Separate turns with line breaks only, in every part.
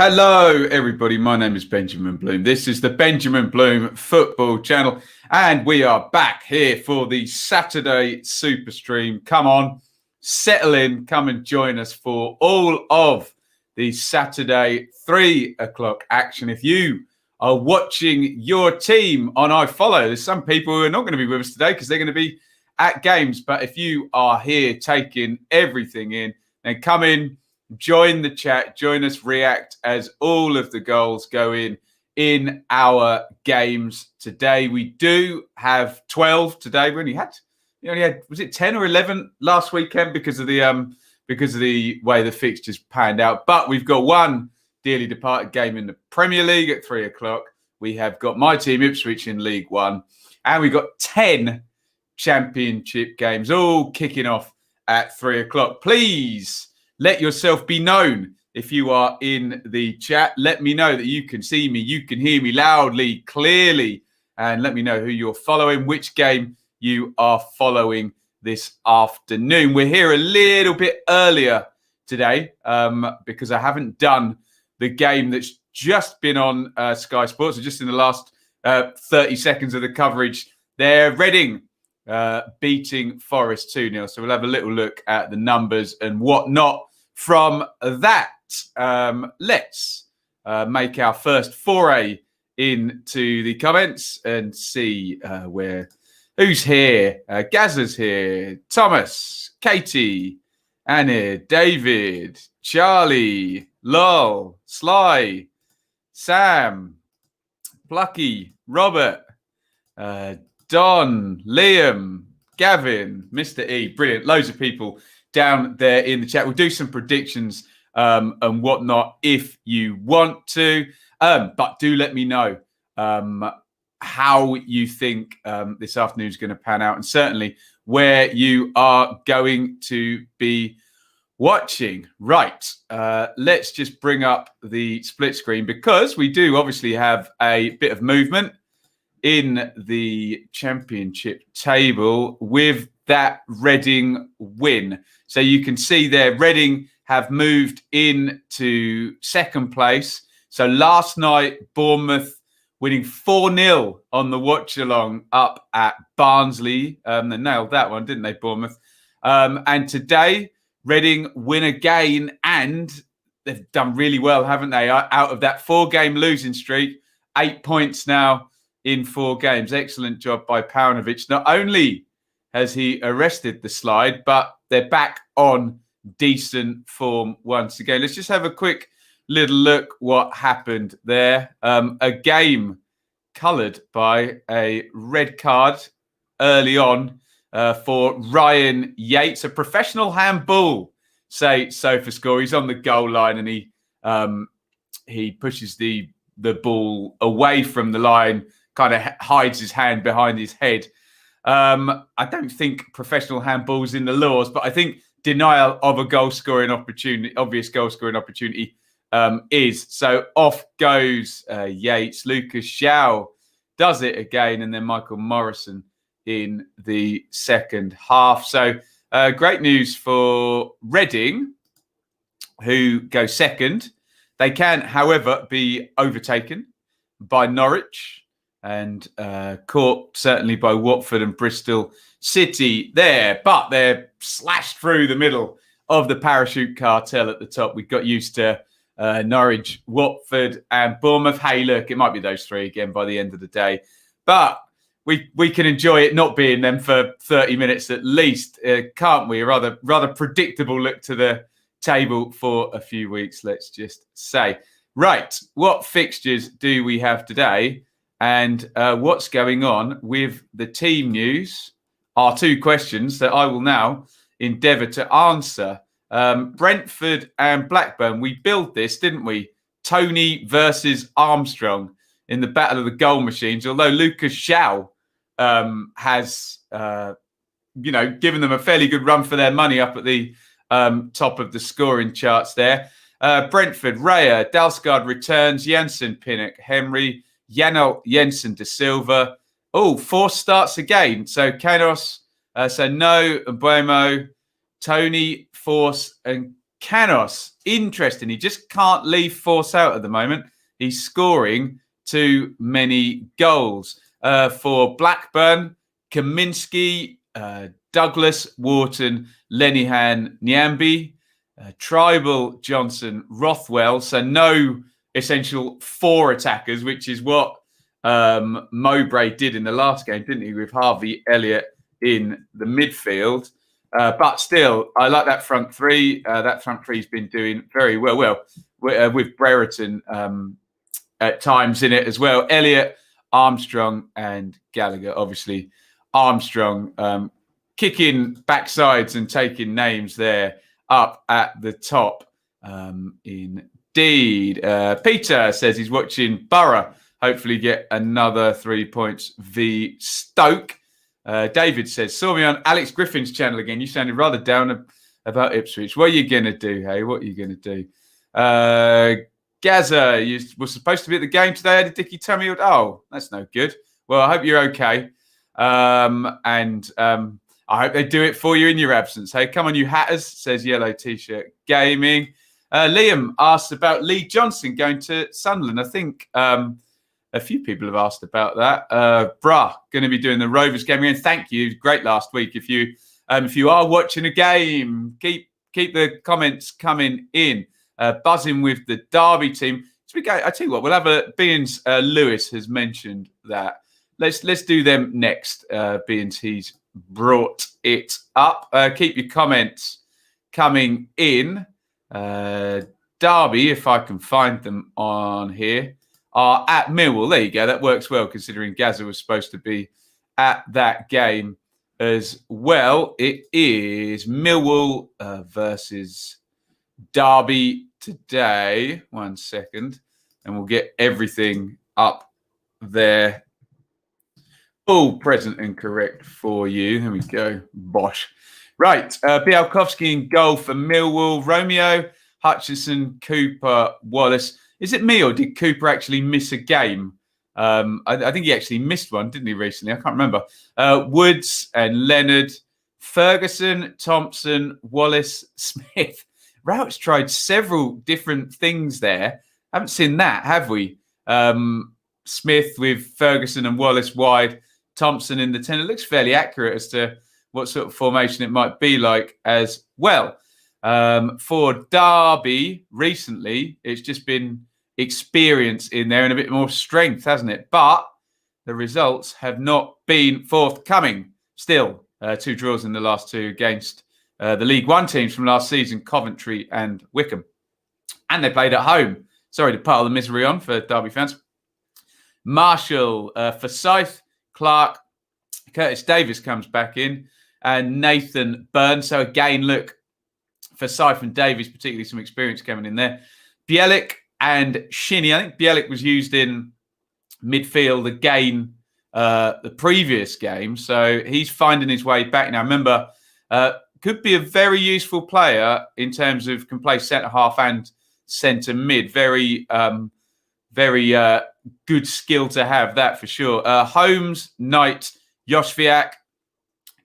Hello, everybody. My name is Benjamin Bloom. This is the Benjamin Bloom Football Channel, and we are back here for the Saturday Super Stream. Come on, settle in, come and join us for all of the Saturday 3 o'clock action. If you are watching your team on iFollow, there's some people who are not going to be with us today because they're going to be at games. But if you are here taking everything in, then come in. Join the chat, join us, react as all of the goals go in our games today. We do have 12 today. We only had, was it 10 or 11 last weekend because of the way the fixtures panned out. But we've got one dearly departed game in the Premier League at 3 o'clock. We have got my team Ipswich in League One, and we've got 10 Championship games all kicking off at 3 o'clock. Please let yourself be known if you are in the chat. Let me know that you can see me, you can hear me loudly, clearly, and let me know who you're following, which game you are following this afternoon. We're here a little bit earlier today because I haven't done the game that's just been on Sky Sports. So just in the last 30 seconds of the coverage there, Reading beating Forest 2-0. So we'll have a little look at the numbers and whatnot from that. Let's make our first foray into the comments and see who's here. Gazza's here, Thomas, Katie, Anna, David, Charlie, Lol, Sly, Sam, Plucky, Robert, Don, Liam, Gavin, Mr. E. Brilliant. Loads of people down there in the chat. We'll do some predictions and whatnot if you want to. But do let me know how you think this afternoon is going to pan out, and certainly where you are going to be watching. Right. Let's just bring up the split screen because we do obviously have a bit of movement in the Championship table with that Reading win. So you can see there, Reading have moved into second place. So last night, Bournemouth winning 4-0 on the watch-along up at Barnsley. They nailed that one, didn't they, Bournemouth? And today, Reading win again, and they've done really well, haven't they? Out of that 4-game losing streak, 8 points now in 4 games. Excellent job by Paunovic. Not only has he arrested the slide, but they're back on decent form once again. Let's just have a quick little look what happened there. A game coloured by a red card early on for Ryan Yates, a professional handball, say sofa score. He's on the goal line and he pushes the ball away from the line, kind of hides his hand behind his head. I don't think professional handball's in the laws, but I think denial of a obvious goal scoring opportunity is. So off goes Yates. Lucas Shaw does it again, and then Michael Morrison in the second half. So great news for Reading, who go second. They can, however, be overtaken by Norwich and caught certainly by Watford and Bristol City there. But they're slashed through the middle of the parachute cartel at the top. We got used to Norwich, Watford and Bournemouth. Hey, look, it might be those three again by the end of the day. But we can enjoy it not being them for 30 minutes at least, can't we? A rather predictable look to the table for a few weeks, let's just say. Right, what fixtures do we have today? And what's going on with the team news are 2 questions that I will now endeavour to answer. Brentford and Blackburn, we built this, didn't we? Tony versus Armstrong in the battle of the goal machines, although Lucas Shaw has, given them a fairly good run for their money up at the top of the scoring charts there. Brentford, Raya, Dalsgaard returns, Janssen, Pinnock, Henry, Janel, Jensen, De Silva. 4 starts again. So Kanos, No, Mbuemo, Tony, Force and Canos, interesting. He just can't leave Force out at the moment. He's scoring too many goals. For Blackburn, Kaminsky, Douglas, Wharton, Lenihan, Nyambi, Tribal, Johnson, Rothwell. So no essential 4 attackers, which is what Mowbray did in the last game, didn't he, with Harvey Elliott in the midfield. But still, I like that front three. That front three's been doing very well. With Brereton at times in it as well. Elliott, Armstrong, and Gallagher. Obviously, Armstrong kicking backsides and taking names there up at the top. Indeed. Peter says he's watching Borough hopefully get another 3 points v Stoke. David says, saw me on Alex Griffin's channel again. You sounded rather down about Ipswich. What are you going to do, hey? What are you going to do? Gaza, you were supposed to be at the game today. How did Dickie tell me? Oh, that's no good. Well, I hope you're okay. And I hope they do it for you in your absence. Hey, come on, you hatters, says Yellow T-shirt Gaming. Liam asked about Lee Johnson going to Sunderland. I think a few people have asked about that. Going to be doing the Rovers game again. Thank you. Great last week. If you are watching a game, keep the comments coming in. Buzzing with the Derby team. So I tell you what, we'll have a Beans. Lewis has mentioned that. Let's do them next. Beans, he's brought it up. Keep your comments coming in. Derby, if I can find them on here, are at Millwall. There you go. That works well considering Gaza was supposed to be at that game as well. It is Millwall versus Derby today. 1 second. And we'll get everything up there. All present and correct for you. There we go. Bosh. Right. Bialkowski in goal for Millwall. Romeo, Hutchison, Cooper, Wallace. Is it me or did Cooper actually miss a game? I think he actually missed one, didn't he, recently? I can't remember. Woods and Leonard, Ferguson, Thompson, Wallace, Smith. Rout's tried several different things there. Haven't seen that, have we? Smith with Ferguson and Wallace wide, Thompson in the 10. It looks fairly accurate as to what sort of formation it might be like as well. For Derby, recently, it's just been experience in there and a bit more strength, hasn't it? But the results have not been forthcoming. Still, 2 draws in the last 2 against the League One teams from last season, Coventry and Wickham. And they played at home. Sorry to pile the misery on for Derby fans. Marshall for Scythe, Clark, Curtis Davis comes back in, and Nathan Byrne. So again, look, for Scythe and Davies, particularly some experience coming in there. Bielik and Shinnie. I think Bielik was used in midfield again the previous game. So he's finding his way back now. Remember, could be a very useful player in terms of can play centre-half and centre-mid. Very good skill to have, that for sure. Holmes, Knight, Yoshviak,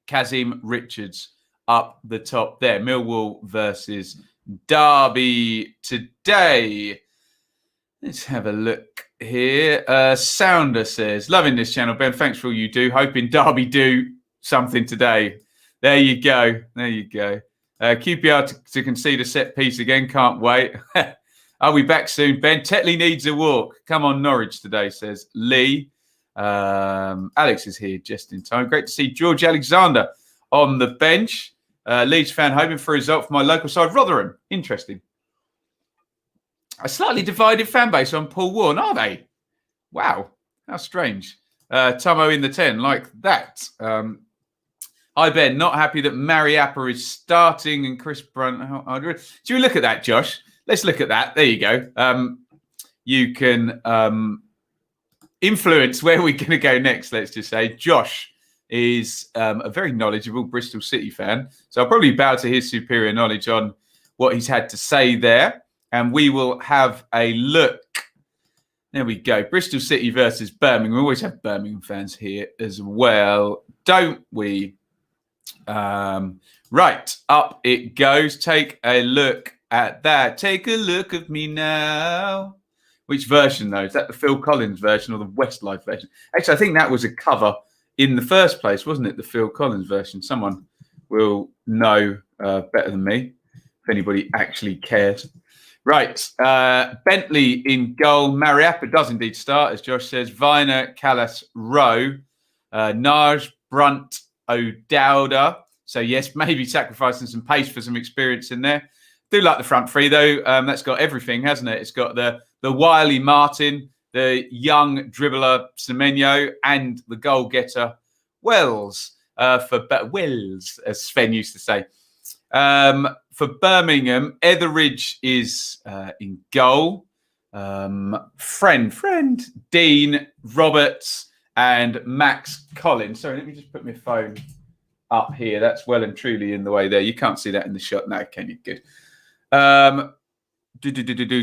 Kazim Richards up the top there. Millwall versus Derby today. Let's have a look here. Sounder says, loving this channel, Ben. Thanks for all you do. Hoping Derby do something today. There you go. There you go. QPR to concede a set piece again. Can't wait. Are we back soon, Ben? Tetley needs a walk. Come on, Norwich today, says Lee. Alex is here just in time. Great to see George Alexander on the bench. Leeds fan hoping for a result for my local side, Rotherham. Interesting. A slightly divided fan base on Paul Warren, are they? Wow, how strange. Tomo in the 10, like that. Hi, Ben. Not happy that Mariappa is starting and Chris Brunt. Do you look at that, Josh? Let's look at that. There you go. You can influence where we're going to go next, let's just say. Josh is a very knowledgeable Bristol City fan. So I'll probably bow to his superior knowledge on what he's had to say there. And we will have a look. There we go. Bristol City versus Birmingham. We always have Birmingham fans here as well, don't we? Right, up it goes. Take a look at that. Take a look at me now. Which version, though? Is that the Phil Collins version or the Westlife version? Actually, I think that was a cover in the first place, wasn't it? The Phil Collins version. Someone will know better than me if anybody actually cares. Right. Bentley in goal. Mariappa does indeed start, as Josh says. Viner, Callas, Rowe, Naj, Brunt, O'Dowda. So, yes, maybe sacrificing some pace for some experience in there. Do like the front three, though. That's got everything, hasn't it? It's got the wily Martin, the young dribbler Semenyo, and the goal-getter Wells, Wells, as Sven used to say. For Birmingham, Etheridge is in goal. Friend, Dean, Roberts, and Max Collins. Sorry, let me just put my phone up here. That's well and truly in the way there. You can't see that in the shot. No, can you? Good.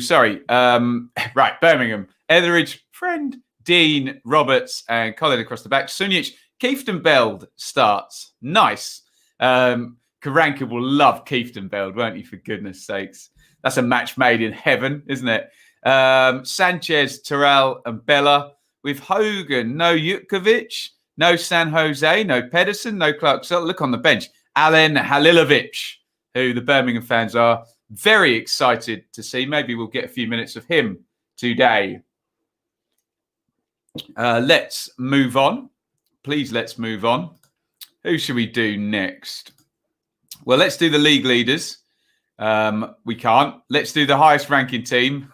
Sorry. Right, Birmingham. Etheridge, Friend, Dean, Roberts, and Colin across the back. Sunic, Kieftenbeld starts. Nice. Karanka will love Kieftenbeld, won't he, for goodness sakes? That's a match made in heaven, isn't it? Sanchez, Terrell, and Bella. With Hogan, no Jutkovic, no San Jose, no Pedersen, no Clark. So look on the bench. Alen Halilovic, who the Birmingham fans are very excited to see. Maybe we'll get a few minutes of him today. Let's move on. Please, let's move on. Who should we do next? Well, let's do the league leaders. We can't. Let's do the highest ranking team,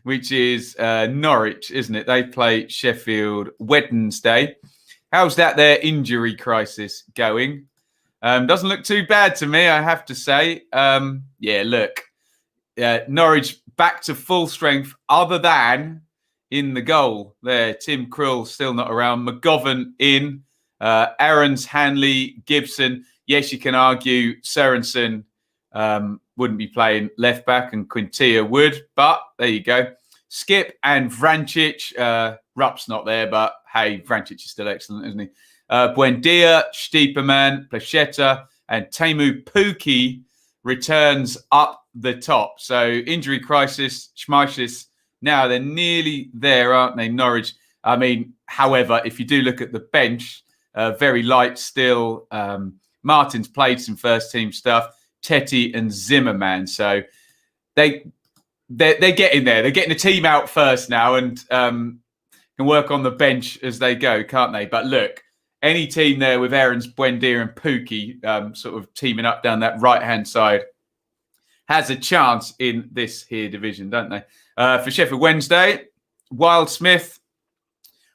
which is Norwich, isn't it? They play Sheffield Wednesday. How's that their injury crisis going? Doesn't look too bad to me, I have to say. Norwich back to full strength, other than in the goal there. Tim Krul still not around. McGovern in. Aarons, Hanley, Gibson. Yes, you can argue Sørensen wouldn't be playing left back and Quintilla would, but there you go. Skip and Vrancic. Rupp's not there, but hey, Vrancic is still excellent, isn't he? Buendia, Stiepermann, Plachetta, and Teemu Pukki returns up the top. So injury crisis, Schmeichlis. Now they're nearly there, aren't they, Norwich? I mean, however, if you do look at the bench, very light still. Martin's played some first team stuff. Tetty and Zimmerman. So they're getting there. They're getting the team out first now and can work on the bench as they go, can't they? But look, any team there with Aarons, Buendia and Pukki sort of teaming up down that right-hand side has a chance in this here division, don't they? For Sheffield Wednesday, Wildsmith,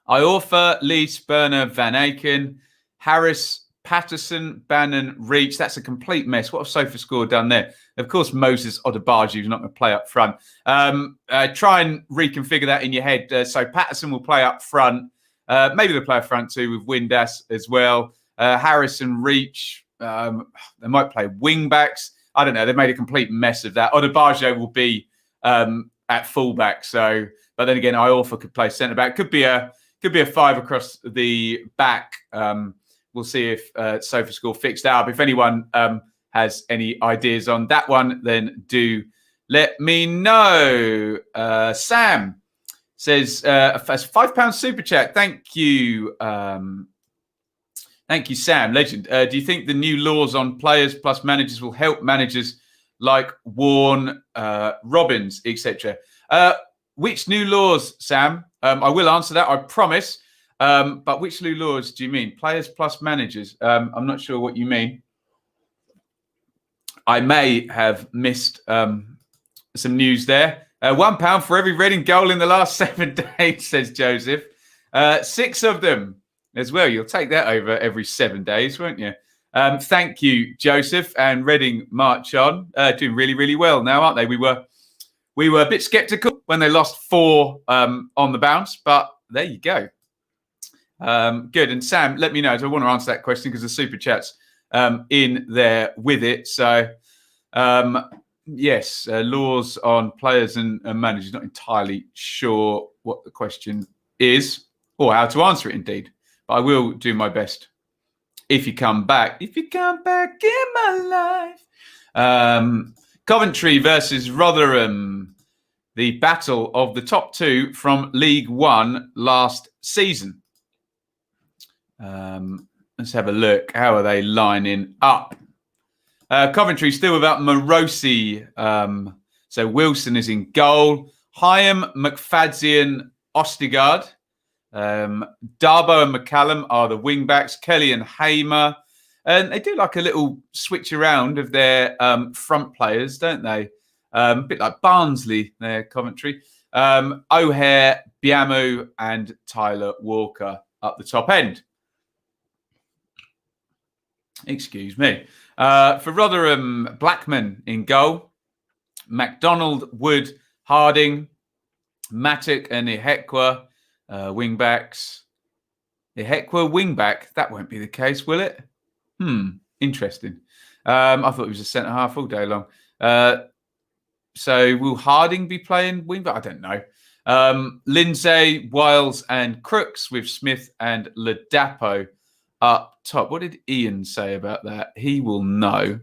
Iorfa, Lee, Spurner, Van Aken, Harris, Patterson, Bannon, Reach. That's a complete mess. What have SofaScore done there? Of course, Moses Odubaji is not going to play up front. Try and reconfigure that in your head. So Patterson will play up front. Maybe they'll play up front too with Windass as well. Harris and Reach. They might play wing backs. I don't know. They've made a complete mess of that. Odubaji will be at fullback. So, but then again, Iorfa could play centre back. Could be a five across the back. We'll see if SofaScore fixed that up. If anyone has any ideas on that one, then do let me know. Sam says, a £5 super chat. Thank you. Thank you, Sam. Legend. Do you think the new laws on players plus managers will help managers like Warne, Robbins, etc.? Which new laws, Sam? I will answer that, I promise. But which new laws do you mean? Players plus managers? I'm not sure what you mean. I may have missed some news there. £1 for every Reading goal in the last 7 days, says Joseph. 6 of them as well. You'll take that over every 7 days, won't you? Thank you, Joseph. And Reading march on. Doing really, really well now, aren't they? We were a bit sceptical when they lost 4 on the bounce, but there you go. Good. And Sam, let me know. I want to answer that question because the super chat's in there with it. So, yes, laws on players and managers. Not entirely sure what the question is or how to answer it, indeed. But I will do my best. If you come back in my life. Coventry versus Rotherham. The battle of the top two from League One last season. Let's have a look. How are they lining up? Coventry still without Morosi. So Wilson is in goal. Hyam, McFadzean, Ostigard. Darbo and McCallum are the wing backs. Kelly and Hamer. And they do like a little switch around of their front players, don't they? A bit like Barnsley, there, Coventry. O'Hare, Biamu, and Tyler Walker up the top end. Excuse me. For Rotherham, Blackman in goal. MacDonald, Wood, Harding, Mattock, and Ihekwa, wing backs. Ihekwa, wing back. That won't be the case, will it? Interesting. I thought he was a centre half all day long. So will Harding be playing wing back? I don't know. Lindsay, Wiles, and Crooks with Smith and Ladapo up top. What did Iain say about that? He will know.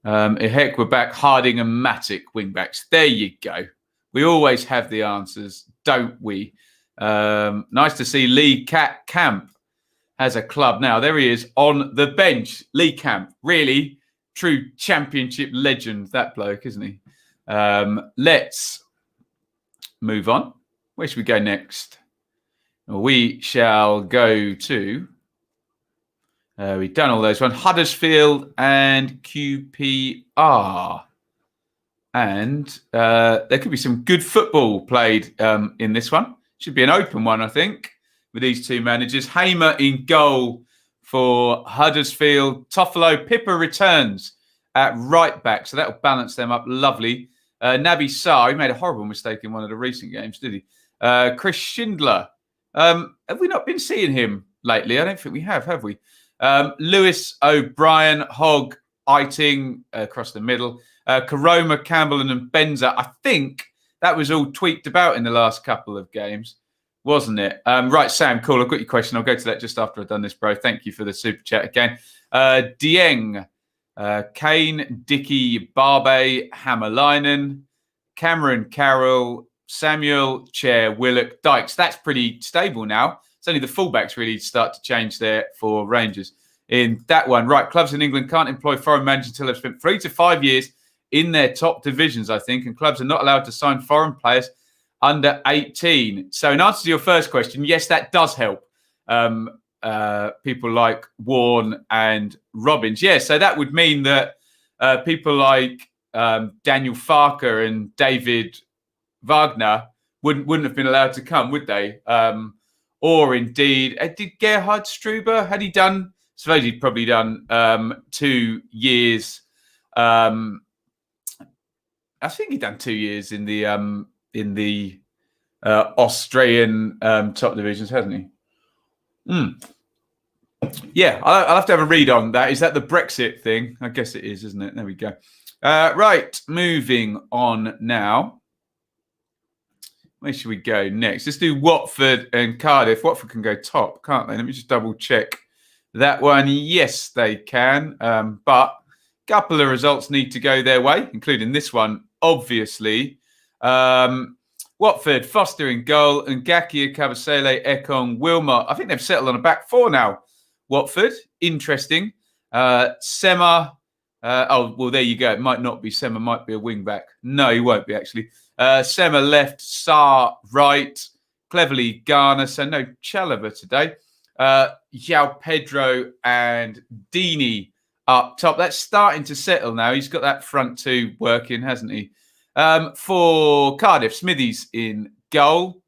Ihekwa back, Harding and Mattock wing backs. There you go. We always have the answers, don't we? Nice to see Lee Camp has a club now. There he is on the bench. Lee Camp, really true championship legend, that bloke, isn't he? Let's move on. Where should we go next? We shall go to... we've done all those ones. Huddersfield and QPR. And there could be some good football played in this one. Should be an open one, I think, with these two managers. Hamer in goal for Huddersfield. Toffolo, Pippa returns at right back. So that will balance them up lovely. Naby Sarr, he made a horrible mistake in one of the recent games, did he? Chris Schindler. Have we not been seeing him lately? I don't think we have we? Lewis, O'Brien, Hogg, Eiting across the middle. Karoma, Campbell and Benza. I think that was all tweaked about in the last couple of games, wasn't it? Right, Sam, cool. I've got your question. I'll go to that just after I've done this, bro. Thank you for the super chat again. Dieng, Kane, Dickey, Barbe, Hammerlinen, Cameron, Carroll, Samuel, Chair, Willock, Dykes. That's pretty stable now. It's only the fullbacks really start to change there for Rangers in that one. Right, clubs in England can't employ foreign managers until they've spent 3 to 5 years in their top divisions, I think, and clubs are not allowed to sign foreign players under 18. So in answer to your first question, yes, that does help people like Warren and Robbins. Yeah, so that would mean that people like Daniel Farker and David Wagner wouldn't have been allowed to come, would they? Or indeed, did Gerhard Struber, had he done, I suppose he'd probably done 2 years. I think he'd done 2 years in the Austrian top divisions, hasn't he? Yeah, I'll have to have a read on that. Is that the Brexit thing? I guess it is, isn't it? There we go. Right, moving on now. Where should we go next? Let's do Watford and Cardiff. Watford can go top, can't they? Let me just double check that one. Yes, they can. But a couple of results need to go their way, including this one, obviously. Watford, Foster in goal, and Ngakia, Kabasele, Ekong, Wilmot. I think they've settled on a back four now. Watford, interesting. Sema. Well, there you go. It might not be Sema, might be a wing back. No, he won't be, actually. Sema left, Sarr right, cleverly Garner, so no Chalobah today. João Pedro and Deeney up top. That's starting to settle now. He's got that front two working, hasn't he? For Cardiff, Smithies in goal.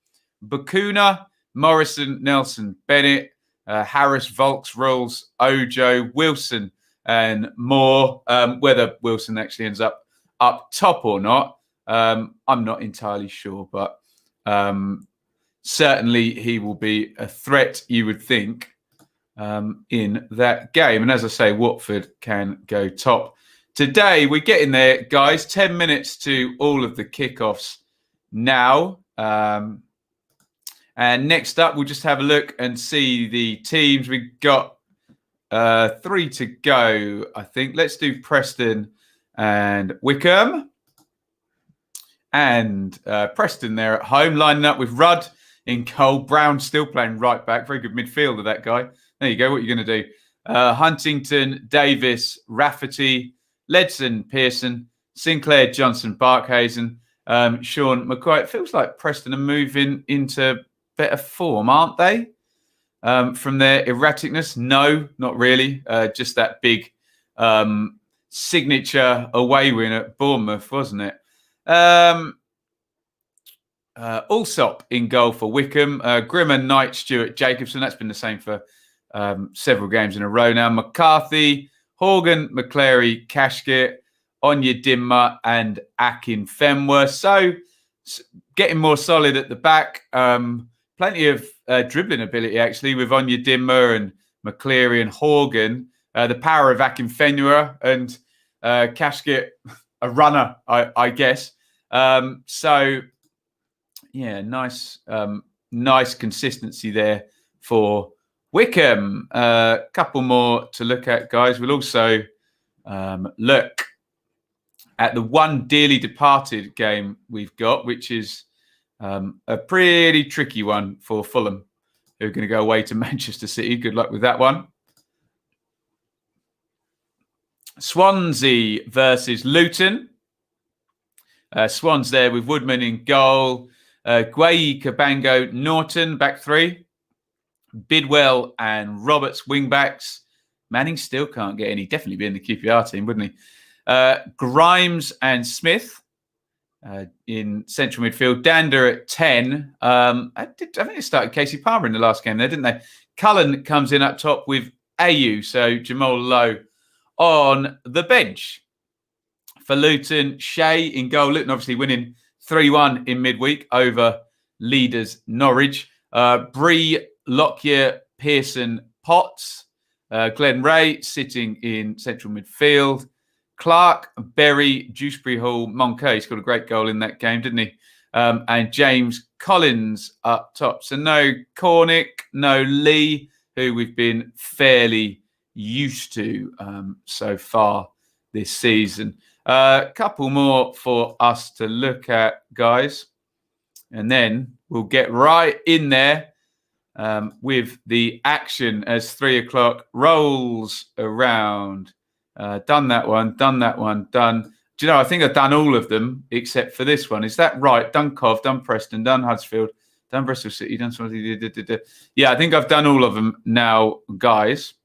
Bakuna, Morrison, Nelson, Bennett, Harris, Volks, Rolls, Ojo, Wilson, and Moore. Whether Wilson actually ends up top or not, I'm not entirely sure, but certainly he will be a threat, you would think, in that game. And as I say, Watford can go top. Today, we're getting there, guys. 10 minutes to all of the kickoffs now. And next up, we'll just have a look and see the teams. We've got 3 to go, I think. Let's do Preston and Wickham. And Preston there at home, lining up with Rudd in goal. Brown still playing right back. Very good midfielder, that guy. There you go. What are you going to do? Huntington, Davis, Rafferty, Ledson, Pearson, Sinclair, Johnson, Barkhazen, Sean McCoy. It feels like Preston are moving into better form, aren't they? From their erraticness? No, not really. Just that big signature away win at Bournemouth, wasn't it? Allsop in goal for Wickham. Grimmer, Knight, Stewart, Jacobson. That's been the same for several games in a row now. McCarthy, Horgan, McClary, Kashkett, Onyedinma, and Akinfenwa. So getting more solid at the back. Plenty of dribbling ability, actually, with Onyedinma and McCleary and Horgan. The power of Akinfenwa and Kashkett, a runner, I guess. So, yeah, nice consistency there for Wickham. A couple more to look at, guys. We'll also look at the one dearly departed game we've got, which is a pretty tricky one for Fulham, who are going to go away to Manchester City. Good luck with that one. Swansea versus Luton. Swans there with Woodman in goal. Gueyi, Cabango, Norton, back three. Bidwell and Roberts, wing backs. Manning still can't get any. Definitely be in the QPR team, wouldn't he? Grimes and Smith in central midfield. Dander at 10. I think they started Casey Palmer in the last game there, didn't they? Cullen comes in up top with Ayew. So Jamal Lowe on the bench. For Luton, Shea in goal. Luton obviously winning 3-1 in midweek over leaders Norwich. Bree, Lockyer, Pearson, Potts. Glenn Ray sitting in central midfield. Clark, Berry, Dewsbury Hall, Moncur. He scored a great goal in that game, didn't he? And James Collins up top. So no Cornick, no Lee, who we've been fairly used to so far this season. A couple more for us to look at, guys. And then we'll get right in there with the action as 3 o'clock rolls around. Done that one, done. Do you know, I think I've done all of them except for this one. Is that right? Done Cov, done Preston, done Huddersfield, done Bristol City, done Swansea. Yeah, I think I've done all of them now, guys.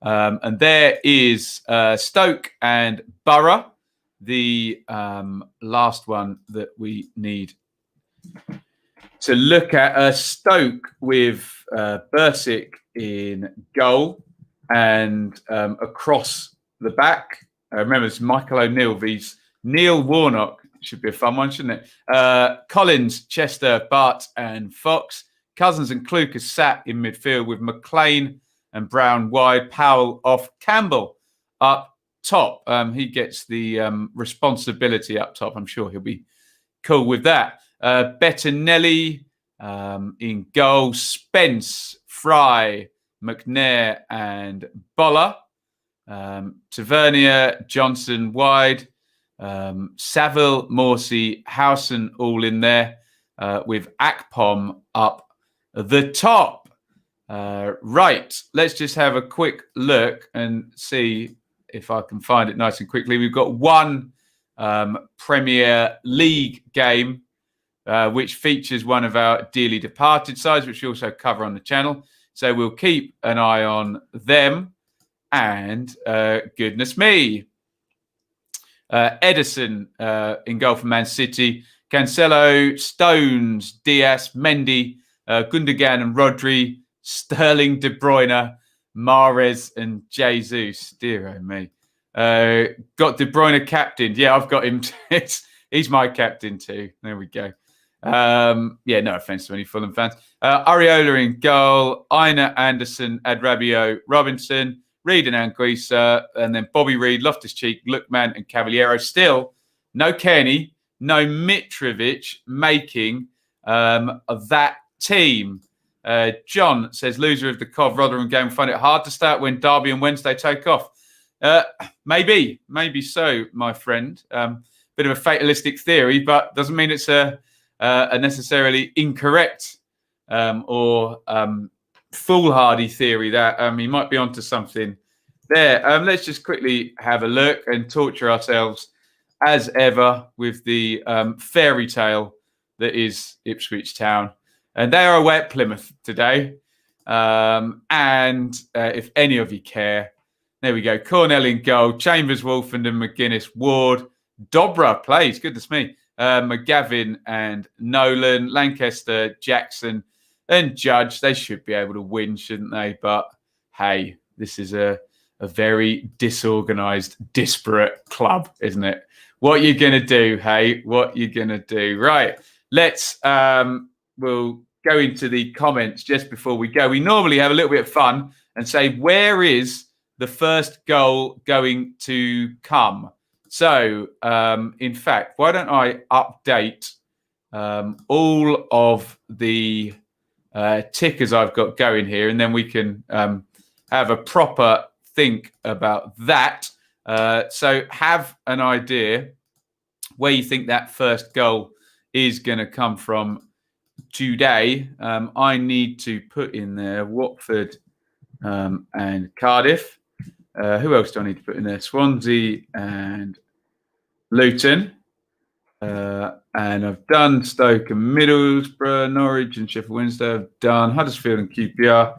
And there is Stoke and Borough, the last one that we need to look at. Stoke with Bursic in goal and across the back. Remember, it's Michael O'Neill vs Neil Warnock. Should be a fun one, shouldn't it? Collins, Chester, Bart and Fox. Cousins and Kluke are sat in midfield with McLean and Brown wide. Powell off. Campbell up top. He gets the responsibility up top. I'm sure he'll be cool with that. Bettinelli in goal. Spence, Fry, McNair and Boller. Tavernier, Johnson wide. Saville, Morsey, Howson all in there with Akpom up the top. Right, let's just have a quick look and see if I can find it nice and quickly. We've got one Premier League game, which features one of our dearly departed sides, which we also cover on the channel. So we'll keep an eye on them. And goodness me, Edison in goal for Man City. Cancelo, Stones, Diaz, Mendy, Gundogan and Rodri. Sterling, De Bruyne, Mahrez and Jesus. Dear oh me. Got De Bruyne captained. Yeah, I've got him. He's my captain too. There we go. Yeah, no offense to any Fulham fans. Areola in goal. Aina, Anderson, Adrabio, Robinson, Reed and Anguissa, and then Bobby Reed, Loftus-Cheek, Lookman and Cavaliero. Still, no Kenny, no Mitrovic making that team. John says, loser of the Cov Rotherham game, find it hard to start when Derby and Wednesday take off. Maybe so, my friend. Bit of a fatalistic theory, but doesn't mean it's a necessarily incorrect or foolhardy theory. That he might be onto something there. Let's just quickly have a look and torture ourselves as ever with the fairy tale that is Ipswich Town. And they are away at Plymouth today. And if any of you care, there we go. Cornell in goal, Chambers, Wolfenden, McGuinness, Ward, Dobra plays, goodness me. McGavin and Nolan, Lancaster, Jackson and Judge. They should be able to win, shouldn't they? But hey, this is a very disorganised, disparate club, isn't it? What you going to do, hey? What you going to do? Right, let's, we'll go into the comments just before we go. We normally have a little bit of fun and say, where is the first goal going to come? So, in fact, why don't I update all of the tickers I've got going here, and then we can have a proper think about that. So have an idea where you think that first goal is going to come from today. I need to put in there Watford and Cardiff. Who else do I need to put in there? Swansea and Luton. And I've done Stoke and Middlesbrough, Norwich and Sheffield Wednesday. I've done Huddersfield and QPR.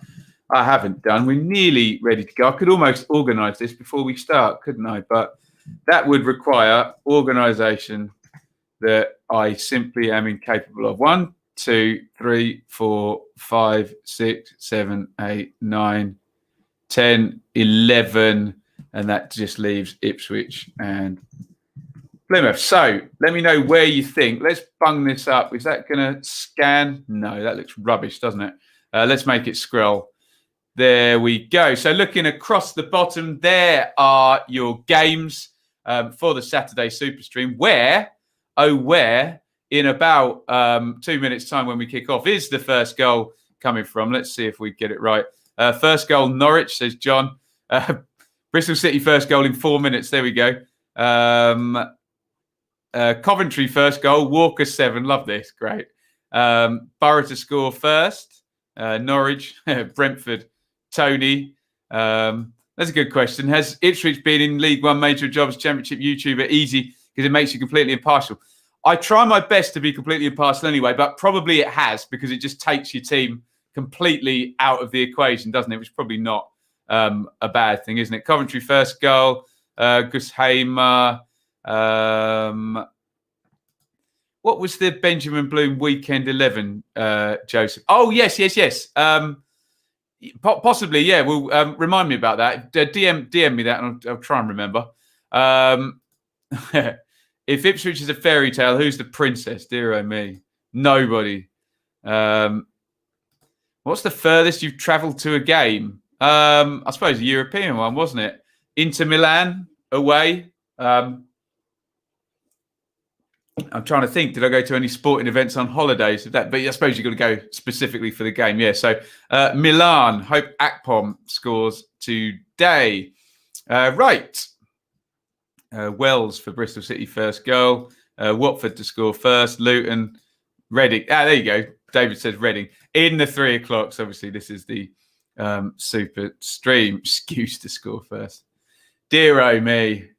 I haven't done. We're nearly ready to go. I could almost organise this before we start, couldn't I? But that would require organisation that I simply am incapable of. 1, 2, 3, 4, 5, 6, 7, 8, 9, 10, 11. And that just leaves Ipswich and Plymouth. So let me know where you think. Let's bung this up. Is that going to scan? No, that looks rubbish, doesn't it? Let's make it scroll. There we go. So looking across the bottom, there are your games for the Saturday Super Stream. Where in about 2 minutes' time when we kick off is the first goal coming from? Let's see if we get it right. First goal, Norwich, says John. Bristol City first goal in 4 minutes. There we go. Coventry first goal, Walker 7. Love this. Great. Borough to score first. Norwich, Brentford, Tony. That's a good question. Has Ipswich been in League One Major Jobs Championship YouTuber? Easy, because it makes you completely impartial. I try my best to be completely impartial anyway, but probably it has, because it just takes your team completely out of the equation, doesn't it? Which is probably not a bad thing, isn't it? Coventry first goal, Gus Hamer. What was the Benjamin Bloom weekend 11, Joseph? Oh, yes. Possibly, yeah. Well, remind me about that. DM me that, and I'll try and remember. If Ipswich is a fairy tale, who's the princess? Dear oh me, nobody. What's the furthest you've travelled to a game? I suppose a European one, wasn't it? Inter Milan away. I'm trying to think. Did I go to any sporting events on holidays? But I suppose you've got to go specifically for the game. Yeah. So Milan. Hope Akpom scores today. Right. Wells for Bristol City first goal. Watford to score first. Luton. Reading. There you go. David says Reading in the 3 o'clock. So obviously this is the super stream. Excuse to score first. Dear oh me.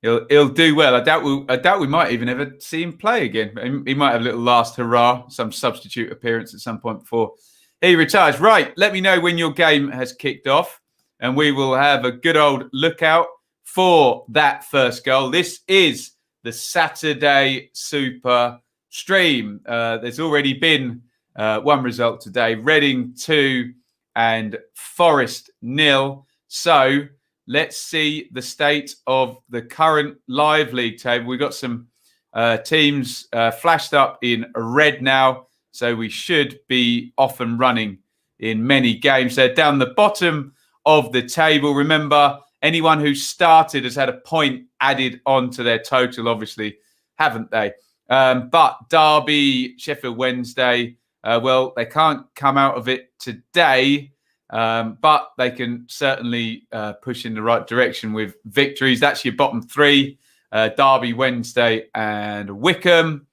He'll do well. I doubt we might even ever see him play again. He might have a little last hurrah, some substitute appearance at some point before he retires. Right, let me know when your game has kicked off, and we will have a good old lookout for that first goal. This is the Saturday Super Stream. There's already been one result today: Reading 2 and Forest 0. So let's see the state of the current live league table. We've got some teams flashed up in red now, so we should be off and running in many games. They're down the bottom of the table. Remember, anyone who started has had a point added onto their total, obviously, haven't they? But Derby, Sheffield Wednesday, well, they can't come out of it today. but they can certainly push in the right direction with victories. That's your bottom three: Derby, Wednesday, and Wycombe.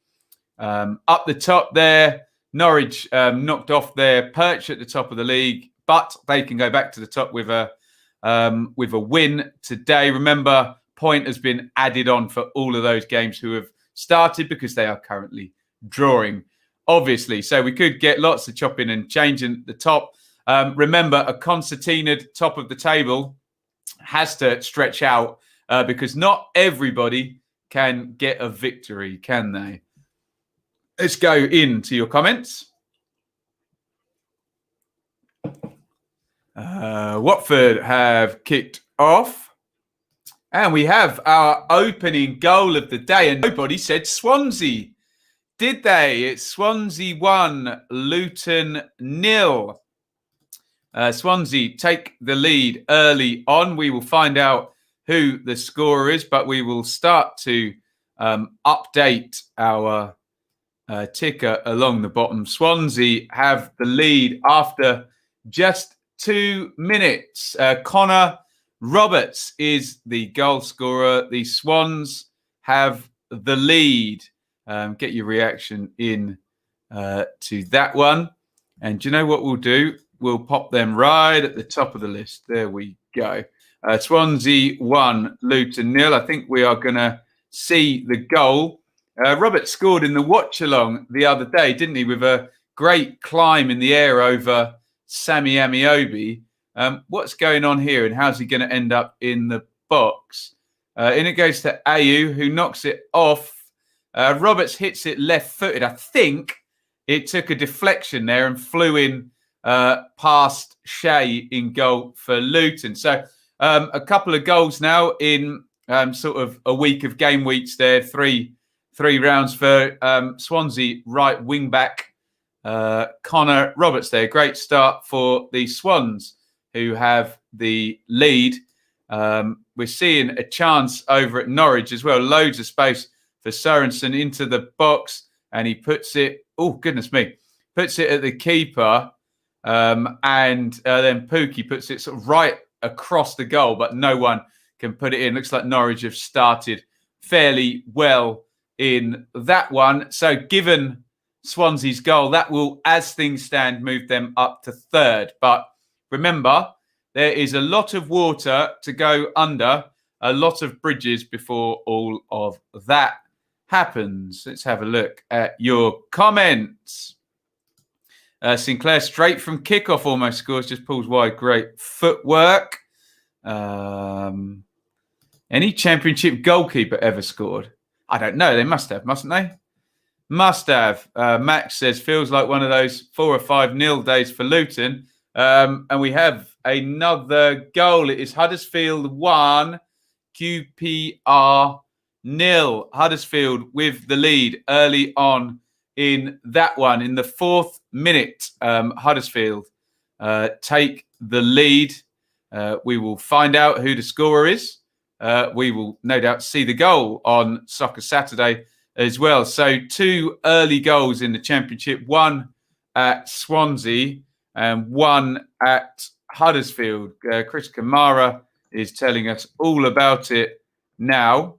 Up the top there, Norwich knocked off their perch at the top of the league, but they can go back to the top with a win today. Remember, point has been added on for all of those games who have started because they are currently drawing, obviously. So we could get lots of chopping and changing at the top. Remember, a concertina top of the table has to stretch out because not everybody can get a victory, can they? Let's go into your comments. Watford have kicked off. And we have our opening goal of the day. And nobody said Swansea, did they? It's Swansea 1, Luton 0. Swansea take the lead early on. We will find out who the scorer is, but we will start to update our ticker along the bottom. Swansea have the lead after just 2 minutes. Connor Roberts is the goal scorer. The Swans have the lead. Get your reaction in to that one. And do you know what we'll do? We'll pop them right at the top of the list. There we go. Swansea 1, Luton 0. I think we are going to see the goal. Roberts scored in the watch-along the other day, didn't he? With a great climb in the air over Sammy Amiobi. What's going on here and how's he going to end up in the box? In it goes to Ayew, who knocks it off. Roberts hits it left-footed. I think it took a deflection there and flew in past Shea in goal for Luton. So a couple of goals now in sort of a week of game weeks there. Three rounds for Swansea right wing-back Connor Roberts there. Great start for the Swans, who have the lead. We're seeing a chance over at Norwich as well. Loads of space for Sorensen into the box. And he puts it, oh, goodness me, puts it at the keeper. And then Pookie puts it sort of right across the goal, but no one can put it in. Looks like Norwich have started fairly well in that one. So given Swansea's goal, that will, as things stand, move them up to third. But remember, there is a lot of water to go under, a lot of bridges before all of that happens. Let's have a look at your comments. Sinclair, straight from kickoff, almost scores, just pulls wide. Great footwork. Any championship goalkeeper ever scored? I don't know. They must have, mustn't they? Must have. Max says, feels like one of those 4 or 5-0 days for Luton. And we have another goal. It is Huddersfield 1, QPR 0. Huddersfield with the lead early on in that one. In the 4th minute, Huddersfield take the lead. We will find out who the scorer is. We will no doubt see the goal on Soccer Saturday as well. So 2 early goals in the Championship, 1 at Swansea and 1 at Huddersfield. Chris Kamara is telling us all about it now.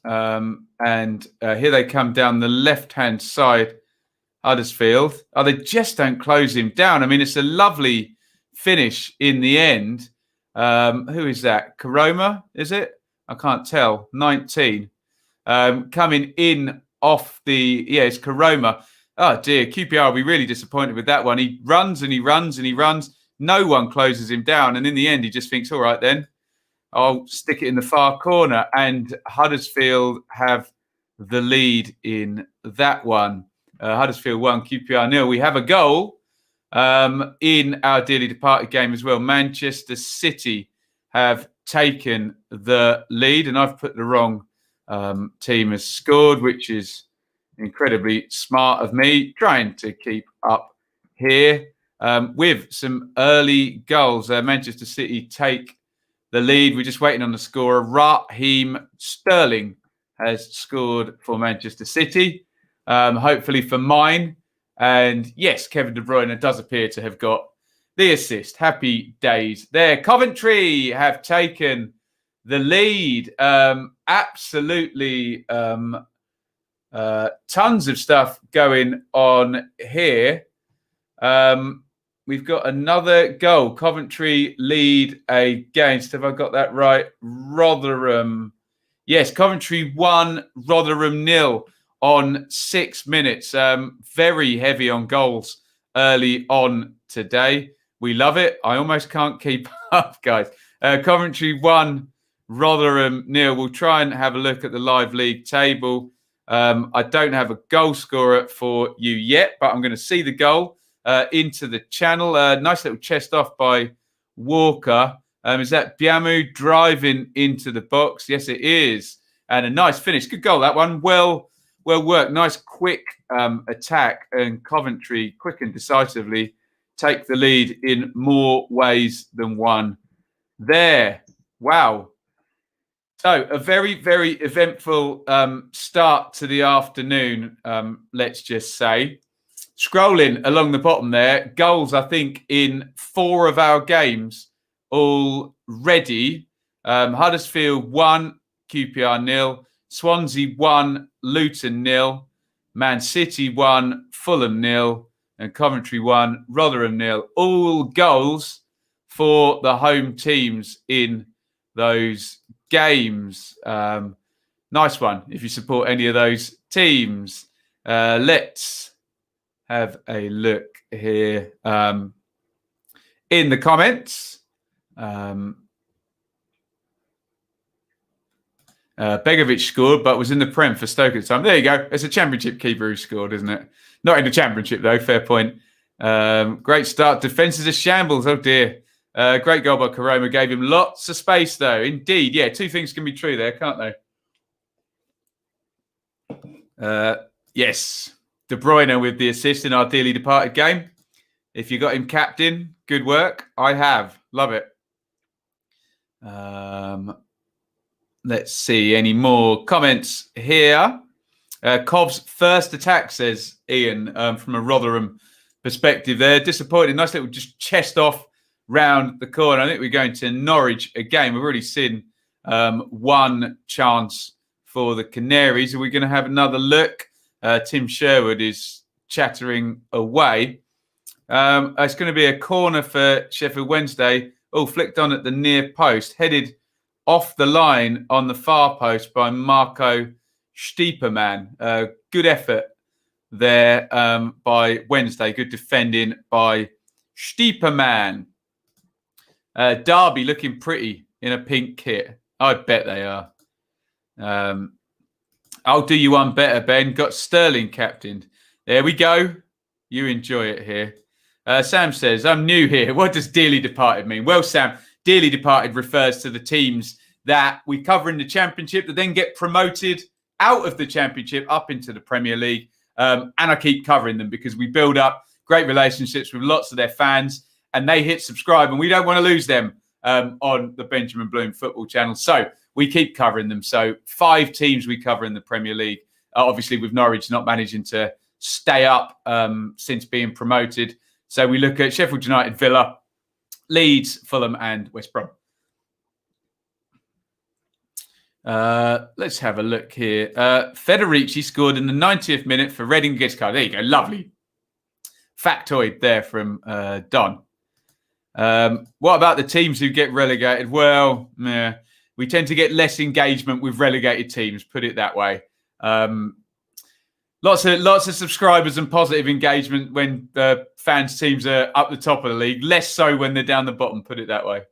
And here they come down the left-hand side, Huddersfield. Oh, they just don't close him down. I mean, it's a lovely finish in the end. Who is that? Karoma, is it? I can't tell. 19. Coming in off the... Yeah, it's Karoma. Oh, dear. QPR will be really disappointed with that one. He runs and he runs and he runs. No one closes him down. And in the end, he just thinks, all right, then, I'll stick it in the far corner. And Huddersfield have the lead in that one. Huddersfield 1, QPR 0. We have a goal in our dearly departed game as well. Manchester City have taken the lead. And I've put the wrong team has scored, which is incredibly smart of me, trying to keep up here with some early goals. Manchester City take the lead. We're just waiting on the scorer. Raheem Sterling has scored for Manchester City, hopefully for mine. And yes, Kevin De Bruyne does appear to have got the assist. Happy days there. Coventry have taken the lead. Absolutely tons of stuff going on here. We've got another goal. Coventry lead against, have I got that right? Rotherham. Yes, Coventry 1, Rotherham 0 on 6 minutes. Very heavy on goals early on today. We love it. I almost can't keep up, guys. Coventry 1, Rotherham 0. We'll try and have a look at the live league table. I don't have a goal scorer for you yet, but I'm going to see the goal into the channel. Nice little chest off by Walker. Is that Biamu driving into the box? Yes, it is. And a nice finish. Good goal, that one. Well worked. Nice quick attack. And Coventry, quick and decisively, take the lead in more ways than one there. Wow. So a very, very eventful start to the afternoon, let's just say. Scrolling along the bottom there, goals, I think, in 4 of our games already. Huddersfield 1, QPR 0. Swansea 1, Luton 0. Man City 1, Fulham 0. And Coventry 1, Rotherham 0. All goals for the home teams in those games. Nice one if you support any of those teams. Let's have a look here in the comments. Begovic scored, but was in the Prem for Stoke at the time. There you go. It's a championship keeper who scored, isn't it? Not in the championship, though. Fair point. Great start. Defence is a shambles. Oh, dear. Great goal by Karoma. Gave him lots of space, though. Indeed. Yeah, 2 things can be true there, can't they? Yes. De Bruyne with the assist in our dearly departed game. If you got him captain, good work. I have. Love it. Let's see any more comments here. Cobb's first attack, says Iain, from a Rotherham perspective there. Disappointed. Nice little just chest off round the corner. I think we're going to Norwich again. We've already seen 1 chance for the Canaries. Are we going to have another look? Tim Sherwood is chattering away. It's going to be a corner for Sheffield Wednesday. Oh, flicked on at the near post. Headed off the line on the far post by Marco Stieperman. Good effort there by Wednesday. Good defending by Stieperman. Derby looking pretty in a pink kit. I bet they are. I'll do you one better, Ben. Got Sterling captained. There we go. You enjoy it here. Sam says, I'm new here. What does dearly departed mean? Well, Sam, dearly departed refers to the teams that we cover in the Championship that then get promoted out of the Championship up into the Premier League. And I keep covering them because we build up great relationships with lots of their fans and they hit subscribe and we don't want to lose them on the Benjamin Bloom football channel. So we keep covering them. So 5 teams we cover in the Premier League. Obviously, with Norwich not managing to stay up since being promoted. So we look at Sheffield United, Villa, Leeds, Fulham and West Brom. Let's have a look here. Federici scored in the 90th minute for Reading against Cardiff. There you go. Lovely factoid there from Don. What about the teams who get relegated? Well, yeah. We tend to get less engagement with relegated teams, put it that way. Lots of subscribers and positive engagement when the fans' teams are up the top of the league. Less so when they're down the bottom, put it that way.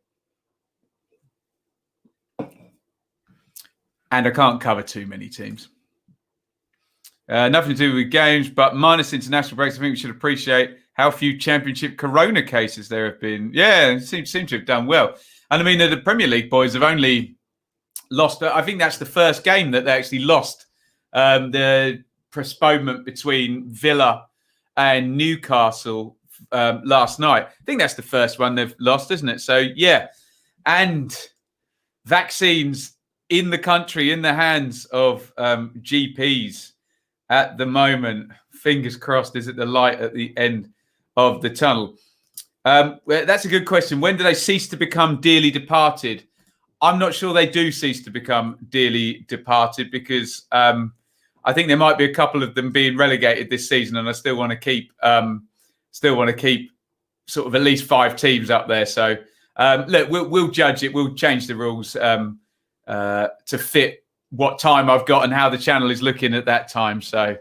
And I can't cover too many teams. Nothing to do with games, but minus international breaks, I think we should appreciate how few Championship Corona cases there have been. Yeah, seem to have done well. And I mean, the Premier League boys have only lost, I think that's the first game that they actually lost. The postponement between Villa and Newcastle last night. I think that's the first one they've lost, isn't it? So, yeah. And vaccines in the country, in the hands of GPs at the moment. Fingers crossed, is it the light at the end of the tunnel? That's a good question. When do they cease to become dearly departed? I'm not sure they do cease to become dearly departed because I think there might be a couple of them being relegated this season, and I still want to keep sort of at least 5 teams up there. So look, we'll judge it. We'll change the rules to fit what time I've got and how the channel is looking at that time. So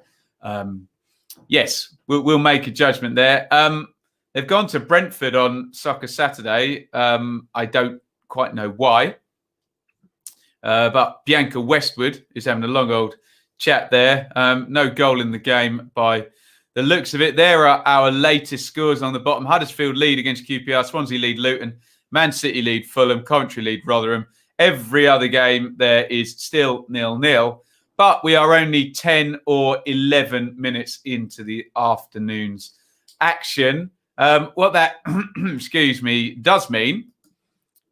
yes, we'll make a judgment there. They've gone to Brentford on Soccer Saturday. I don't quite know why. But Bianca Westwood is having a long old chat there. No goal in the game by the looks of it. There are our latest scores on the bottom. Huddersfield lead against QPR. Swansea lead Luton. Man City lead Fulham. Coventry lead Rotherham. Every other game there is still 0-0. But we are only 10 or 11 minutes into the afternoon's action. What that, excuse me, does mean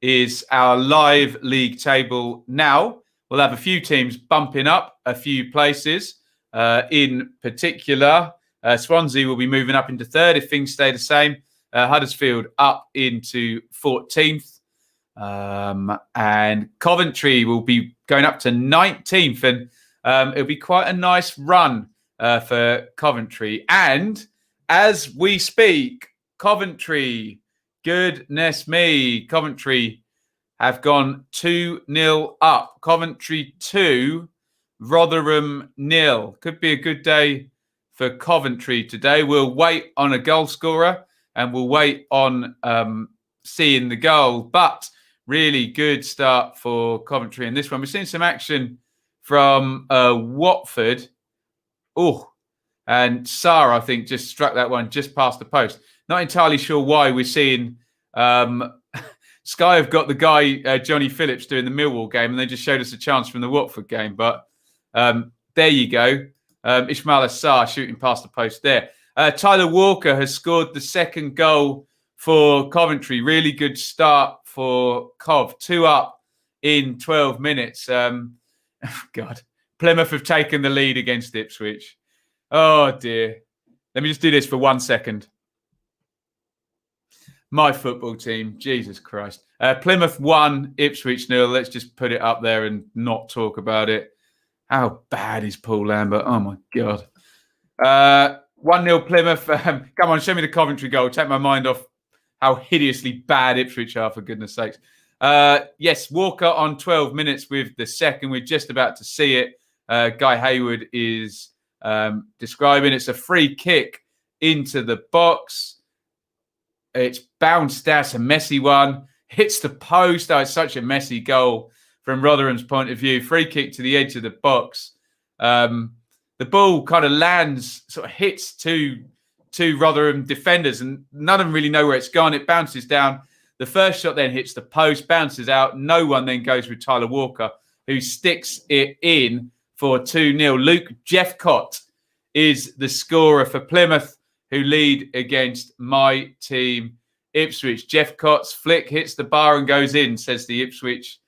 is our live league table now will have a few teams bumping up a few places. In particular, Swansea will be moving up into 3rd if things stay the same. Huddersfield up into 14th. And Coventry will be going up to 19th. And it'll be quite a nice run for Coventry. And as we speak, Coventry, goodness me, Coventry have gone 2-0 up. Coventry 2, Rotherham 0. Could be a good day for Coventry today. We'll wait on a goal scorer and we'll wait on seeing the goal. But really good start for Coventry in this one. We're seeing some action from Watford. Oh, and Sarah, I think, just struck that one just past the post. Not entirely sure why we're seeing Sky have got the guy, Johnny Phillips, doing the Millwall game, and they just showed us a chance from the Watford game. But there you go. Ismail Assar shooting past the post there. Tyler Walker has scored the second goal for Coventry. Really good start for Cov. 2 up in 12 minutes. God. Plymouth have taken the lead against Ipswich. Oh, dear. Let me just do this for 1 second. My football team, Jesus Christ. Plymouth 1, Ipswich 0. Let's just put it up there and not talk about it. How bad is Paul Lambert? Oh, my God. 1-0 Plymouth. Come on, show me the Coventry goal. Take my mind off how hideously bad Ipswich are, for goodness sakes. Yes, Walker on 12 minutes with the second. We're just about to see it. Guy Hayward is describing. It's a free kick into the box. It's bounced out. It's a messy one. Hits the post. Oh, it's such a messy goal from Rotherham's point of view. Free kick to the edge of the box. The ball kind of lands, sort of hits two Rotherham defenders, and none of them really know where it's gone. It bounces down. The first shot then hits the post, bounces out. No one then goes with Tyler Walker, who sticks it in for 2-0. Luke Jeffcott is the scorer for Plymouth, who lead against my team, Ipswich. Jeffcott's flick hits the bar and goes in, says the Ipswich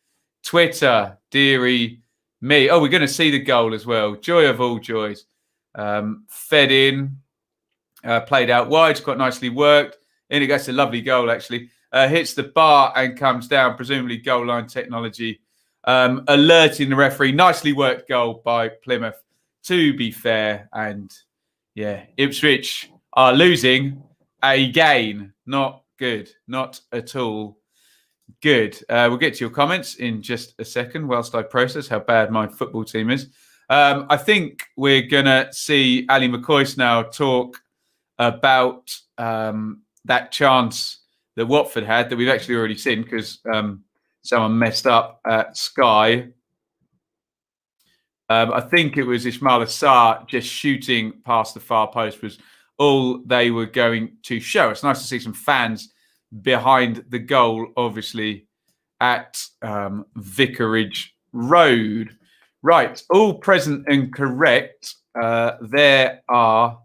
Twitter. Deary me. Oh, we're going to see the goal as well. Joy of all joys. Fed in. Played out wide. It's quite nicely worked. In it goes. A lovely goal, actually. Hits the bar and comes down. Presumably goal line technology. Alerting the referee. Nicely worked goal by Plymouth, to be fair. And yeah, Ipswich are losing again. Not good. Not at all good. We'll get to your comments in just a second whilst I process how bad my football team is. I think we're going to see Ali McCoy's now talk about that chance that Watford had that we've actually already seen because someone messed up at Sky. I think it was Ismail Assar just shooting past the far post was all they were going to show. It's nice to see some fans behind the goal, obviously, at Vicarage Road. Right, all present and correct. There are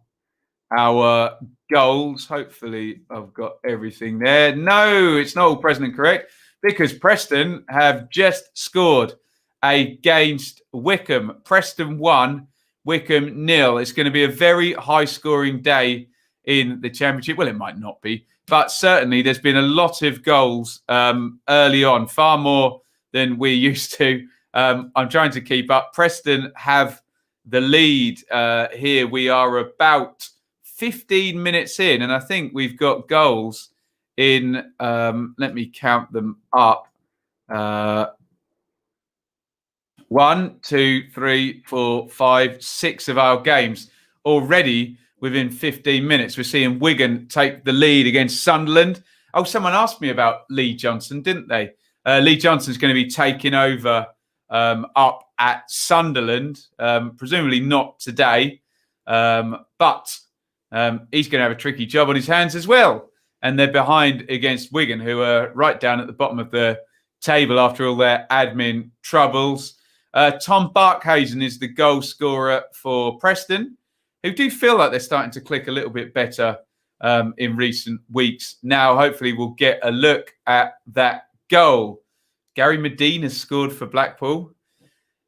our goals. Hopefully, I've got everything there. No, it's not all present and correct because Preston have just scored against Wycombe. Preston 1, Wycombe 0. It's going to be a very high-scoring day in the Championship. Well, it might not be, but certainly there's been a lot of goals early on, far more than we're used to. I'm trying to keep up. Preston have the lead here. We are about 15 minutes in, and I think we've got goals in, let me count them up. 1, 2, 3, 4, 5, 6 of our games already within 15 minutes. We're seeing Wigan take the lead against Sunderland. Oh, someone asked me about Lee Johnson, didn't they? Lee Johnson's going to be taking over up at Sunderland, presumably not today, but he's going to have a tricky job on his hands as well. And they're behind against Wigan, who are right down at the bottom of the table after all their admin troubles. Tom Barkhuizen is the goal scorer for Preston, who do feel like they're starting to click a little bit better in recent weeks. Now, hopefully, we'll get a look at that goal. Gary Medina scored for Blackpool.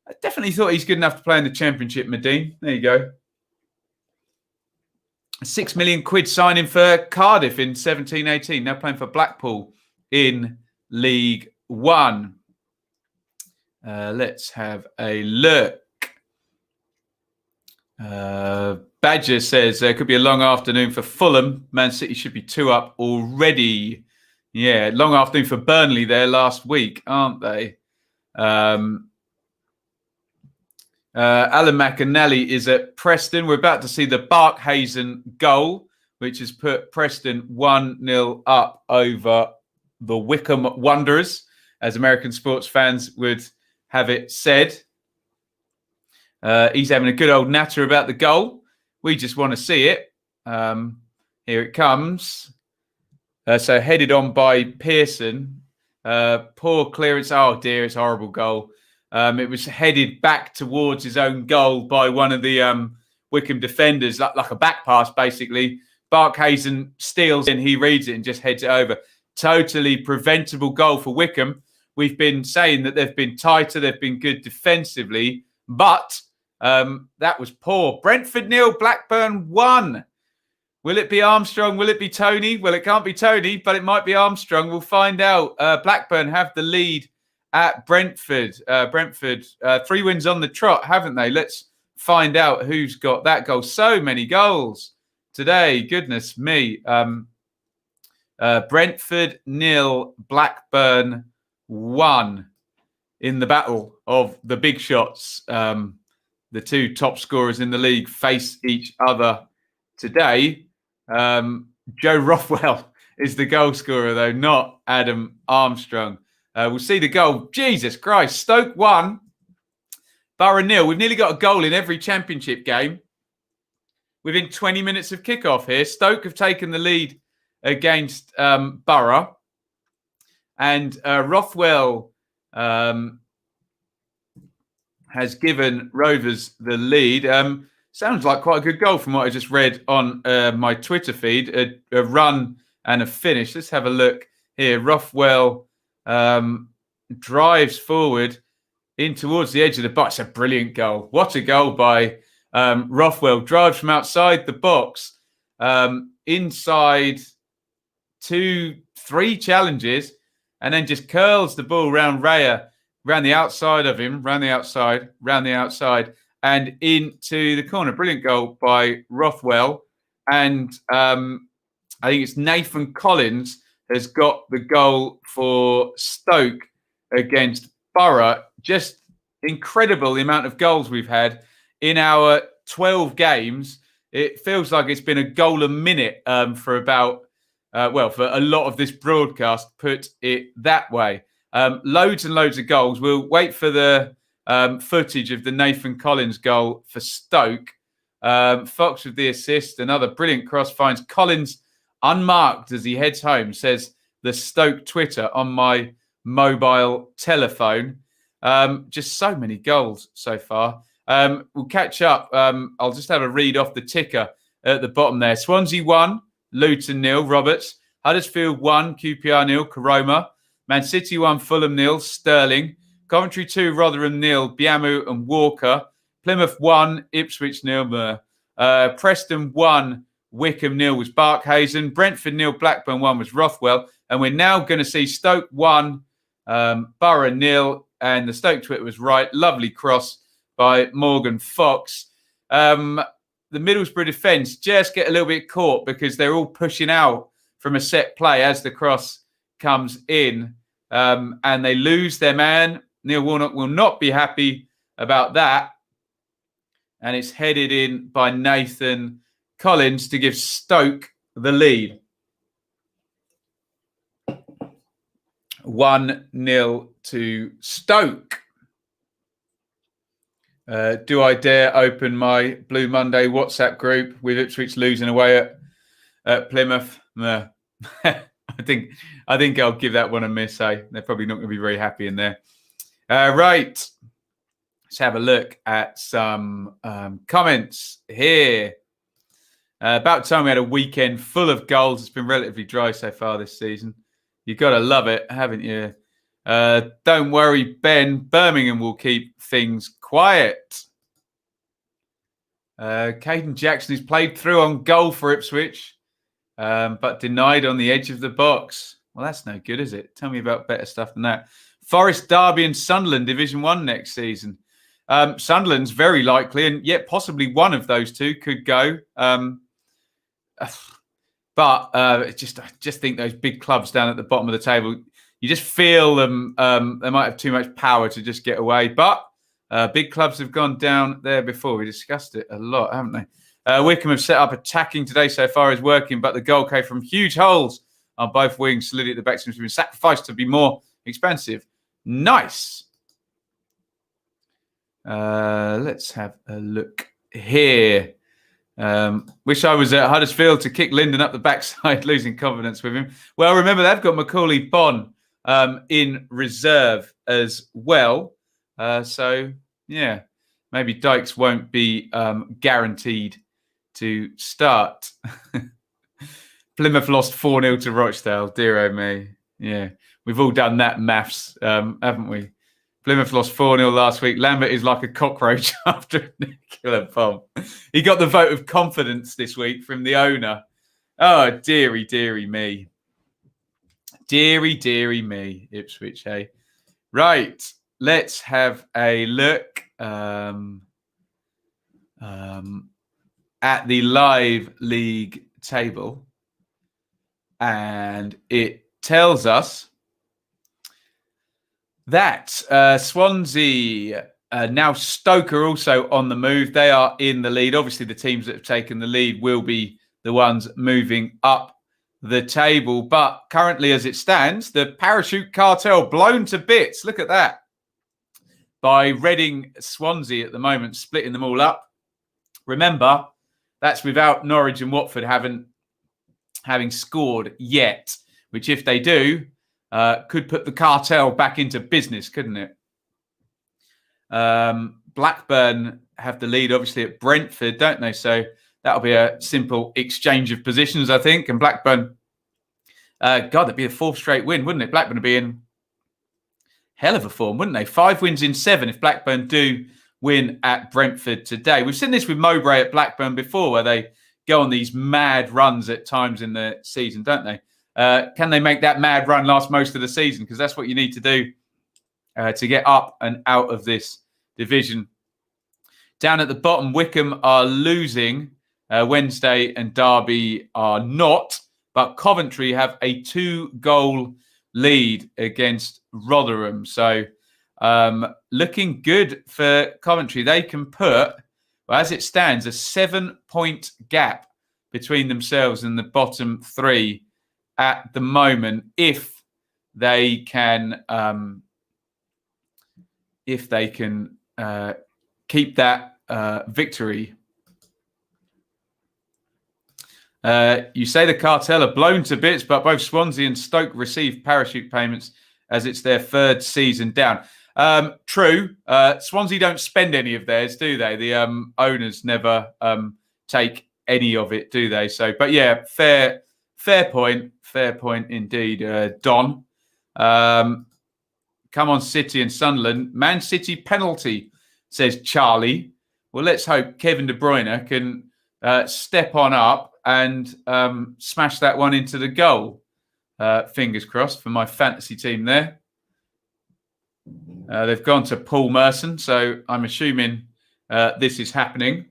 I definitely thought he's good enough to play in the Championship, Medina. There you go. £6 million signing for Cardiff in 17-18. Now playing for Blackpool in League One. Let's have a look. Badger says there could be a long afternoon for Fulham. Man City should be 2 up already. Yeah, long afternoon for Burnley there last week, aren't they? Alan McAnally is at Preston. We're about to see the Barkhuizen goal, which has put Preston 1-0 up over the Wycombe Wanderers, as American sports fans would have it said. He's having a good old natter about the goal. We just want to see it. Here it comes. So headed on by Pearson. Poor clearance. Oh dear, it's a horrible goal. It was headed back towards his own goal by one of the Wycombe defenders, like a back pass, basically. Barkhuizen steals and he reads it and just heads it over. Totally preventable goal for Wycombe. We've been saying that they've been tighter, they've been good defensively, but that was poor. Brentford 0, Blackburn 1. Will it be Armstrong? Will it be Tony? Well, it can't be Tony, but it might be Armstrong. We'll find out. Blackburn have the lead at Brentford. Brentford, 3 wins on the trot, haven't they? Let's find out who's got that goal. So many goals today. Goodness me. Brentford 0, Blackburn 1 in the battle of the big shots. The 2 top scorers in the league face each other today. Joe Rothwell is the goal scorer, though, not Adam Armstrong. We'll see the goal. Jesus Christ. Stoke 1, Borough 0. We've nearly got a goal in every Championship game within 20 minutes of kickoff here. Stoke have taken the lead against Borough. And Rothwell has given Rovers the lead. Sounds like quite a good goal from what I just read on my Twitter feed. A run and a finish. Let's have a look here. Rothwell drives forward in towards the edge of the box. It's a brilliant goal. What a goal by Rothwell. Drives from outside the box, inside 2-3 challenges, and then just curls the ball round Raya, round the outside of him, round the outside, and into the corner. Brilliant goal by Rothwell. And I think it's Nathan Collins has got the goal for Stoke against Borough. Just incredible the amount of goals we've had in our 12 games. It feels like it's been a goal a minute for about, for a lot of this broadcast, put it that way. Loads and loads of goals. We'll wait for the footage of the Nathan Collins goal for Stoke. Fox with the assist. Another brilliant cross finds Collins unmarked as he heads home, says the Stoke Twitter on my mobile telephone. Just so many goals so far. We'll catch up. I'll just have a read off the ticker at the bottom there. Swansea 1, Luton 0, Roberts. Huddersfield 1, QPR 0, Karoma. Man City 1, Fulham 0, Sterling. Coventry 2, Rotherham 0, Biamu and Walker. Plymouth 1, Ipswich 0, Preston 1, Wycombe 0 was Barkhazen. Brentford 0, Blackburn 1 was Rothwell. And we're now going to see Stoke 1, Borough 0. And the Stoke Twitter was right. Lovely cross by Morgan Fox. The Middlesbrough defence just get a little bit caught because they're all pushing out from a set play as the cross comes in. And they lose their man. Neil Warnock will not be happy about that. And it's headed in by Nathan Collins to give Stoke the lead. 1-0 to Stoke. Do I dare open my Blue Monday WhatsApp group with Ipswich losing away at Plymouth? No. I think I'll give that one a miss. They're probably not going to be very happy in there. Right. Let's have a look at some comments here. About time we had a weekend full of goals. It's been relatively dry so far this season. You've got to love it, haven't you? Don't worry, Ben. Birmingham will keep things quiet. Caden Jackson is played through on goal for Ipswich, but denied on the edge of the box. Well, that's no good, is it? Tell me about better stuff than that. Forest, Derby and Sunderland, Division 1 next season. Sunderland's very likely, and yet possibly one of those two could go. But I just think those big clubs down at the bottom of the table, you just feel them. They might have too much power to just get away. But big clubs have gone down there before. We discussed it a lot, haven't they? Wycombe have set up attacking today so far is working, but the goal came from huge holes on both wings. Solidity at the back seems to have been sacrificed to be more expansive. Nice. Let's have a look here. Wish I was at Huddersfield to kick Linden up the backside, losing confidence with him. Well, remember, they've got Macaulay Bonne in reserve as well. So, yeah, maybe Dykes won't be guaranteed to start. Plymouth lost 4-0 to Rochdale. Dear oh me. Yeah, we've all done that maths, haven't we? Plymouth lost 4-0 last week. Lambert is like a cockroach after a nuclear bomb. He got the vote of confidence this week from the owner. Oh, dearie, dearie me. Dearie, dearie me, Ipswich, hey? Right, let's have a look at the live league table. And it tells us that Swansea, now Stoke are also on the move. They are in the lead. Obviously, the teams that have taken the lead will be the ones moving up the table. But currently, as it stands, the Parachute Cartel blown to bits. Look at that. By Reading Swansea at the moment, splitting them all up. Remember, that's without Norwich and Watford having scored yet, which if they do, could put the cartel back into business, couldn't it? Blackburn have the lead, obviously, at Brentford, don't they? So that'll be a simple exchange of positions, I think. And Blackburn, God, that'd be a fourth straight win, wouldn't it? Blackburn would be in hell of a form, wouldn't they? 5 wins in 7 if Blackburn do win at Brentford today. We've seen this with Mowbray at Blackburn before, where they go on these mad runs at times in the season, don't they? Can they make that mad run last most of the season? Because that's what you need to do to get up and out of this division. Down at the bottom, Wycombe are losing. Wednesday and Derby are not. But Coventry have a 2-goal lead against Rotherham. So looking good for Coventry. They can put, well, as it stands, a 7-point gap between themselves and the bottom 3 at the moment, if they can keep that victory. You say the cartel are blown to bits, but both Swansea and Stoke receive parachute payments as it's their 3rd season down. True. Swansea don't spend any of theirs, do they? The owners never take any of it, do they? So, but yeah, fair point. Fair point indeed, Don. Come on, City and Sunderland. Man City penalty, says Charlie. Well, let's hope Kevin De Bruyne can step on up and smash that one into the goal. Fingers crossed for my fantasy team there. They've gone to Paul Merson, so I'm assuming this is happening.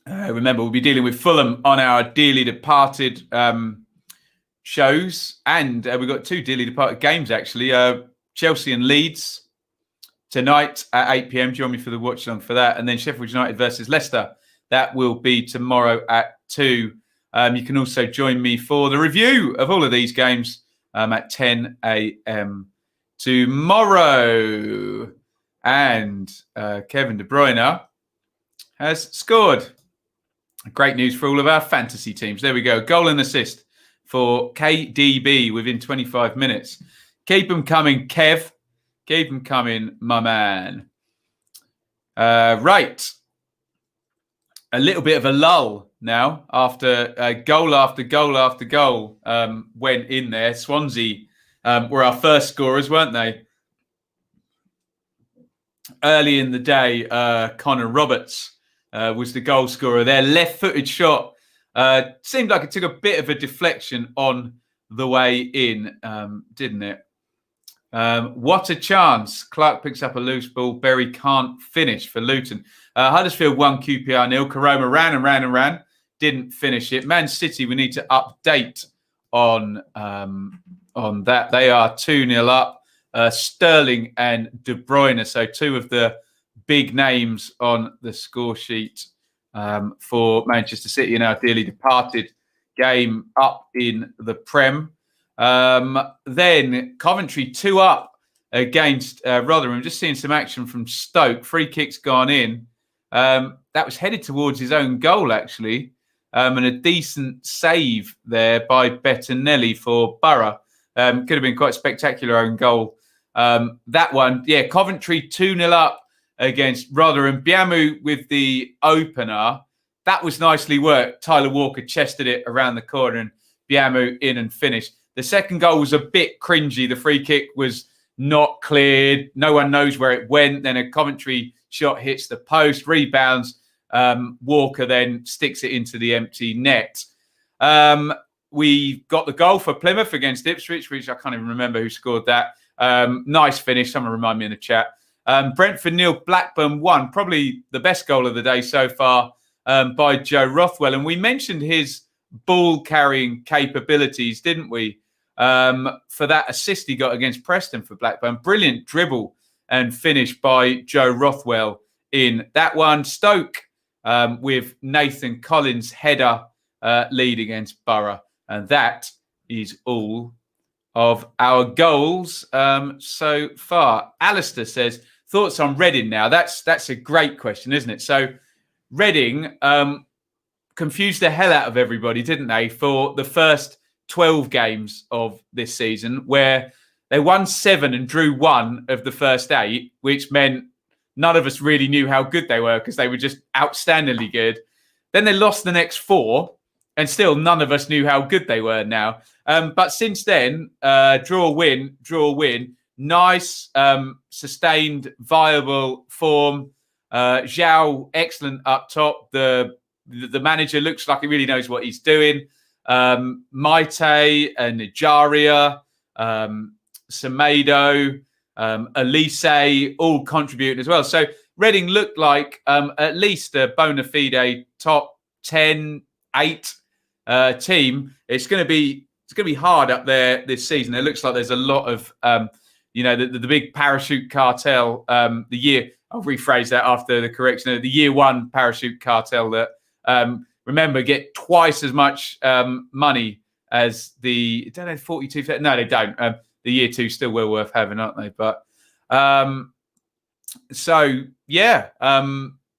Remember, we'll be dealing with Fulham on our dearly departed shows, and we've got 2 dearly departed games actually. Chelsea and Leeds tonight at 8 p.m. Join me for the watch along for that, and then Sheffield United versus Leicester. That will be tomorrow at 2. You can also join me for the review of all of these games at 10 a.m. tomorrow. And Kevin De Bruyne has scored. Great news for all of our fantasy teams. There we go. Goal and assist for KDB within 25 minutes. Keep them coming, Kev. Keep them coming, my man. Right. A little bit of a lull now after goal after goal after goal went in there. Swansea were our first scorers, weren't they? Early in the day, Connor Roberts was the goal scorer. Their left-footed shot seemed like it took a bit of a deflection on the way in, didn't it? What a chance. Clark picks up a loose ball. Berry can't finish for Luton. Huddersfield 1, QPR 0. Karoma ran and ran and ran. Didn't finish it. Man City, we need to update on that. They are 2-0 up. Sterling and De Bruyne. So 2 of the big names on the score sheet for Manchester City in our dearly departed game up in the Prem. Then Coventry 2 up against Rotherham. Just seeing some action from Stoke. Free kick's gone in. That was headed towards his own goal, actually. And a decent save there by Bettinelli for Borough. Could have been quite a spectacular own goal. That one, yeah, Coventry 2-0 up against Rotherham. Biamu with the opener. That was nicely worked. Tyler Walker chested it around the corner and Biamu in and finished. The second goal was a bit cringy. The free kick was not cleared. No one knows where it went. Then a Coventry shot hits the post, rebounds. Walker then sticks it into the empty net. We got the goal for Plymouth against Ipswich, which I can't even remember who scored that. Nice finish. Someone remind me in the chat. Brentford 0, Blackburn 1. Probably the best goal of the day so far by Joe Rothwell. And we mentioned his ball-carrying capabilities, didn't we? For that assist he got against Preston for Blackburn. Brilliant dribble and finish by Joe Rothwell in that one. Stoke with Nathan Collins' header lead against Borough. And that is all of our goals so far. Alistair says, thoughts on Reading now? That's a great question, isn't it? So Reading confused the hell out of everybody, didn't they, for the first 12 games of this season, where they won 7 and drew 1 of the first 8, which meant none of us really knew how good they were because they were just outstandingly good. Then they lost the next 4, and still none of us knew how good they were now. But since then, draw, win, nice, sustained, viable form. Zhao, excellent up top. The manager looks like he really knows what he's doing. Maite and Nijaria, Semedo, Elise, all contributing as well. So Reading looked like at least a bona fide top 10, 8 team. It's going to be hard up there this season. It looks like there's a lot of the big parachute cartel. I'll rephrase that after the correction. The year 1 parachute cartel that remember get twice as much money as the 42. No, they don't. The year 2 still well worth having, aren't they? But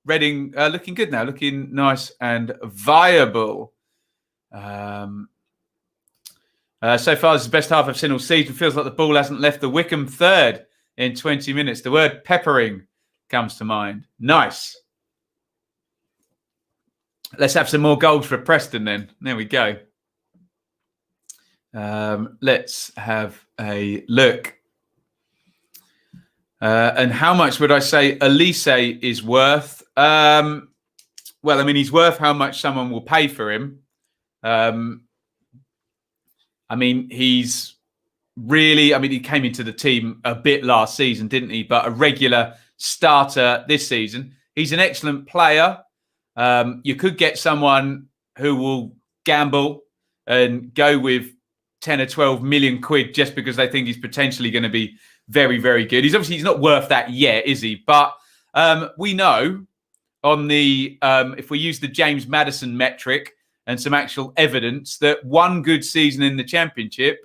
Reading looking good now, looking nice and viable. So far, this is the best half I've seen all season. Feels like the ball hasn't left the Wickham third in 20 minutes. The word peppering comes to mind. Nice. Let's have some more goals for Preston then. There we go. Let's have a look. And how much would I say Elise is worth? Well, I mean, he's worth how much someone will pay for him. I mean, he's really, I mean, he came into the team a bit last season, didn't he? But a regular starter this season. He's an excellent player. You could get someone who will gamble and go with 10 or 12 million quid just because they think he's potentially going to be very, very good. He's not worth that yet, is he? But we know on the, if we use the James Mattheson metric and some actual evidence, that one good season in the Championship,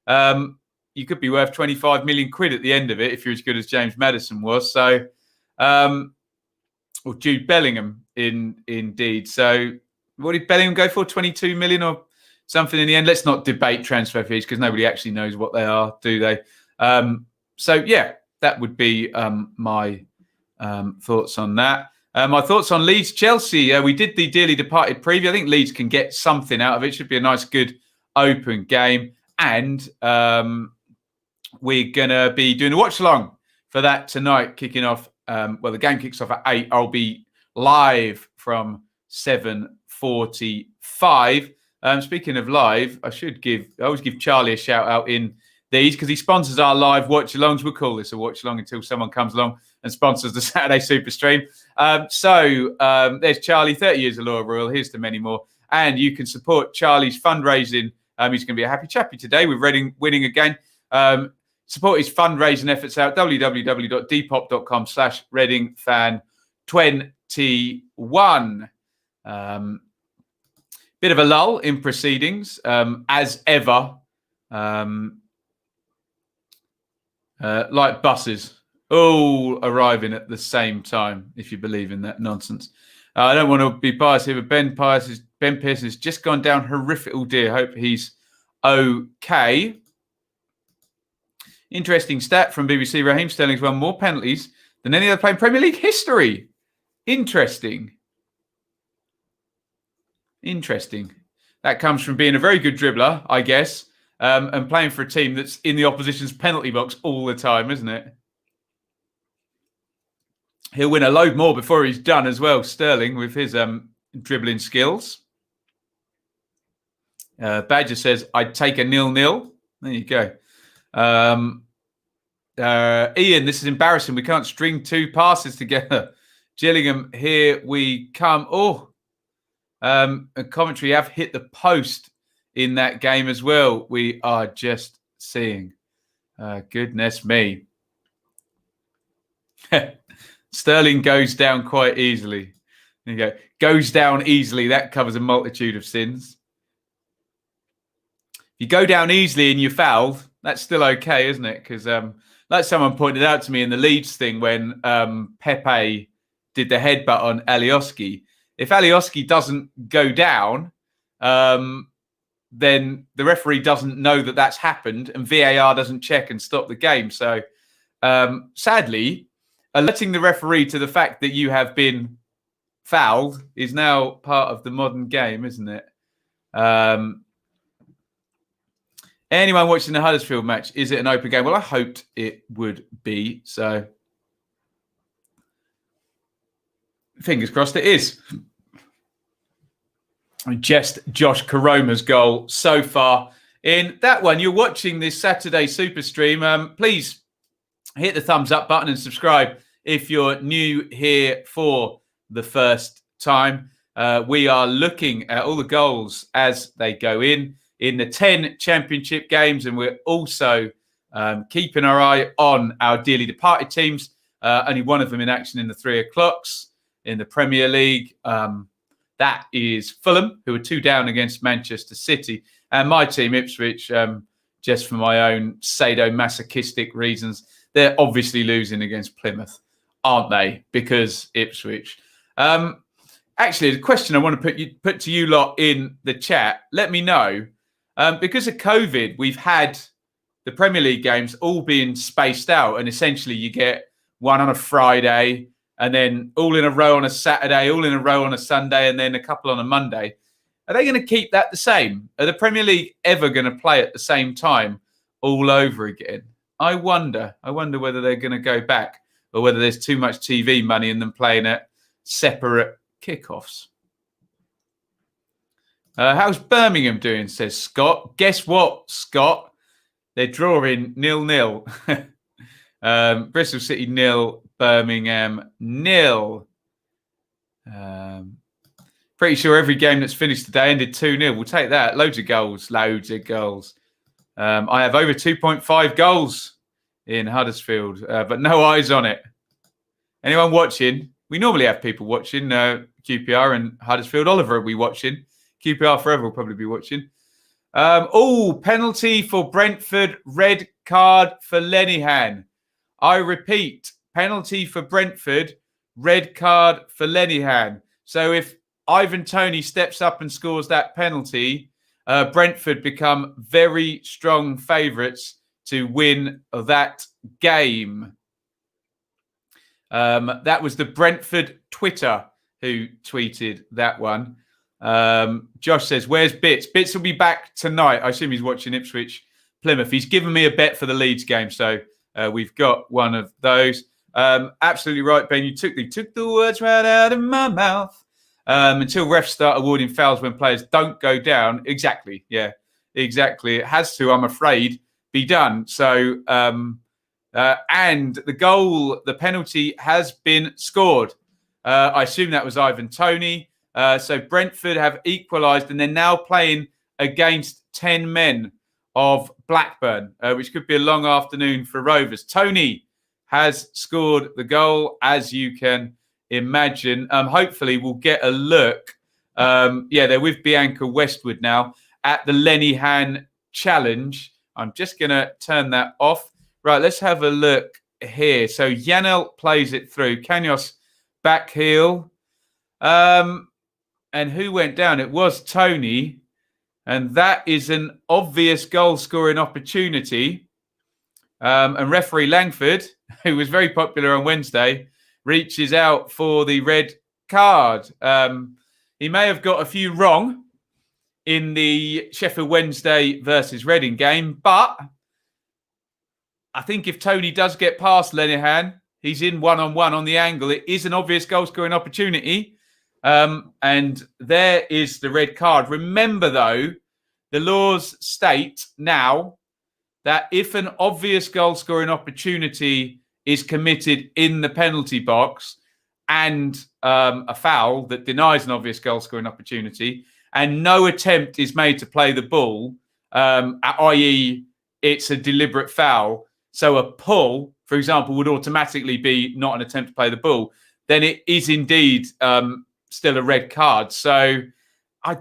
you could be worth 25 million quid at the end of it if you're as good as James Mattheson was. So, or Jude Bellingham indeed. So what did Bellingham go for? 22 million or something in the end? Let's not debate transfer fees because nobody actually knows what they are, do they? So yeah, that would be my thoughts on that. My thoughts on Leeds Chelsea. We did the dearly departed preview. I think Leeds can get something out of it. Should be a nice, good, open game. And we're going to be doing a watch along for that tonight, kicking off. Well, the game kicks off at 8. I'll be live from 7:45. Speaking of live, I always give Charlie a shout out in these because he sponsors our live watch alongs. We'll call this a watch along until someone comes along and sponsors the Saturday Super Stream. So there's Charlie, 30 years of Law Royal. Here's to many more. And you can support Charlie's fundraising. He's going to be a happy chappy today with Reading winning again. Support his fundraising efforts out, www.depop.com/ReadingFan21. Bit of a lull in proceedings, as ever. Like buses, all arriving at the same time, if you believe in that nonsense. I don't want to be biased here, but Ben Pearson has just gone down horrific. Oh dear, hope he's okay. Interesting stat from BBC. Raheem Sterling's won more penalties than any other player in Premier League history. Interesting. That comes from being a very good dribbler, I guess, and playing for a team that's in the opposition's penalty box all the time, isn't it? He'll win a load more before he's done as well, Sterling, with his dribbling skills. Badger says, I'd take a 0-0. There you go. Iain, this is embarrassing. We can't string two passes together. Gillingham, here we come. And Coventry have hit the post in that game as well. We are just seeing. Goodness me. Sterling goes down quite easily. There you go. Goes down easily. That covers a multitude of sins. If you go down easily and you're fouled, that's still okay, isn't it? Because like someone pointed out to me in the Leeds thing when Pepe did the headbutt on Alioski, if Alioski doesn't go down, then the referee doesn't know that that's happened and VAR doesn't check and stop the game. So sadly, alerting the referee to the fact that you have been fouled is now part of the modern game, isn't it? Anyone watching the Huddersfield match, is it an open game? Well, I hoped it would be. So fingers crossed it is. Just Josh Karoma's goal so far in that one. You're watching this Saturday Super Stream. Please hit the thumbs up button and subscribe if you're new here for the first time. We are looking at all the goals as they go in the 10 championship games, and we're also keeping our eye on our dearly departed teams. Only one of them in action in the 3 o'clocks in the Premier League. That is Fulham, who are 2 down against Manchester City. And my team, Ipswich, just for my own sadomasochistic reasons, they're obviously losing against Plymouth, aren't they? Because Ipswich. Actually, the question I want to put to you lot in the chat, let me know. Because of COVID, we've had the Premier League games all being spaced out, and essentially you get one on a Friday, and then all in a row on a Saturday, all in a row on a Sunday, and then a couple on a Monday. Are they going to keep that the same? Are the Premier League ever going to play at the same time all over again? I wonder whether they're going to go back or whether there's too much TV money in them playing at separate kickoffs. How's Birmingham doing, says Scott. Guess what, Scott? They're drawing 0-0. Bristol City 0, Birmingham 0. Pretty sure every game that's finished today ended 2-0. We'll take that. Loads of goals. I have over 2.5 goals in Huddersfield, but no eyes on it. Anyone watching? We normally have people watching. QPR and Huddersfield. Oliver will be watching. QPR Forever will probably be watching. Penalty for Brentford. Red card for Lenihan. I repeat, penalty for Brentford. Red card for Lenihan. So if Ivan Toney steps up and scores that penalty, Brentford become very strong favourites to win that game. That was the Brentford Twitter who tweeted that one. Josh says, where's Bits? Bits will be back tonight. I assume he's watching Ipswich Plymouth. He's given me a bet for the Leeds game, so we've got one of those. Absolutely right, Ben. You took the words right out of my mouth. Until refs start awarding fouls when players don't go down. Exactly. Yeah, exactly. It has to, I'm afraid, be done. So, and the penalty has been scored. I assume that was Ivan Toney. So Brentford have equalised and they're now playing against 10 men of Blackburn, which could be a long afternoon for Rovers. Toney has scored the goal, as you can imagine. Hopefully we'll get a look. They're with Bianca Westwood now at the Lenihan Challenge. I'm just going to turn that off. Right, let's have a look here. So Yanel plays it through. Kanyos back heel. And who went down? It was Toney. And that is an obvious goal-scoring opportunity. And referee Langford, who was very popular on Wednesday, reaches out for the red card. He may have got a few wrong in the Sheffield Wednesday versus Reading game, but I think if Toney does get past Lenihan, he's in one-on-one on the angle. It is an obvious goal-scoring opportunity. And there is the red card. Remember, though, the laws state now that if an obvious goal-scoring opportunity is committed in the penalty box and a foul that denies an obvious goal-scoring opportunity and no attempt is made to play the ball, i.e. it's a deliberate foul, so a pull, for example, would automatically be not an attempt to play the ball, then it is indeed still a red card. So I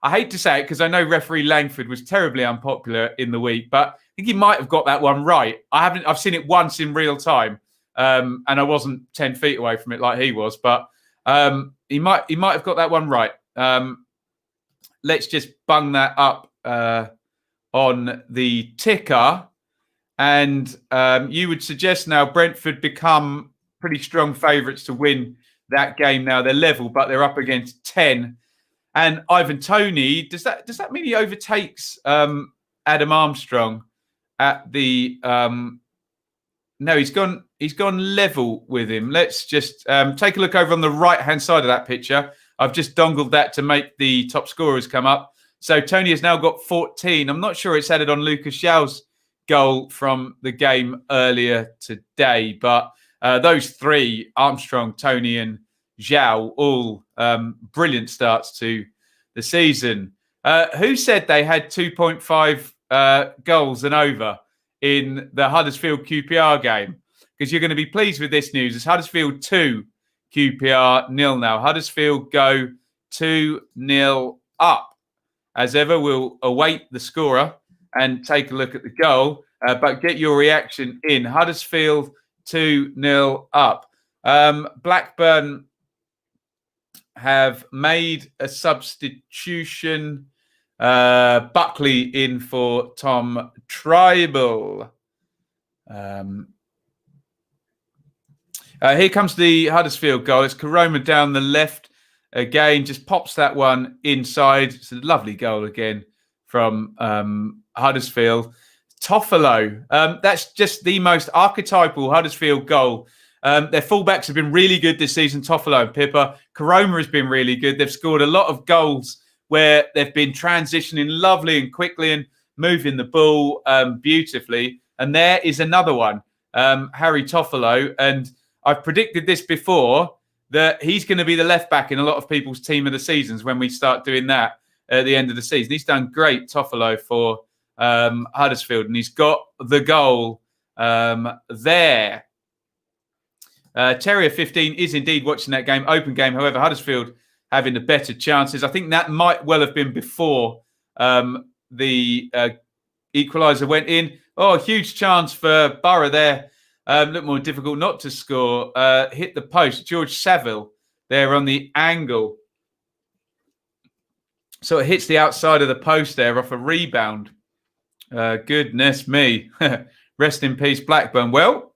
hate to say it because I know referee Langford was terribly unpopular in the week, but I think he might have got that one right. I've seen it once in real time, and I wasn't 10 feet away from it like he was, but he might have got that one right. Let's just bung that up on the ticker, and you would suggest now Brentford become pretty strong favourites to win that game. Now they're level, but they're up against 10. And Ivan Toney, does that mean he overtakes Adam Armstrong at the? No, he's gone level with him. Let's just take a look over on the right-hand side of that picture. I've just dongled that to make the top scorers come up. So Toney has now got 14. I'm not sure it's added on Lucas Xiao's goal from the game earlier today, but those three, Armstrong, Toney and Xiao, all brilliant starts to the season. Who said they had 2.5 goals and over in the Huddersfield QPR game? Because you're going to be pleased with this news. It's Huddersfield 2, QPR 0 now. Huddersfield go 2-0 up. As ever, we'll await the scorer and take a look at the goal. But get your reaction in. Huddersfield 2-0 up. Blackburn have made a substitution. Buckley in for Tom Tribal. Here comes the Huddersfield goal. It's Karoma down the left again. Just pops that one inside. It's a lovely goal again from Huddersfield. Toffolo. That's just the most archetypal Huddersfield goal. Their fullbacks have been really good this season, Toffolo and Pippa. Koroma has been really good. They've scored a lot of goals where they've been transitioning lovely and quickly and moving the ball beautifully. And there is another one, Harry Toffolo. And I've predicted this before, that he's going to be the left back in a lot of people's team of the seasons when we start doing that at the end of the season. He's done great, Toffolo, for Huddersfield, and he's got the goal there. Terrier 15 is indeed watching that game, open game. However, Huddersfield having the better chances. I think that might well have been before the equaliser went in. Oh, huge chance for Borough there. A little more difficult not to score. Hit the post. George Saville there on the angle. So it hits the outside of the post there off a rebound. Goodness me. Rest in peace, Blackburn. Well,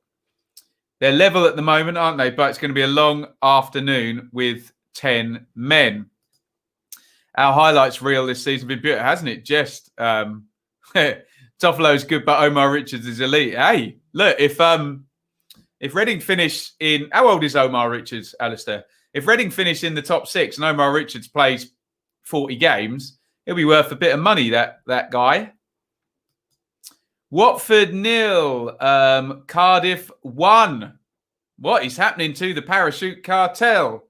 they're level at the moment, aren't they? But it's going to be a long afternoon with 10 men. Our highlights reel this season has been beautiful, hasn't it? Just Toffolo's good, but Omar Richards is elite. Hey, look, if Reading finish in... How old is Omar Richards, Alistair? If Reading finish in the top 6 and Omar Richards plays 40 games, he'll be worth a bit of money, that guy. Watford 0, Cardiff 1. What is happening to the Parachute Cartel?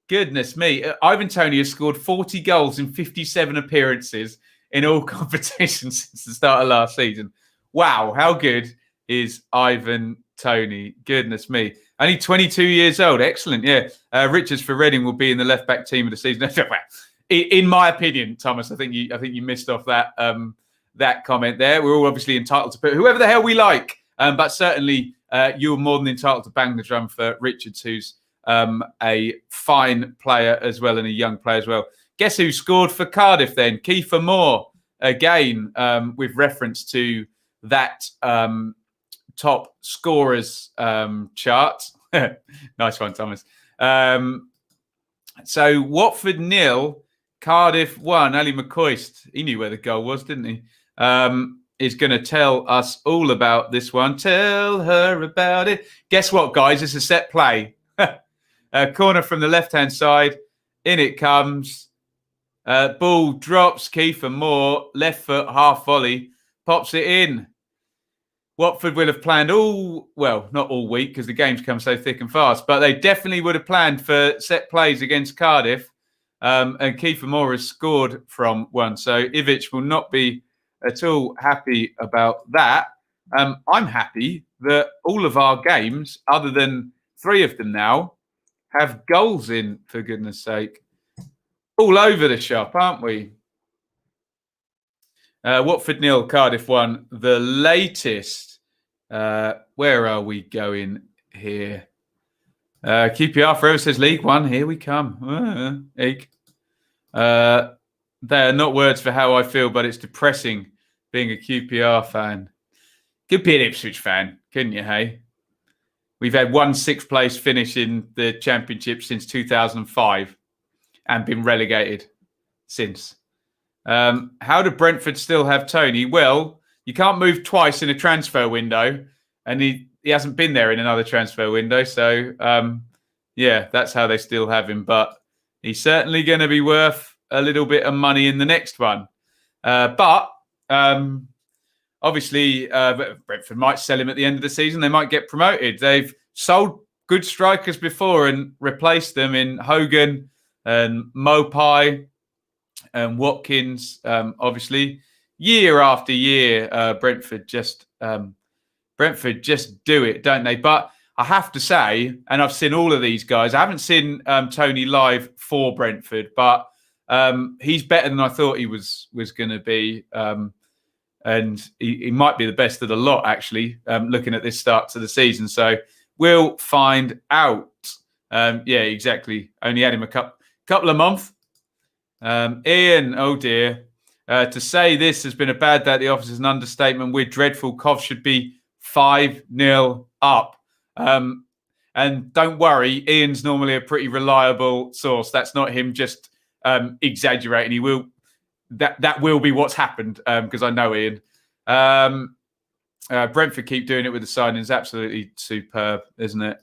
Goodness me. Ivan Toney has scored 40 goals in 57 appearances in all competitions since the start of last season. Wow, how good is Ivan Toney? Goodness me. Only 22 years old. Excellent, yeah. Richards for Reading will be in the left-back team of the season. In my opinion, Thomas, I think you missed off that comment there. We're all obviously entitled to put whoever the hell we like. But certainly you're more than entitled to bang the drum for Richards, who's a fine player as well and a young player as well. Guess who scored for Cardiff then? Kiefer Moore, again, with reference to that top scorers chart. Nice one, Thomas. So Watford 0, Cardiff 1. Ali McCoist, he knew where the goal was, didn't he? Is going to tell us all about this one. Tell her about it. Guess what, guys? It's a set play. Corner from the left-hand side. In it comes. Ball drops. Kiefer Moore. Left foot, half volley. Pops it in. Watford will have planned not all week because the games come so thick and fast, but they definitely would have planned for set plays against Cardiff. And Kiefer Moore has scored from one. So Ivic will not be at all happy about that. I'm happy that all of our games, other than 3 of them now, have goals in, for goodness sake. All over the shop, aren't we? Watford 0, Cardiff 1. The latest. Where are we going here? QPR forever says League One. Here we come. They are not words for how I feel, but it's depressing being a QPR fan. Could be an Ipswich fan, couldn't you, hey? We've had one 6th place finish in the Championship since 2005 and been relegated since. How do Brentford still have Toney? Well, you can't move twice in a transfer window, and he hasn't been there in another transfer window. So, that's how they still have him. But he's certainly going to be worth a little bit of money in the next one. But obviously, Brentford might sell him at the end of the season. They might get promoted. They've sold good strikers before and replaced them in Hogan and Mopai and Watkins. Obviously, year after year, Brentford just do it, don't they? But I have to say, and I've seen all of these guys. I haven't seen Toney live for Brentford, but he's better than I thought he was going to be. And he might be the best of the lot, actually, looking at this start to the season. So we'll find out. Yeah, exactly. Only had him a couple of months. Iain, oh dear. To say this has been a bad day at the office is an understatement. We're dreadful. Cov should be 5-0 up. And don't worry, Ian's normally a pretty reliable source. That's not him just exaggerating. He will. That will be what's happened because I know Iain. Brentford keep doing it with the signings. Absolutely superb, isn't it?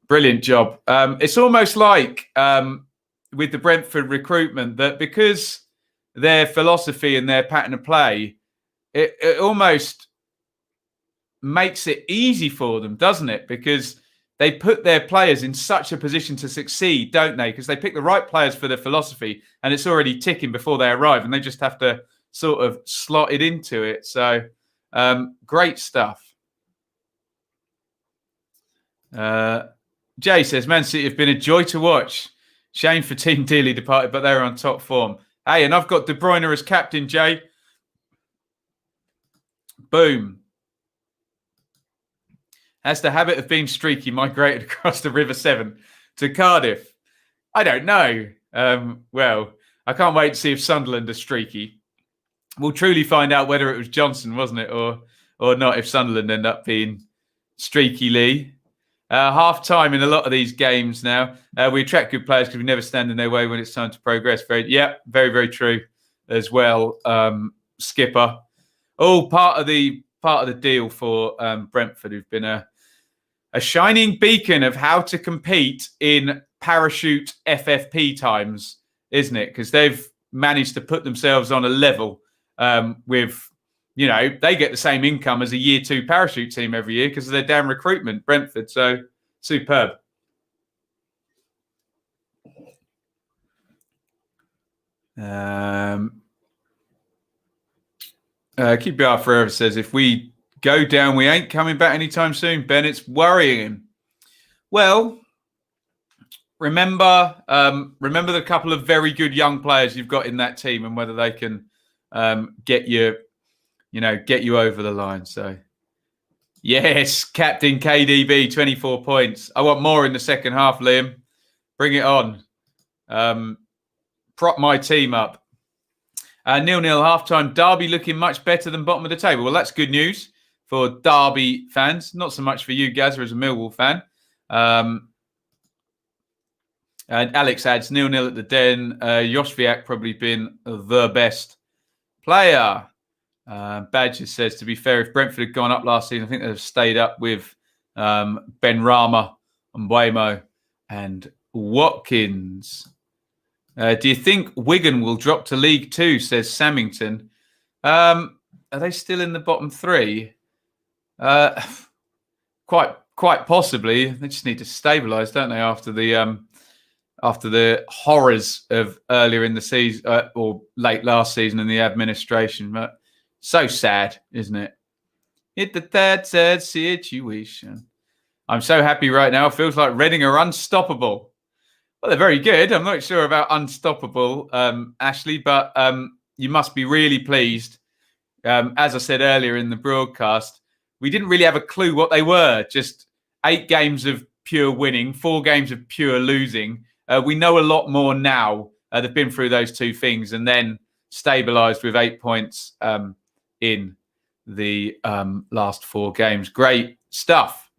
Brilliant job. It's almost like with the Brentford recruitment that because their philosophy and their pattern of play, it almost makes it easy for them, doesn't it? Because they put their players in such a position to succeed, don't they? Because they pick the right players for their philosophy and it's already ticking before they arrive and they just have to sort of slot it into it. So great stuff. Jay says, Man City have been a joy to watch. Shame for Team dearly departed, but they're on top form. Hey, and I've got De Bruyne as captain, Jay. Boom. Has the habit of being streaky migrated across the River Severn to Cardiff? I don't know. Well, I can't wait to see if Sunderland are streaky. We'll truly find out whether it was Johnson, wasn't it, or not, if Sunderland end up being streaky Lee. Half time in a lot of these games now. We attract good players because we never stand in their way when it's time to progress. Very, very true as well, Skipper. All part of the deal for Brentford, who've been a shining beacon of how to compete in parachute FFP times, isn't it? Because they've managed to put themselves on a level with, they get the same income as a year 2 parachute team every year because of their damn recruitment, Brentford. So superb. QPR Forever says, if we go down, we ain't coming back anytime soon. Ben, it's worrying him. Well, remember the couple of very good young players you've got in that team and whether they can get you over the line. So, yes, Captain KDB, 24 points. I want more in the second half, Liam. Bring it on. Prop my team up. 0-0 halftime. Derby looking much better than bottom of the table. Well, that's good news for Derby fans. Not so much for you, Gazza, as a Millwall fan. And Alex adds 0-0 at the Den. Josviak probably been the best player. Badger says, to be fair, if Brentford had gone up last season, I think they'd have stayed up with Ben Rama, Mbeumo and Watkins. Do you think Wigan will drop to League 2, says Samington? Are they still in the bottom 3? Quite possibly. They just need to stabilise, don't they, after the horrors of earlier in the season or late last season in the administration. But so sad, isn't it? Hit the sad situation. I'm so happy right now. It feels like Reading are unstoppable. Well, they're very good. I'm not sure about unstoppable, Ashley, but you must be really pleased. As I said earlier in the broadcast, we didn't really have a clue what they were. Just 8 games of pure winning, 4 games of pure losing. We know a lot more now. They've been through those 2 things and then stabilised with 8 points in the last 4 games. Great stuff.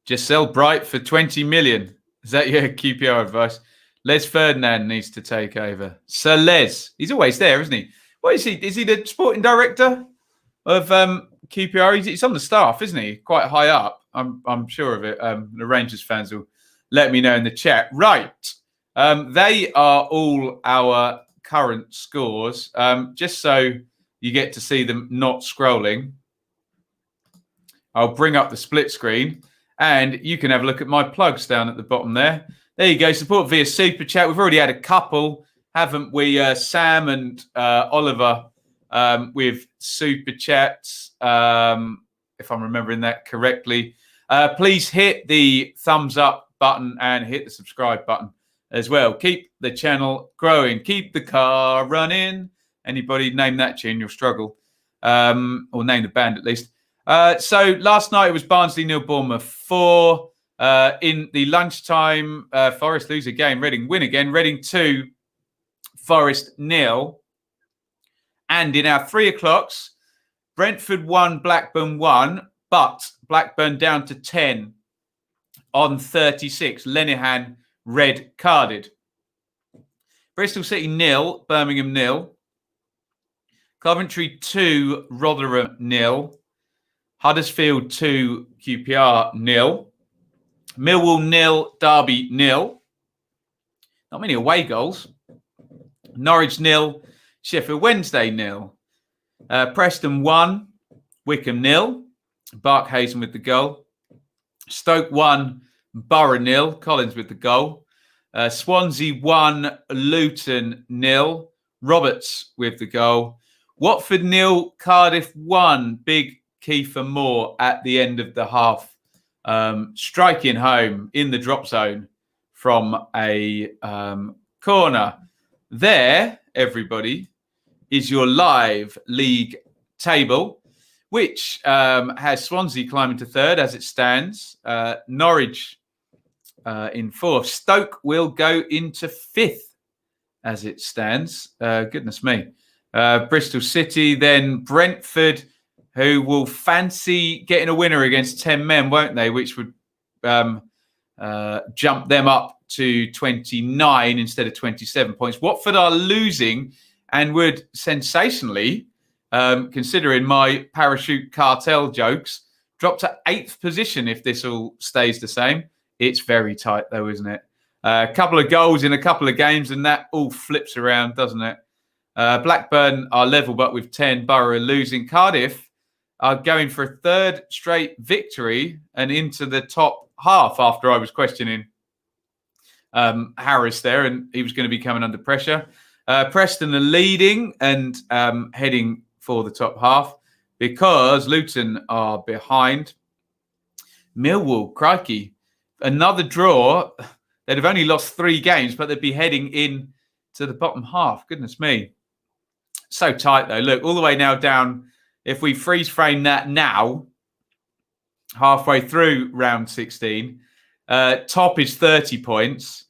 Just sell Bright for 20 million. Is that your QPR advice? Les Ferdinand needs to take over. Sir Les. He's always there, isn't he? What is he? Is he the sporting director of QPR? He's on the staff, isn't he? Quite high up. I'm sure of it. The Rangers fans will let me know in the chat. Right. They are all our current scores. Just so you get to see them not scrolling, I'll bring up the split screen. And you can have a look at my plugs down at the bottom there. There you go. Support via Super Chat. We've already had a couple, haven't we? Sam and Oliver with Super Chats, if I'm remembering that correctly. Please hit the thumbs up button and hit the subscribe button as well. Keep the channel growing. Keep the car running. Anybody name that tune, you'll struggle. Or name the band at least. So last night it was Barnsley 0, Bournemouth 4. In the lunchtime, Forest lose again, Reading win again. Reading 2, Forest 0. And in our 3 o'clocks, Brentford 1, Blackburn 1, but Blackburn down to 10 on 36. Lenihan red carded. Bristol City 0, Birmingham 0. Coventry 2, Rotherham 0. Huddersfield 2, QPR 0. Millwall 0, Derby 0. Not many away goals. Norwich 0, Sheffield Wednesday 0. Preston 1, Wickham 0. Barkhazen with the goal. Stoke 1, Borough 0. Collins with the goal. Swansea 1, Luton 0. Roberts with the goal. Watford 0, Cardiff 1. Big Kiefer Moore at the end of the half. Striking home in the drop zone from a corner. There, everybody, is your live league table, which has Swansea climbing to third as it stands. Norwich in fourth. Stoke will go into fifth as it stands. Goodness me. Bristol City, then Brentford, who will fancy getting a winner against 10 men, won't they? Which would jump them up to 29 instead of 27 points. Watford are losing and would sensationally, considering my parachute cartel jokes, drop to 8th position if this all stays the same. It's very tight, though, isn't it? A couple of goals in a couple of games, and that all flips around, doesn't it? Blackburn are level, but with 10. Borough are losing. Cardiff are going for a third straight victory and into the top half after I was questioning Harris there, and he was going to be coming under pressure. Preston are leading and heading for the top half because Luton are behind. Millwall, crikey, another draw. They'd have only lost 3 games, but they'd be heading in to the bottom half. Goodness me. So tight, though. Look, all the way now down. If we freeze frame that now, halfway through round 16, top is 30 points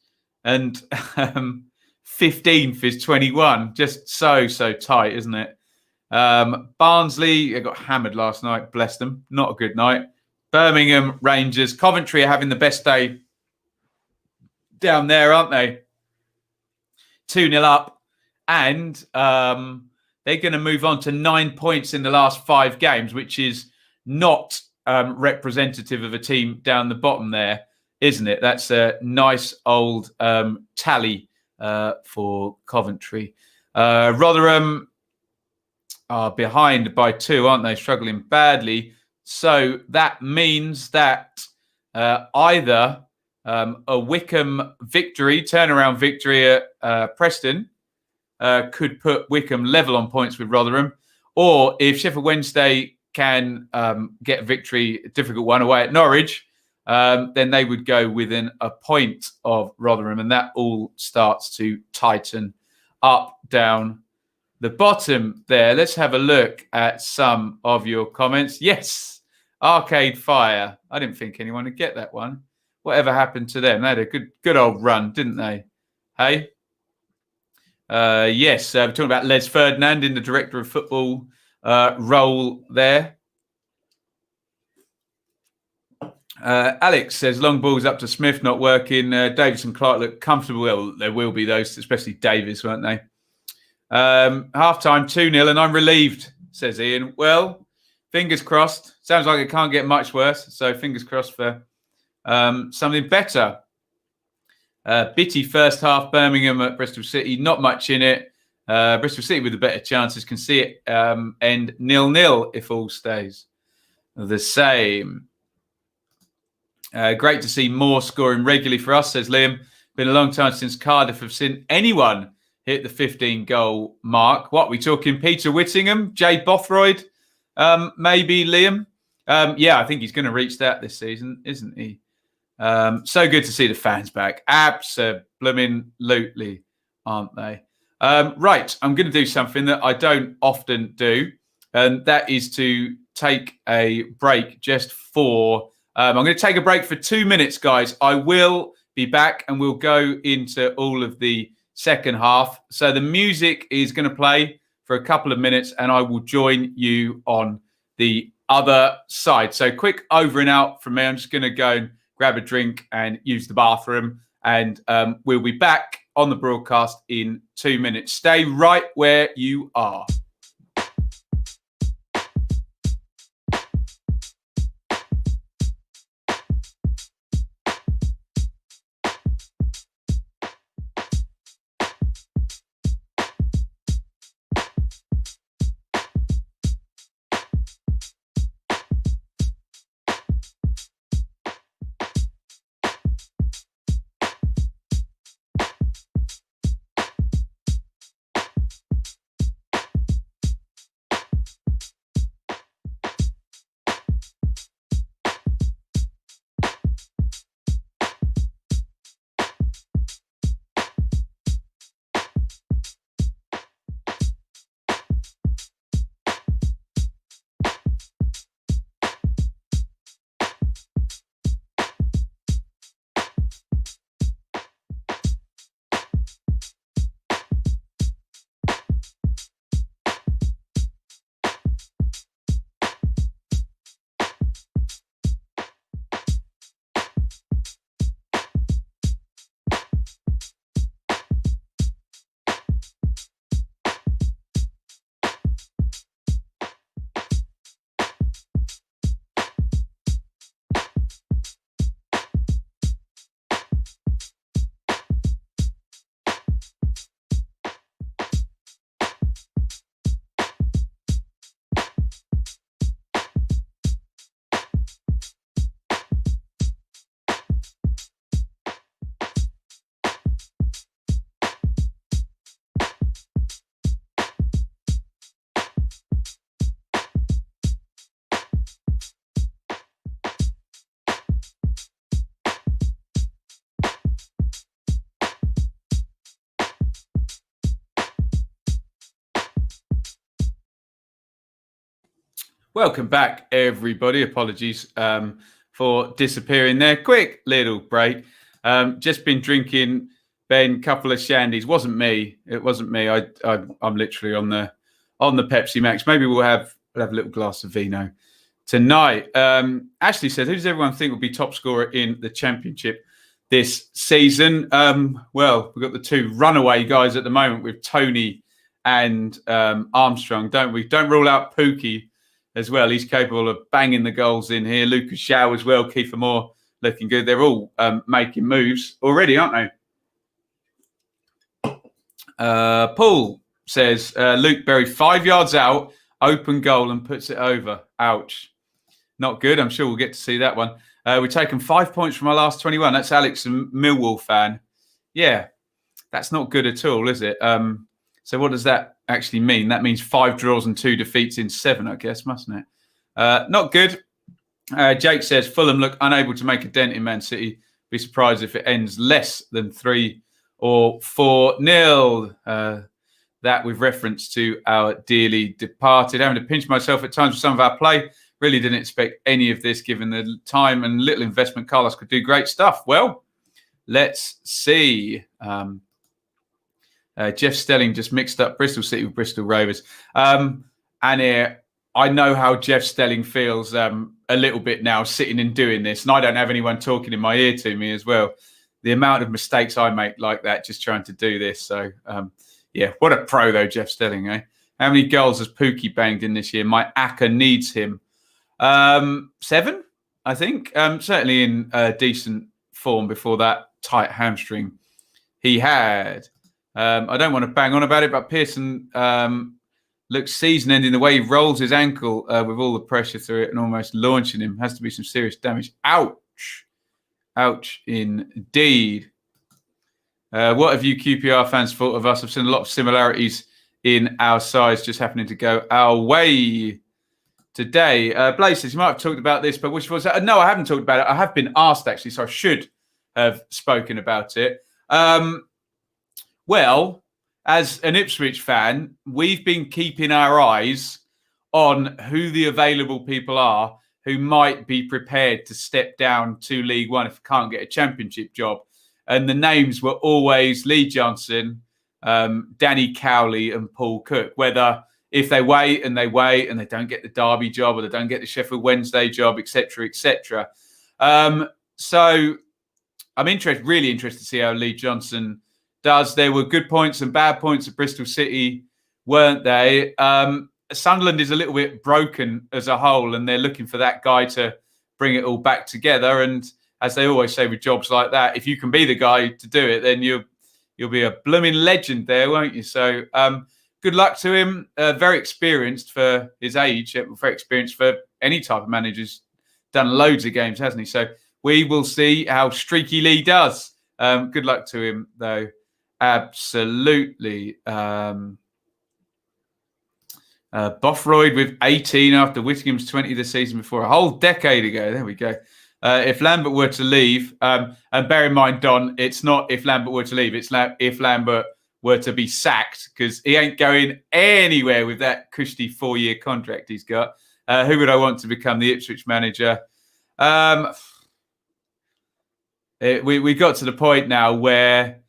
and 15th is 21. Just so tight, isn't it? Barnsley, they got hammered last night. Bless them. Not a good night. Birmingham, Rangers. Coventry are having the best day down there, aren't they? 2-0 up. And they're going to move on to 9 points in the last 5 games, which is not representative of a team down the bottom there, isn't it? That's a nice old tally for Coventry. Rotherham are behind by 2, aren't they? Struggling badly. So that means that either a Wickham victory, turnaround victory at Preston, could put Wickham level on points with Rotherham, or if Sheffield Wednesday can get a victory, a difficult one away at Norwich, then they would go within a point of Rotherham, and that all starts to tighten up down the bottom there. Let's have a look at some of your comments. Yes, Arcade Fire. I didn't think anyone would get that one. Whatever happened to them? They had a good old run, didn't they? Hey? Yes, we're talking about Les Ferdinand in the director of football role there. Alex says long balls up to Smith not working. Davis and Clark look comfortable. Well, there will be those, especially Davis, won't they? Half time 2-0 and I'm relieved, says Iain. Well, fingers crossed. Sounds like it can't get much worse. So fingers crossed for something better. Bitty first half, Birmingham at Bristol City. Not much in it. Bristol City with the better chances can see it end 0-0 if all stays the same. Great to see more scoring regularly for us, says Liam. Been a long time since Cardiff have seen anyone hit the 15-goal mark. What, we talking Peter Whittingham, Jay Bothroyd, maybe Liam? Yeah, I think he's going to reach that this season, isn't he? So good to see the fans back. Absolutely, aren't they? Right, I'm going to do something that I don't often do, and that is to take a break just for... I'm going to take a break for 2 minutes, guys. I will be back and we'll go into all of the second half. So the music is going to play for a couple of minutes and I will join you on the other side. So quick over and out from me. I'm just going to go and grab a drink and use the bathroom. And we'll be back on the broadcast in 2 minutes. Stay right where you are. Welcome back, everybody. Apologies for disappearing there. Quick little break. Just been drinking, Ben, couple of shandies. Wasn't me. It wasn't me. I'm literally on the Pepsi Max. Maybe we'll have a little glass of vino tonight. Ashley said, who does everyone think will be top scorer in the championship this season? Well, we've got the two runaway guys at the moment with Tony and Armstrong, don't we? Don't rule out Pookie as well. He's capable of banging the goals in here. Lucas Shaw as well. Kiefer Moore looking good. They're all making moves already, aren't they? Paul says, Luke Berry, 5 yards out, open goal and puts it over. Ouch. Not good. I'm sure we'll get to see that one. We've taken 5 points from our last 21. That's Alex, a Millwall fan. Yeah, that's not good at all, is it? So what does that actually mean? That means 5 draws and 2 defeats in 7, I guess, mustn't it? Not good. Jake says, Fulham look unable to make a dent in Man City. Be surprised if it ends less than 3 or 4-0. That with reference to our dearly departed. Having to pinch myself at times with some of our play. Really didn't expect any of this given the time and little investment. Carlos could do great stuff. Well, let's see. Jeff Stelling just mixed up Bristol City with Bristol Rovers. And I know how Jeff Stelling feels a little bit now sitting and doing this. And I don't have anyone talking in my ear to me as well. The amount of mistakes I make like that just trying to do this. So, yeah, what a pro though, Jeff Stelling, eh? How many goals has Pookie banged in this year? My Acker needs him. 7, I think. Certainly in decent form before that tight hamstring he had. I don't want to bang on about it, but Pearson looks season-ending the way he rolls his ankle with all the pressure through it and almost launching him. Has to be some serious damage. Ouch. Ouch indeed. What have you QPR fans thought of us? I've seen a lot of similarities in our size just happening to go our way today. Blaze says, you might have talked about this, but which was no, I haven't talked about it. I have been asked, actually, so I should have spoken about it. Well, as an Ipswich fan, we've been keeping our eyes on who the available people are who might be prepared to step down to League One if they can't get a championship job. And the names were always Lee Johnson, Danny Cowley and Paul Cook. Whether if they wait and they don't get the Derby job or they don't get the Sheffield Wednesday job, etc., etc. So I'm really interested to see how Lee Johnson does. There were good points and bad points at Bristol City, weren't they? Sunderland is a little bit broken as a whole, and they're looking for that guy to bring it all back together. And as they always say with jobs like that, if you can be the guy to do it, then you'll be a blooming legend there, won't you? So good luck to him. Very experienced for his age, very experienced for any type of manager. He's done loads of games, hasn't he? So we will see how Streaky Lee does. Good luck to him, though. Absolutely. Bothroyd with 18 after Whittingham's 20 the season before, a whole decade ago. There we go. If Lambert were to leave, and bear in mind, Don, it's not if Lambert were to leave, it's if Lambert were to be sacked, because he ain't going anywhere with that cushy 4-year contract he's got. Who would I want to become the Ipswich manager? We got to the point now where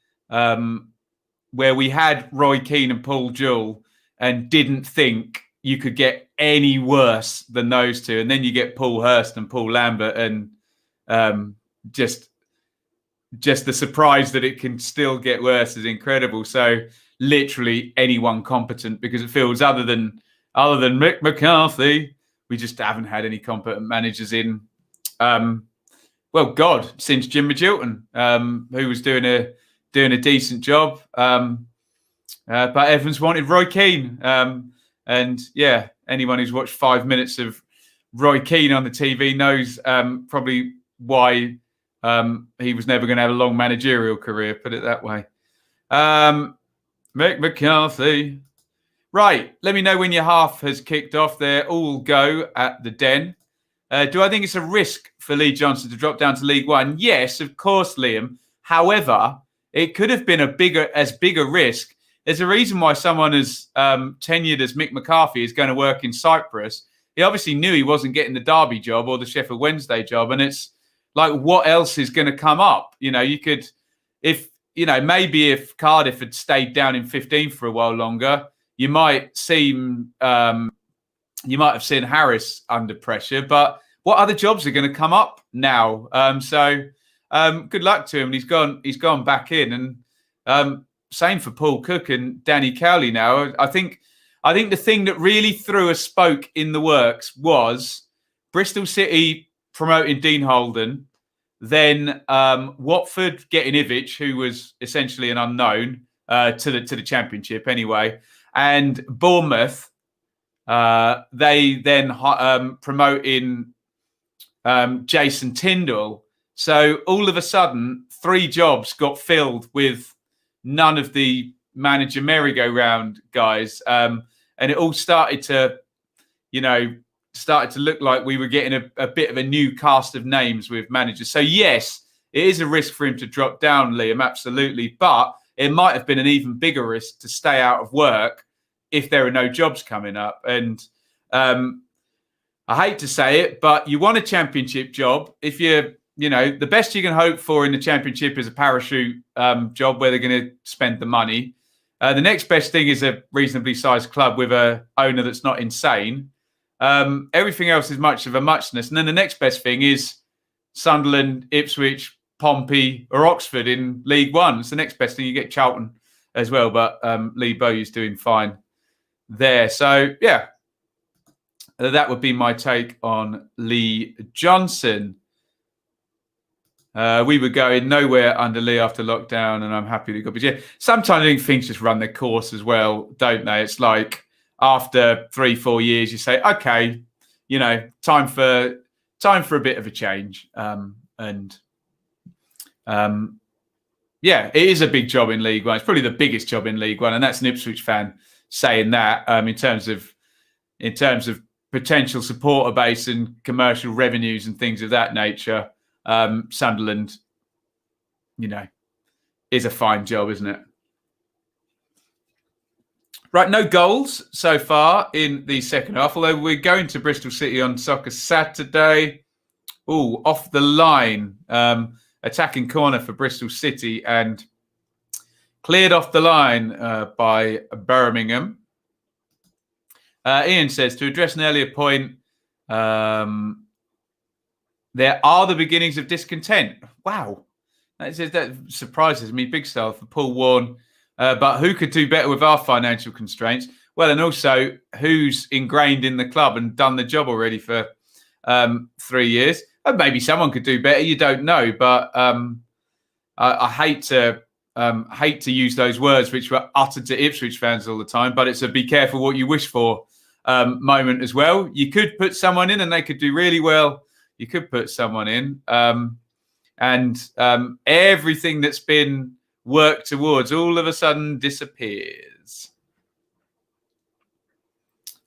we had Roy Keane and Paul Jewell and didn't think you could get any worse than those two. And then you get Paul Hurst and Paul Lambert, and just the surprise that it can still get worse is incredible. So literally anyone competent, because it feels other than Mick McCarthy, we just haven't had any competent managers in, since Jim Magilton, who was doing a decent job. But Evans wanted Roy Keane. And yeah, anyone who's watched 5 minutes of Roy Keane on the TV knows probably why he was never going to have a long managerial career, put it that way. Mick McCarthy. Right, let me know when your half has kicked off. They're all go at the Den. Do I think it's a risk for Lee Johnson to drop down to League One? Yes, of course, Liam. However, it could have been a bigger risk. There's a reason why someone as tenured as Mick McCarthy is going to work in Cyprus. he obviously knew he wasn't getting the Derby job or the Sheffield Wednesday job. And it's like, what else is going to come up? You could, maybe if Cardiff had stayed down in 15 for a while longer, you might have seen Harris under pressure. But what other jobs are going to come up now? Good luck to him. He's gone back in, and same for Paul Cook and Danny Cowley now. I think the thing that really threw a spoke in the works was Bristol City promoting Dean Holden, then Watford getting Ivic, who was essentially an unknown to the Championship anyway, and Bournemouth. They then promoting Jason Tyndall. So all of a sudden, 3 jobs got filled with none of the manager merry-go-round guys, and it all started to look like we were getting a bit of a new cast of names with managers. So yes, it is a risk for him to drop down, Liam, absolutely, but it might have been an even bigger risk to stay out of work if there are no jobs coming up. And I hate to say it, but you want a Championship job. If you're, the best you can hope for in the Championship is a parachute job where they're going to spend the money. The next best thing is a reasonably sized club with a owner that's not insane. Everything else is much of a muchness. And then the next best thing is Sunderland, Ipswich, Pompey or Oxford in League One. It's the next best thing. You get Charlton as well, but Lee Bowyer's doing fine there. So, yeah, that would be my take on Lee Johnson. We were going nowhere under Lee after lockdown, and I'm happy to go. But yeah, sometimes I think things just run their course as well, don't they? It's like after 3-4 years, you say, okay, time for a bit of a change. Yeah, it is a big job in League One. It's probably the biggest job in League One, and that's an Ipswich fan saying that. In terms of potential supporter base and commercial revenues and things of that nature. Sunderland, is a fine job, isn't it? Right, no goals so far in the second half, although we're going to Bristol City on Soccer Saturday. Oh, off the line, attacking corner for Bristol City and cleared off the line by Birmingham. Iain says, to address an earlier point, there are the beginnings of discontent. Wow. That surprises me. Big style for Paul Warne. But who could do better with our financial constraints? Well, and also who's ingrained in the club and done the job already for 3 years? Maybe someone could do better. You don't know. But I hate to use those words which were uttered to Ipswich fans all the time. But it's a be careful what you wish for moment as well. You could put someone in and they could do really well. You could put someone in, and everything that's been worked towards all of a sudden disappears.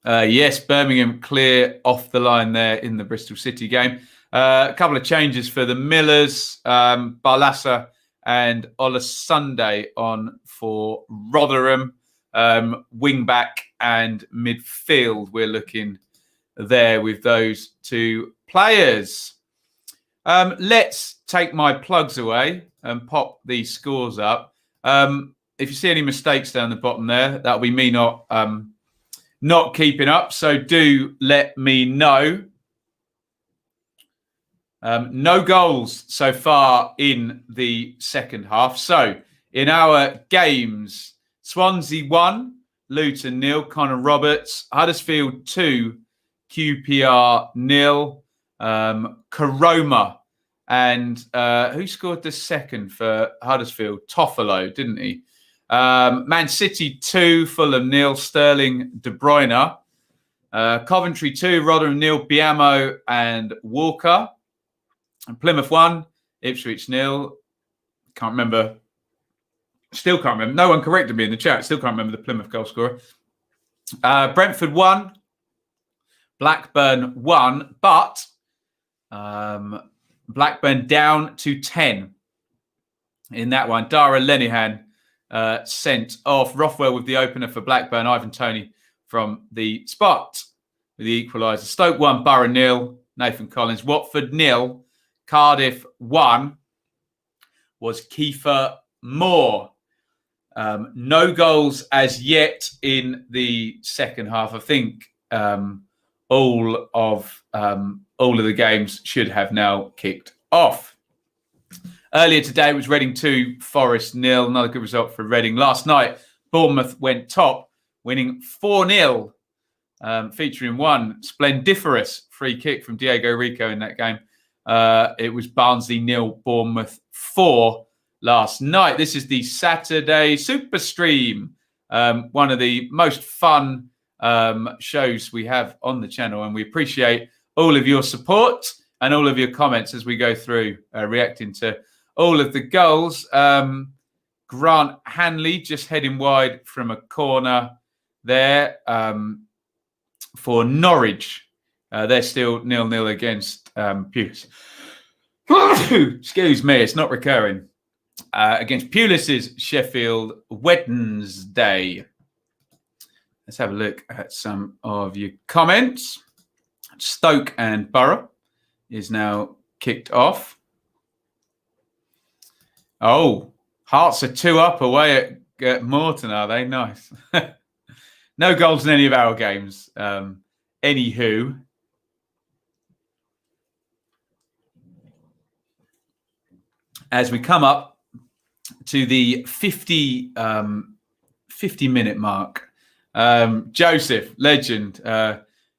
Yes, Birmingham clear off the line there in the Bristol City game. A couple of changes for the Millers, Barlassa and Olasunde on for Rotherham. Wing back and midfield, we're looking there with those 2 players. Let's take my plugs away and pop these scores up. If you see any mistakes down the bottom there, that'll be me not keeping up. So do let me know. No goals so far in the second half. So in our games, Swansea 1, Luton 0, Connor Roberts, Huddersfield 2, QPR 0, Karoma, and who scored the second for Huddersfield? Toffolo, didn't he? Man City 2, Fulham 0, Sterling, De Bruyne. Coventry 2, Rotherham 0, Biamo and Walker. And Plymouth 1, Ipswich 0. Can't remember. Still can't remember. No one corrected me in the chat. Still can't remember the Plymouth goal scorer. Brentford 1, Blackburn 1, but Blackburn down to 10 in that one. Dara Lenihan sent off. Rothwell with the opener for Blackburn. Ivan Toney from the spot. with the equaliser. Stoke 1, Borough 0. Nathan Collins. Watford 0. Cardiff 1. Was Kiefer Moore. No goals as yet in the second half. I think all of the games should have now kicked off. Earlier today was Reading 2, Forest 0. Another good result for Reading. Last night, Bournemouth went top, winning 4-0, featuring one splendiferous free kick from Diego Rico in that game. It was Barnsley 0, Bournemouth 4 last night. This is the Saturday Super Stream, one of the most fun shows we have on the channel, and we appreciate all of your support and all of your comments as we go through reacting to all of the goals. Grant Hanley just heading wide from a corner there for Norwich. They're still 0-0 against Pulis. Excuse me, it's not recurring. Against Pulis's Sheffield Wednesday. Let's have a look at some of your comments. Stoke and Borough is now kicked off. Oh, Hearts are 2 up away at Morton, are they? Nice. No goals in any of our games. Anywho. As we come up to the 50-minute mark, Joseph, legend,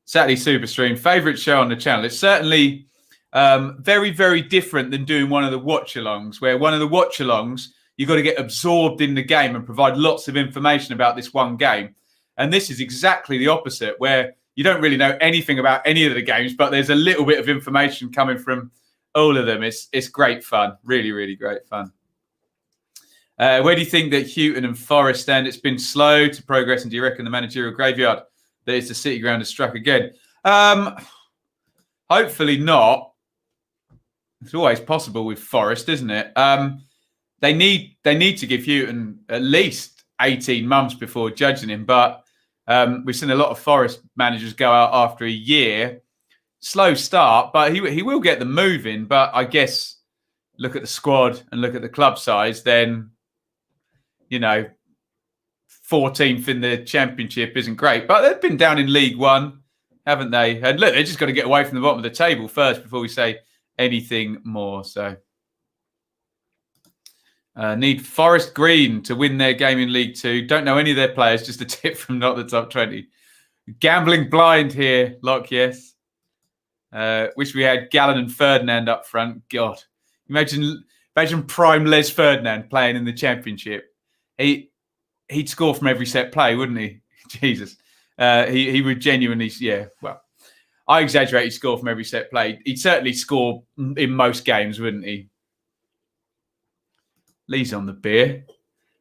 Saturday Super Stream, favourite show on the channel. It's certainly very, very different than doing one of the watch-alongs, where one of the watch-alongs, you've got to get absorbed in the game and provide lots of information about this one game. And this is exactly the opposite, where you don't really know anything about any of the games, but there's a little bit of information coming from all of them. It's great fun. Really, really great fun. Where do you think that Houghton and Forest stand? It's been slow to progress, and do you reckon the managerial graveyard that is the City ground has struck again? Hopefully not. It's always possible with Forest, isn't it? They need to give Houghton at least 18 months before judging him, but we've seen a lot of Forest managers go out after a year. Slow start, but he will get them moving. But I guess look at the squad and look at the club size, then 14th in the Championship isn't great. But they've been down in League One, haven't they? And look, they've just got to get away from the bottom of the table first before we say anything more. So need Forest Green to win their game in League Two. Don't know any of their players, just a tip from not the top 20. Gambling blind here, Lock, yes. Wish we had Gallen and Ferdinand up front. God, imagine prime Les Ferdinand playing in the Championship. He'd score from every set play, wouldn't he? Jesus. He would genuinely, yeah, well, I exaggerate, he'd score from every set play. He'd certainly score in most games, wouldn't he? Lee's on the beer.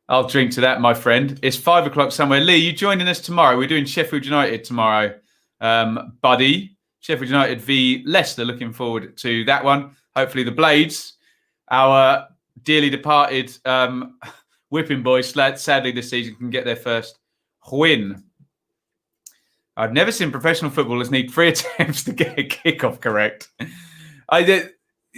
I'll drink to that, my friend. It's 5 o'clock somewhere. Lee, you joining us tomorrow? We're doing Sheffield United tomorrow, buddy. Sheffield United v Leicester. Looking forward to that one. Hopefully the Blades, our dearly departed whipping boys, sadly this season, can get their first win. I've never seen professional footballers need 3 attempts to get a kickoff correct.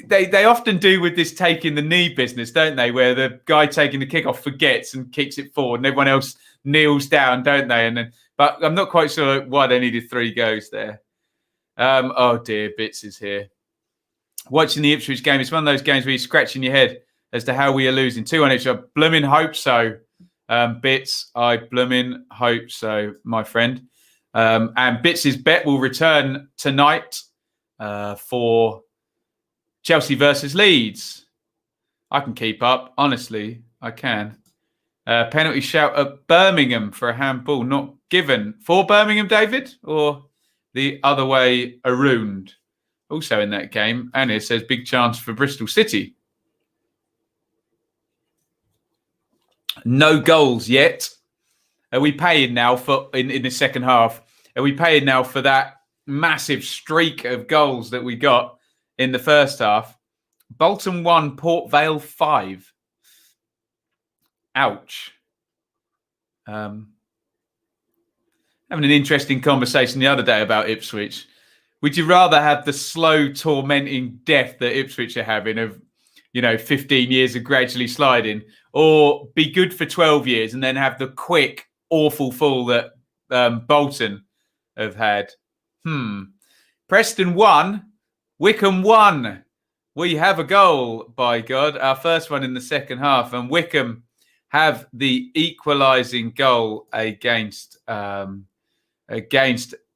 They often do with this taking the knee business, don't they? Where the guy taking the kickoff forgets and kicks it forward, and everyone else kneels down, don't they? But I'm not quite sure why they needed 3 goes there. Oh dear, Bits is here. Watching the Ipswich game, it's one of those games where you're scratching your head as to how we are losing. 2-1 Ipswich. I blooming hope so, Bits. I blooming hope so, my friend. And Bits' bet will return tonight for Chelsea versus Leeds. I can keep up. Honestly, I can. Penalty shout at Birmingham for a handball not given. For Birmingham, David? Or the other way around? Also in that game. And it says big chance for Bristol City. No goals yet. Are we paying now for in the second half? Are we paying now for that massive streak of goals that we got in the first half? Bolton 1, Port Vale 5. Ouch. having an interesting conversation the other day about Ipswich. Would you rather have the slow, tormenting death that Ipswich are having of, 15 years of gradually sliding, or be good for 12 years and then have the quick, awful fall that Bolton have had? Preston 1, Wycombe 1. We have a goal, by God, our first one in the second half, and Wycombe have the equalising goal against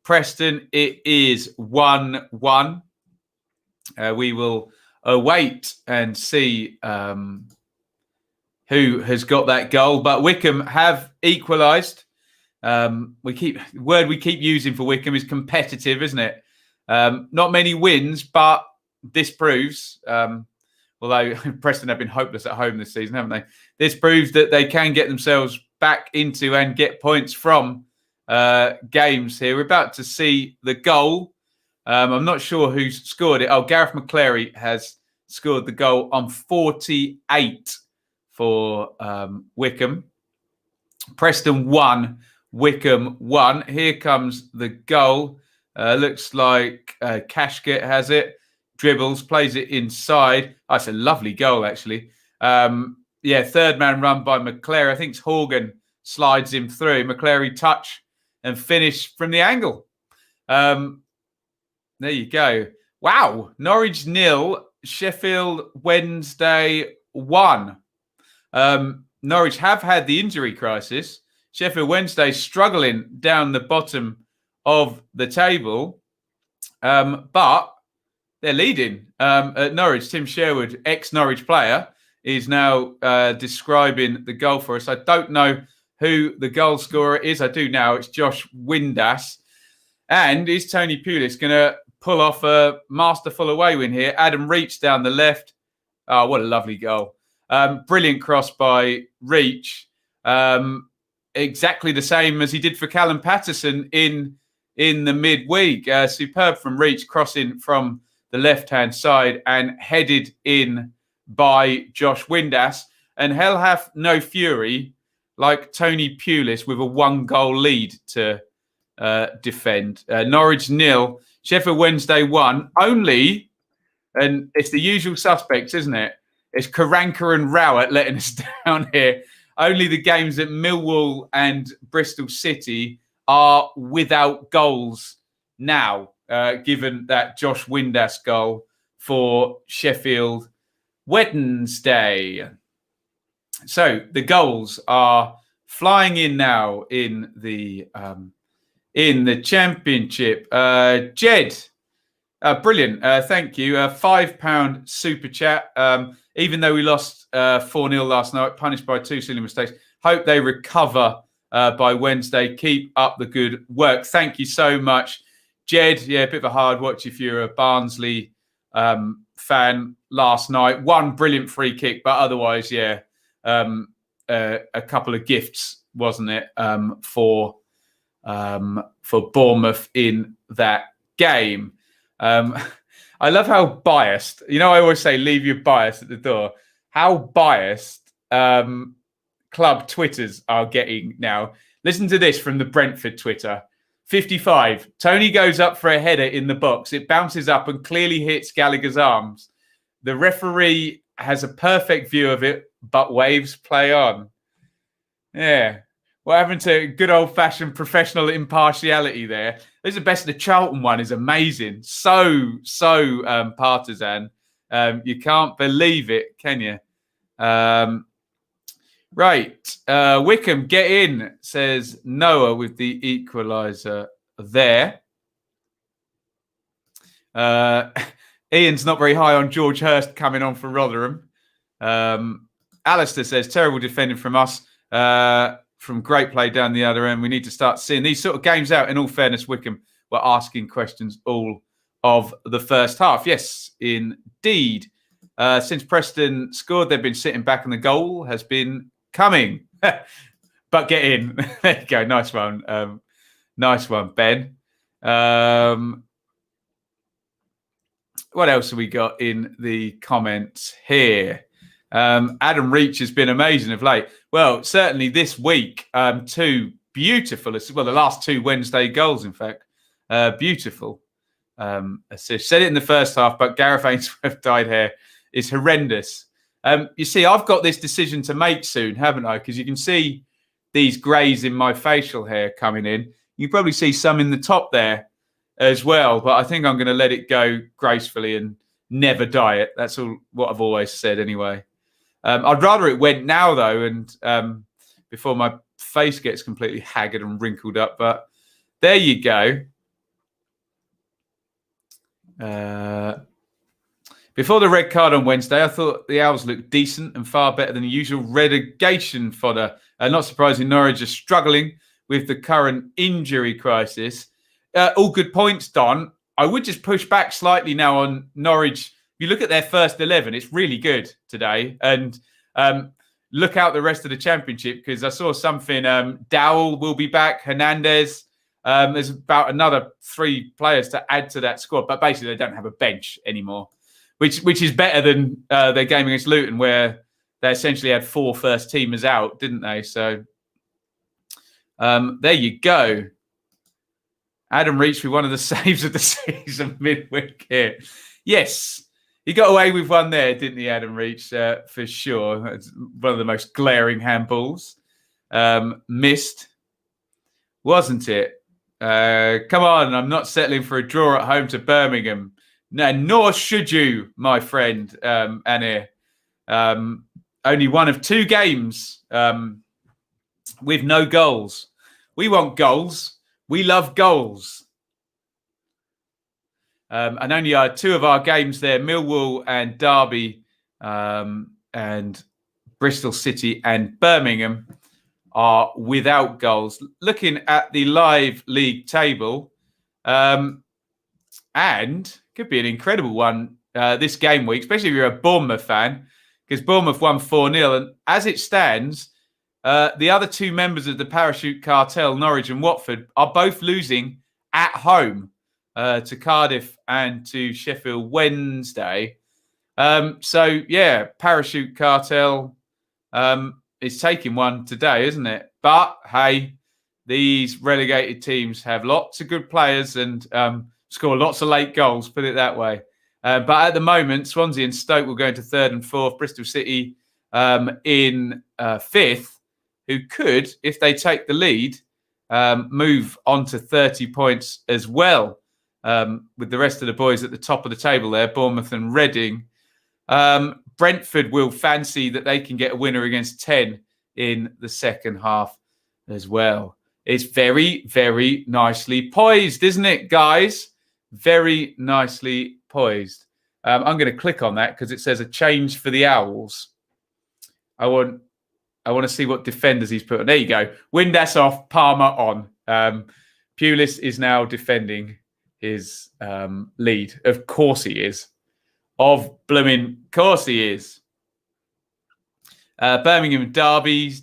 Preston. It is 1-1. We will await and see who has got that goal, but Wycombe have equalised. The word we keep using for Wycombe is competitive, isn't it? Not many wins, but this proves, although Preston have been hopeless at home this season, haven't they? This proves that they can get themselves back into and get points from games here. We're about to see the goal. I'm not sure who's scored it. Oh, Gareth McClary has scored the goal on 48 for Wycombe. Preston 1, Wycombe 1. Here comes the goal. Looks like Kashket has it. Dribbles, plays it inside. Oh, it's a lovely goal, actually. Third man run by McClary. I think it's Horgan slides him through. McClary touch and finish from the angle. There you go. Wow. Norwich 0, Sheffield Wednesday 1. Norwich have had the injury crisis. Sheffield Wednesday struggling down the bottom of the table. But they're leading at Norwich. Tim Sherwood, ex-Norwich player, is now describing the goal for us. I don't know who the goal scorer is. I do now. It's Josh Windass. And is Tony Pulis going to pull off a masterful away win here? Adam Reach down the left. Oh, what a lovely goal. Brilliant cross by Reach. Exactly the same as he did for Callum Patterson in the midweek. Superb from Reach, crossing from the left-hand side and headed in by Josh Windass. And hell hath no fury like Tony Pulis with a 1-goal lead to defend. Norwich 0, Sheffield Wednesday 1. Only, and it's the usual suspects, isn't it? It's Karanka and Rowett letting us down here. Only the games at Millwall and Bristol City are without goals now, given that Josh Windass goal for Sheffield Wednesday. So the goals are flying in now in the Championship. Jed, brilliant. Thank you. £5 super chat. Even though we lost 4-0 last night, punished by 2 silly mistakes. Hope they recover by Wednesday. Keep up the good work. Thank you so much, Jed. Yeah, a bit of a hard watch if you're a Barnsley fan last night. One brilliant free kick, but otherwise, yeah, a couple of gifts, wasn't it, for Bournemouth in that game. I love how biased, I always say leave your bias at the door. How biased club Twitters are getting now. Listen to this from the Brentford Twitter. 55. Tony goes up for a header in the box. It bounces up and clearly hits Gallagher's arms. The referee has a perfect view of it, but waves play on. Yeah. What happened to good old-fashioned professional impartiality there? This is the best. The Charlton one is amazing. So partisan. You can't believe it, can you? Right. Wycombe, get in, says Noah with the equaliser there. Ian's not very high on George Hurst coming on for Rotherham. Alistair says, terrible defending from us. From great play down the other end. We need to start seeing these sort of games out. In all fairness, Wycombe were asking questions all of the first half. Yes, indeed. Since Preston scored, they've been sitting back and the goal has been coming. But get in. There you go. Nice one. Nice one, Ben. What else have we got in the comments here? Adam Reach has been amazing of late. Well, certainly this week, 2 beautiful. Well, the last 2 Wednesday goals, in fact. Beautiful assist. Said it in the first half, but Gareth Ainsworth dyed hair is horrendous. You see, I've got this decision to make soon, haven't I? Because you can see these greys in my facial hair coming in. You probably see some in the top there as well, but I think I'm going to let it go gracefully and never dye it. That's all what I've always said anyway. I'd rather it went now, though, and before my face gets completely haggard and wrinkled up. But there you go. Before the red card on Wednesday, I thought the Owls looked decent and far better than the usual relegation fodder. Not surprising, Norwich are struggling with the current injury crisis. All good points, Don. I would just push back slightly now on Norwich. If you look at their first 11, it's really good today. And look out the rest of the Championship, because I saw something. Dowell will be back. Hernandez. There's about another 3 players to add to that squad. But basically, they don't have a bench anymore, which is better than their game against Luton, where they essentially had 4 first teamers out, didn't they? So there you go. Adam Reach with one of the saves of the season midweek here. Yes, he got away with one there, didn't he, Adam Reach? For sure. That's one of the most glaring handballs. Missed, wasn't it? Come on, I'm not settling for a draw at home to Birmingham. No, nor should you, my friend, Anir. Only one of 2 games with no goals. We want goals. We love goals. And only 2 of our games there, Millwall and Derby, and Bristol City and Birmingham, are without goals. Looking at the live league table, and could be an incredible one this game week, especially if you're a Bournemouth fan, because Bournemouth won 4-0. And as it stands, the other 2 members of the Parachute Cartel, Norwich and Watford, are both losing at home to Cardiff and to Sheffield Wednesday. So, yeah, Parachute Cartel is taking one today, isn't it? But, hey, these relegated teams have lots of good players and score lots of late goals, put it that way. But at the moment, Swansea and Stoke will go into 3rd and 4th. Bristol City in 5th, who could, if they take the lead, move on to 30 points as well, with the rest of the boys at the top of the table there, Bournemouth and Reading. Brentford will fancy that they can get a winner against 10 in the second half as well. It's very, very nicely poised, isn't it, guys? Very nicely poised. I'm going to click on that because it says a change for the Owls. I want to see what defenders he's put on. There you go. Windass off, Palmer on. Pulis is now defending his lead. Of course he is. Of blooming course he is. Birmingham and Derby,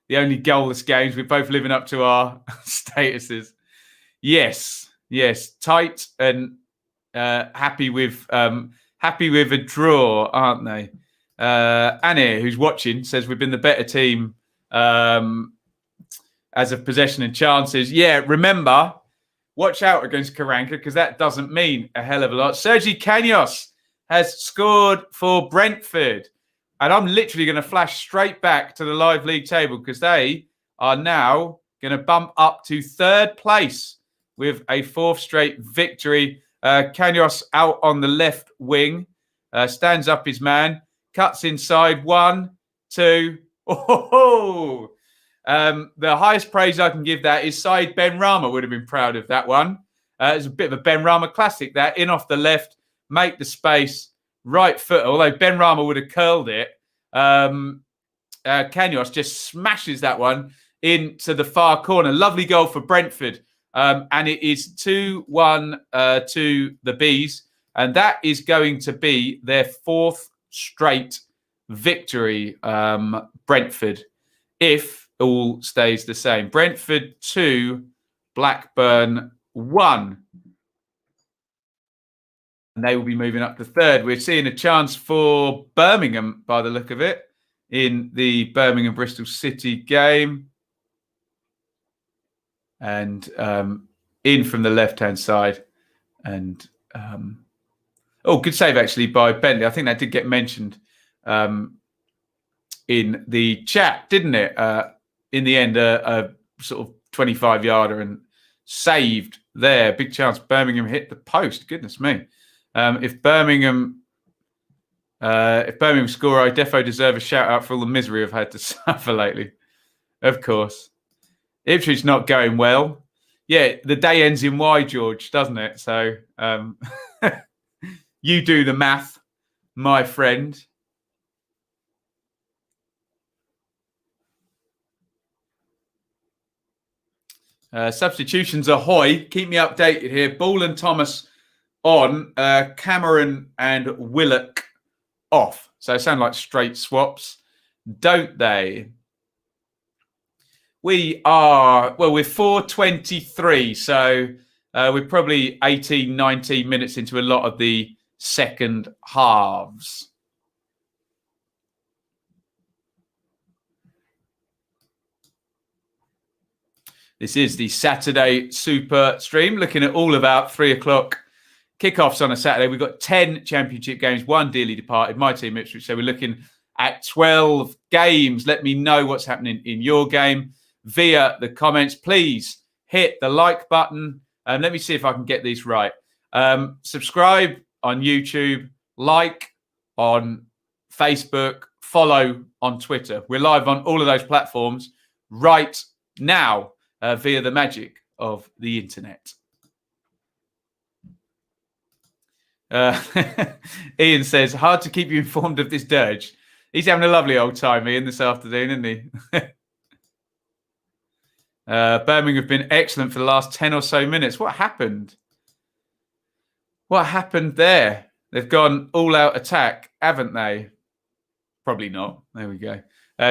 the only goalless games. We're both living up to our statuses. Yes. Tight and happy with a draw, aren't they? Annie, who's watching, says we've been the better team as of possession and chances. Yeah, remember, watch out against Karanka because that doesn't mean a hell of a lot. Sergi Canos has scored for Brentford. And I'm literally going to flash straight back to the live league table because they are now going to bump up to 3rd place with a 4th straight victory. Canos out on the left wing, stands up his man, cuts inside, 1, 2. Oh, the highest praise I can give that is Saeed Benrahma would have been proud of that one. It's a bit of a Benrahma classic, that in off the left, make the space, right foot, although Benrahma would have curled it. Canos just smashes that one into the far corner. Lovely goal for Brentford. And it is 2-1 to the Bees. And that is going to be their 4th straight victory, Brentford, if all stays the same. Brentford 2, Blackburn 1. And they will be moving up to 3rd. We're seeing a chance for Birmingham, by the look of it, in the Birmingham-Bristol City game. and in from the left-hand side. And good save actually by Bentley. I think that did get mentioned in the chat, didn't it? In the end, a sort of 25-yarder and saved there. Big chance Birmingham hit the post. Goodness me. If Birmingham score, I defo deserve a shout out for all the misery I've had to suffer lately. Of course. Ipswich not going well. Yeah, the day ends in Y, George, doesn't it? So you do the math, my friend. Substitutions ahoy. Keep me updated here. Ball and Thomas on. Cameron and Willock off. So they sound like straight swaps, don't they? We're 4:23. So we're probably 18, 19 minutes into a lot of the second halves. This is the Saturday Super Stream, looking at all about 3 o'clock kickoffs on a Saturday. We've got 10 championship games, 1 dearly departed, my team Ipswich. So we're looking at 12 games. Let me know what's happening in your game via the comments. Please hit the like button. Let me see if I can get these right. Subscribe on YouTube, like on Facebook, follow on Twitter. We're live on all of those platforms right now. Via the magic of the internet. Iain says, hard to keep you informed of this dirge. He's having a lovely old time, Iain, this afternoon, isn't he? Birmingham have been excellent for the last 10 or so minutes. What happened? What happened there? They've gone all-out attack, haven't they? Probably not. There we go.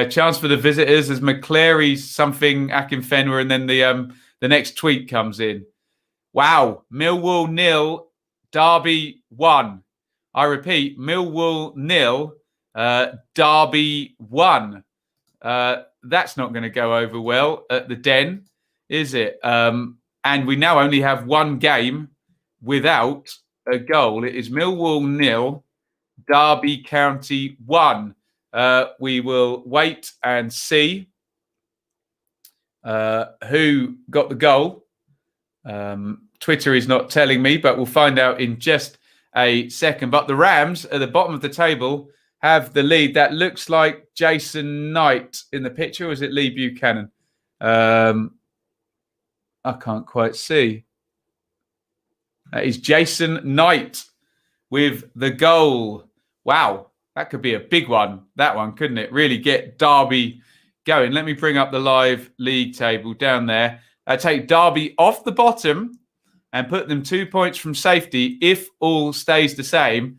Chance for the visitors as McCleary's something Akinfenwa, and then the next tweet comes in. Wow, Millwall 0, Derby 1. I repeat, Millwall 0, Derby 1. That's not going to go over well at the Den, is it? And we now only have one game without a goal. It is Millwall 0, Derby County 1. We will wait and see who got the goal. Twitter is not telling me, but we'll find out in just a second. But the Rams at the bottom of the table have the lead. That looks like Jason Knight in the picture, or is it Lee Buchanan? I can't quite see. That is Jason Knight with the goal. Wow. That could be a big one, that one, couldn't it? Really get Derby going. Let me bring up the live league table down there. Take Derby off the bottom and put them 2 points from safety if all stays the same.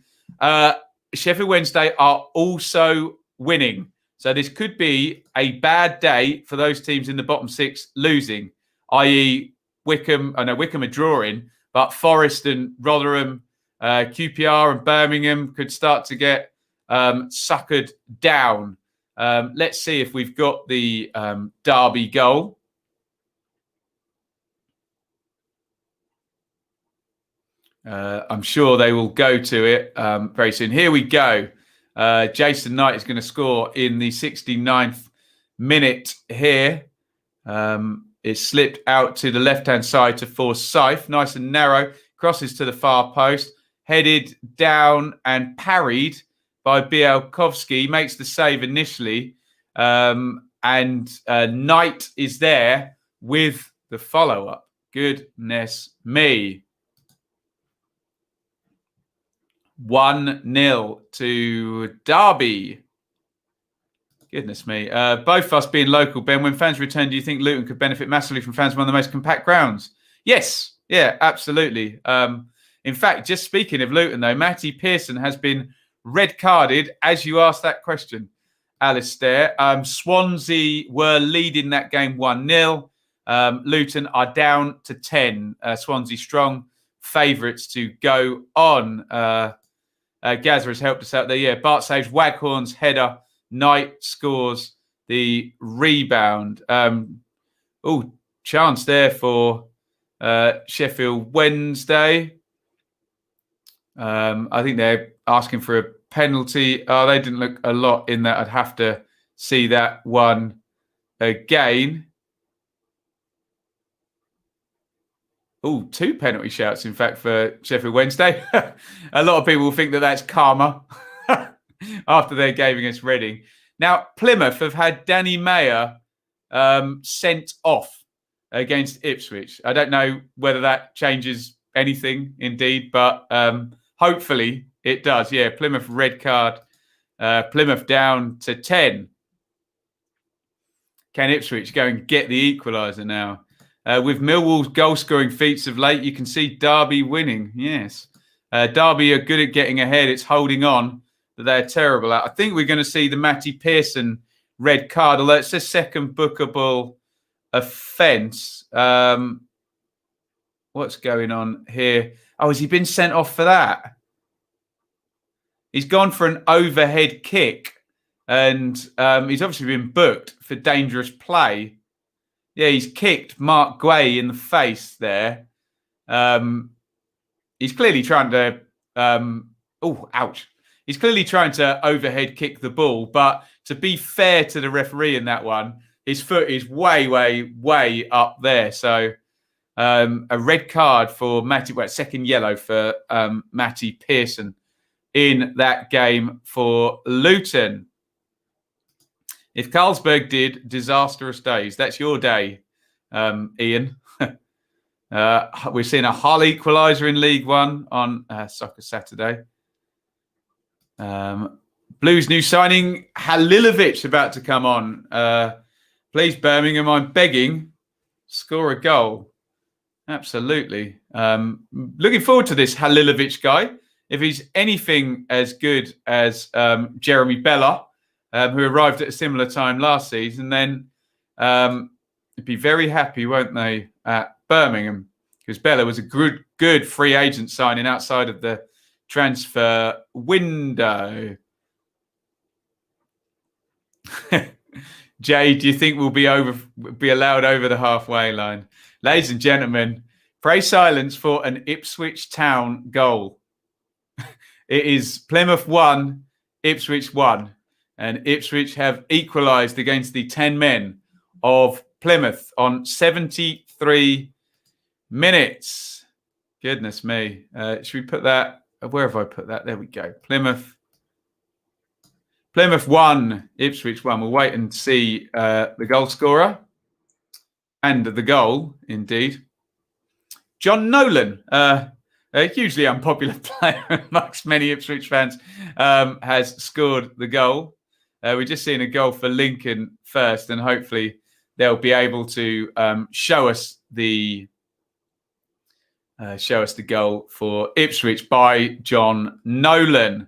Sheffield Wednesday are also winning. So this could be a bad day for those teams in the bottom 6 losing, i.e. Wickham are drawing, but Forest and Rotherham, QPR and Birmingham could start to get suckered down. Let's see if we've got the Derby goal. I'm sure they will go to it very soon. Here we go. Jason Knight is going to score in the 69th minute here. It slipped out to the left-hand side to Forsyth. Nice and narrow. Crosses to the far post. Headed down and parried by Bielkowski, makes the save initially, and Knight is there with the follow-up. Goodness me. 1-0 to Derby. Goodness me. Both of us being local, Ben, when fans return, do you think Luton could benefit massively from fans on one of the most compact grounds? Yes. Yeah, absolutely. In fact, just speaking of Luton, though, Matty Pearson has been red carded, as you asked that question, Alistair. Swansea were leading that game 1-0. Luton are down to 10. Swansea strong favourites to go on. Gazza has helped us out there. Yeah, Bart saves Waghorn's header. Knight scores the rebound. chance there for Sheffield Wednesday. I think they're asking for a penalty. Oh, they didn't look a lot in that. I'd have to see that one again. Oh, 2 penalty shouts, in fact, for Sheffield Wednesday. A lot of people will think that that's karma after their game against Reading. Now, Plymouth have had Danny Mayer sent off against Ipswich. I don't know whether that changes anything, indeed, but hopefully it does. Yeah, Plymouth red card. Plymouth down to 10. Can Ipswich go and get the equaliser now? With Millwall's goal-scoring feats of late, you can see Derby winning. Yes. Derby are good at getting ahead. It's holding on, but they're terrible at. I think we're going to see the Matty Pearson red card, although it's a second bookable offence. What's going on here? Oh, has he been sent off for that? He's gone for an overhead kick, and he's obviously been booked for dangerous play. Yeah, he's kicked Mark Guay in the face there. He's clearly trying to... oh, ouch. He's clearly trying to overhead kick the ball, but to be fair to the referee in that one, his foot is way, way, way up there. So a red card for Matty... Well, second yellow for Matty Pearson in that game for Luton. If Carlsberg did disastrous days, that's your day, Iain. We're seeing a Hull equaliser in League One on Soccer Saturday. Blues new signing, Halilovic, about to come on. Please, Birmingham, I'm begging, score a goal. Absolutely. Looking forward to this Halilovic guy. If he's anything as good as Jeremy Bella, who arrived at a similar time last season, then they'd be very happy, won't they, at Birmingham? Because Bella was a good free agent signing outside of the transfer window. Jay, do you think we'll be allowed over the halfway line? Ladies and gentlemen, pray silence for an Ipswich Town goal. It is Plymouth 1, Ipswich 1. And Ipswich have equalised against the 10 men of Plymouth on 73 minutes. Goodness me. Should we put that? Where have I put that? There we go. Plymouth 1, Ipswich 1. We'll wait and see the goal scorer. And the goal, indeed. John Nolan, a hugely unpopular player amongst many Ipswich fans, has scored the goal. We're just seeing a goal for Lincoln first, and hopefully they'll be able to show us the goal for Ipswich by John Nolan.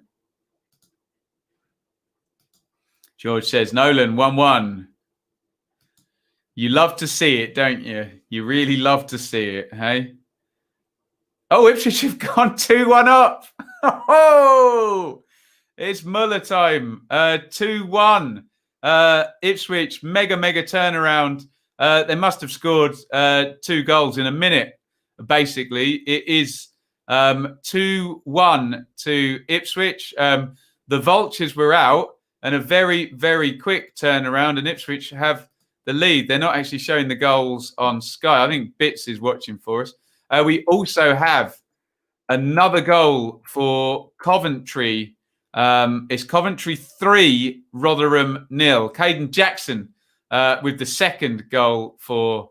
George says, Nolan, 1-1. You love to see it, don't you? You really love to see it, hey? Oh, Ipswich have gone 2-1 up. Oh, it's Muller time. 2-1. Ipswich, mega turnaround. They must have scored 2 goals in a minute, basically. It is 2-1 to Ipswich. The Vultures were out, and a very, very quick turnaround, and Ipswich have the lead. They're not actually showing the goals on Sky. I think Bits is watching for us. We also have another goal for Coventry. It's Coventry 3, Rotherham 0. Caden Jackson with the second goal for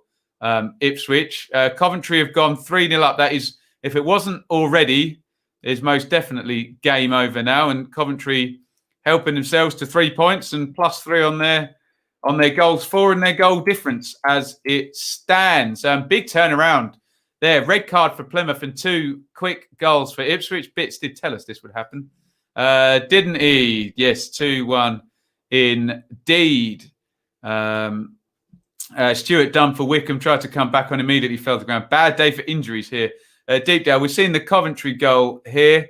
Ipswich. Coventry have gone 3-0 up. That is, if it wasn't already, is most definitely game over now. And Coventry helping themselves to 3 points and +3 on their goals for and their goal difference as it stands. Big turnaround there. Red card for Plymouth and 2 quick goals for Ipswich. Bits did tell us this would happen. Didn't he? Yes, 2-1 indeed. Stuart Dunn for Wickham tried to come back on, immediately fell to the ground. Bad day for injuries here. Deepdale, we're seeing the Coventry goal here.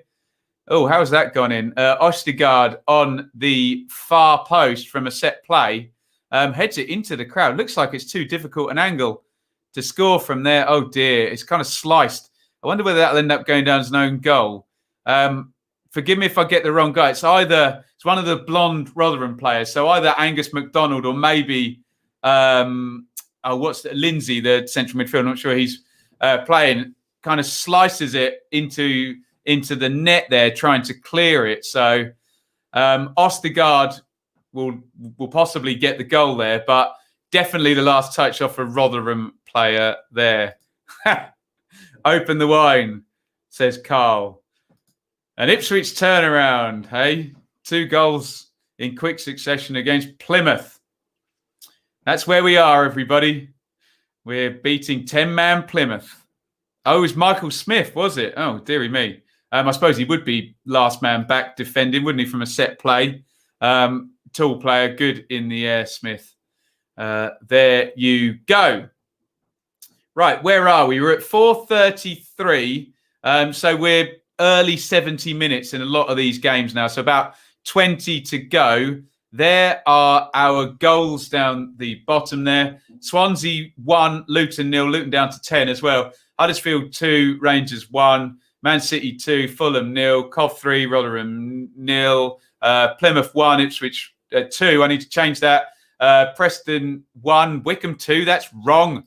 Oh, how's that gone in? Ostigard on the far post from a set play. Heads it into the crowd. Looks like it's too difficult an angle to score from there. Oh, dear. It's kind of sliced. I wonder whether that'll end up going down as an own goal. Forgive me if I get the wrong guy. It's one of the blonde Rotherham players. So either Angus MacDonald or maybe Lindsay, the central midfielder. I'm not sure he's playing. Kind of slices it into the net there, trying to clear it. So Ostergaard will possibly get the goal there, but definitely the last touch off a Rotherham player there. Open the wine, says Carl. An Ipswich turnaround, hey? 2 goals in quick succession against Plymouth. That's where we are, everybody. We're beating 10-man Plymouth. Oh, it was Michael Smith, was it? Oh, dearie me. I suppose he would be last man back defending, wouldn't he, from a set play? Tall player, good in the air, Smith. There you go. Right, where are we? We're at 4:33. So we're early 70 minutes in a lot of these games now. So about 20 to go. There are our goals down the bottom there. Swansea 1, Luton 0, Luton down to 10 as well. Huddersfield 2, Rangers 1, Man City 2, Fulham 0, Cov 3, Rotherham 0, Plymouth 1, Ipswich 2. I need to change that. Preston 1, Wickham 2. That's wrong.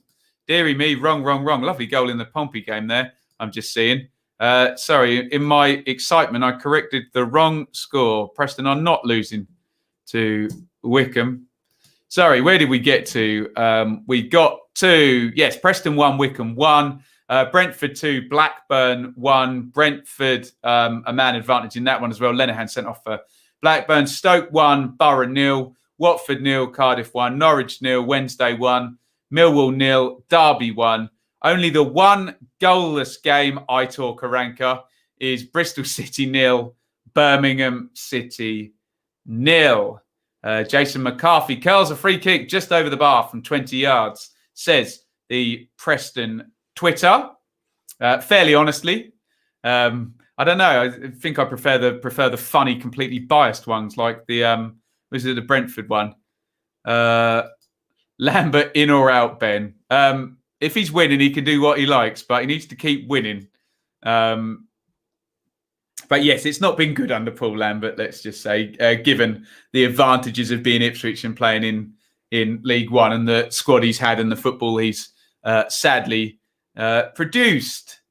Deary me, wrong. Lovely goal in the Pompey game there, I'm just seeing. Sorry, in my excitement, I corrected the wrong score. Preston are not losing to Wickham. Sorry, where did we get to? We got to, yes, Preston 1, Wickham 1. Brentford 2, Blackburn 1. Brentford, a man advantage in that one as well. Lenihan sent off for Blackburn. Stoke 1, Borough 0. Watford 0, Cardiff 1. Norwich 0, Wednesday 1. Millwall 0, Derby 1. Only the one goalless game, Aitor Karanka, is Bristol City 0, Birmingham City 0. Jason McCarthy curls a free kick just over the bar from 20 yards, says the Preston Twitter. Fairly honestly, I don't know. I think I prefer the funny, completely biased ones, like the the Brentford one. Lambert in or out, Ben. If he's winning, he can do what he likes, but he needs to keep winning. But yes, it's not been good under Paul Lambert, let's just say, given the advantages of being Ipswich and playing in League One and the squad he's had and the football he's sadly produced.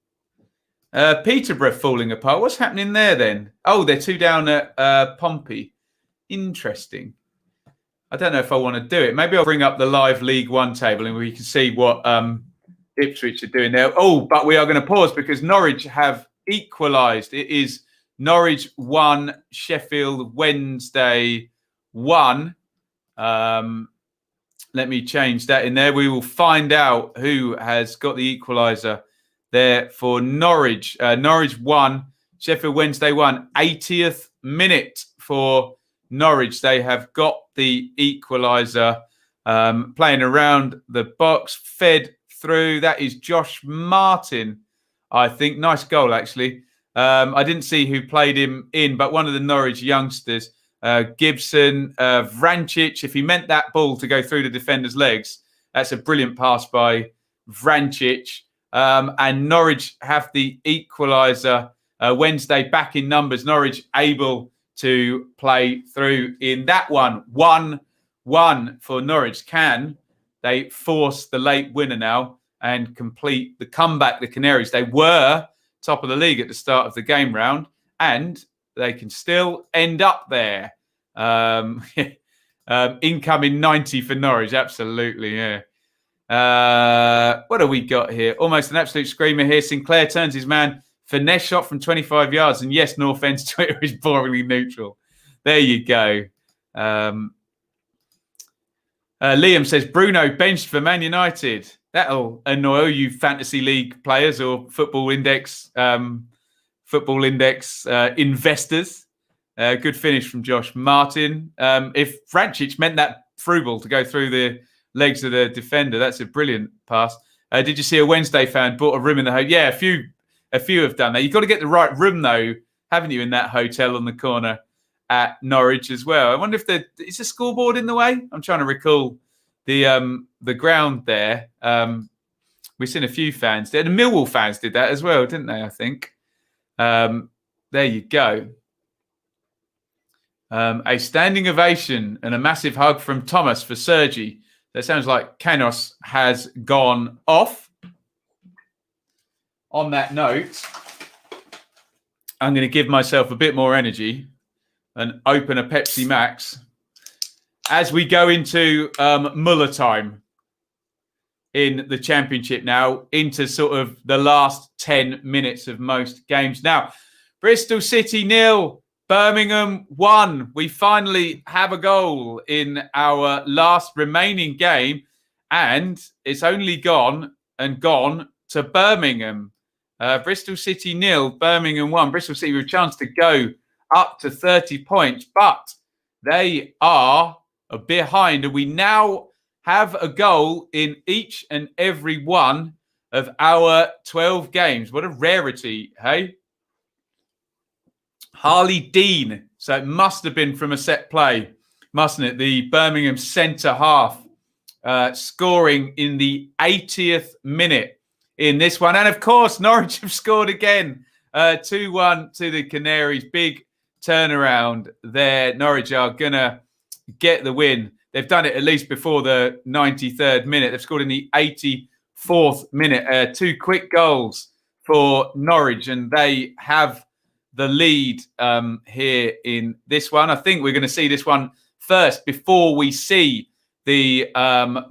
Peterborough falling apart. What's happening there then? Oh, they're 2 down at Pompey. Interesting. I don't know if I want to do it. Maybe I'll bring up the live League One table and we can see what Ipswich are doing there. Oh, but we are going to pause because Norwich have equalised. It is Norwich 1, Sheffield Wednesday 1. Let me change that in there. We will find out who has got the equaliser there for Norwich. Norwich 1, Sheffield Wednesday 1. 80th minute for Norwich. They have got the equaliser, playing around the box, fed through. That is Josh Martin, I think. Nice goal, actually. I didn't see who played him in, but one of the Norwich youngsters, Gibson, Vrancic. If he meant that ball to go through the defender's legs, that's a brilliant pass by Vrancic. And Norwich have the equaliser. Wednesday back in numbers. Norwich able to play through in that one. 1-1 for Norwich. Can they force the late winner now and complete the comeback? The Canaries, they were top of the league at the start of the game round, and they can still end up there. Incoming 90 for Norwich. Absolutely, yeah. What have we got here? Almost an absolute screamer here. Sinclair turns his man. Finesse shot from 25 yards. And yes, North End's Twitter is boringly neutral. There you go. Liam says, Bruno benched for Man United. That'll annoy you fantasy league players or football index investors. Good finish from Josh Martin. If Vrancic meant that through ball to go through the legs of the defender, that's a brilliant pass. Did you see a Wednesday fan bought a room in the hotel? Yeah, a few have done that. You've got to get the right room, though, haven't you, in that hotel on the corner at Norwich as well. I wonder if is the scoreboard in the way? I'm trying to recall the ground there. We've seen a few fans there. The Millwall fans did that as well, didn't they, I think? There you go. A standing ovation and a massive hug from Thomas for Sergi. That sounds like Kanos has gone off. On that note, I'm going to give myself a bit more energy and open a Pepsi Max as we go into Muller time in the Championship now, into sort of the last 10 minutes of most games. Now, Bristol City 0, Birmingham 1. We finally have a goal in our last remaining game, and it's only gone to Birmingham. Bristol City 0, Birmingham 1. Bristol City with a chance to go up to 30 points, but they are behind, and we now have a goal in each and every one of our 12 games. What a rarity, hey? Harley Dean. So it must have been from a set play, mustn't it? The Birmingham centre half scoring in the 80th minute in this one. And of course, Norwich have scored again. 2-1 to the Canaries. Big turnaround there. Norwich are going to get the win. They've done it at least before the 93rd minute. They've scored in the 84th minute. 2 quick goals for Norwich, and they have the lead here in this one. I think we're going to see this one first before we see the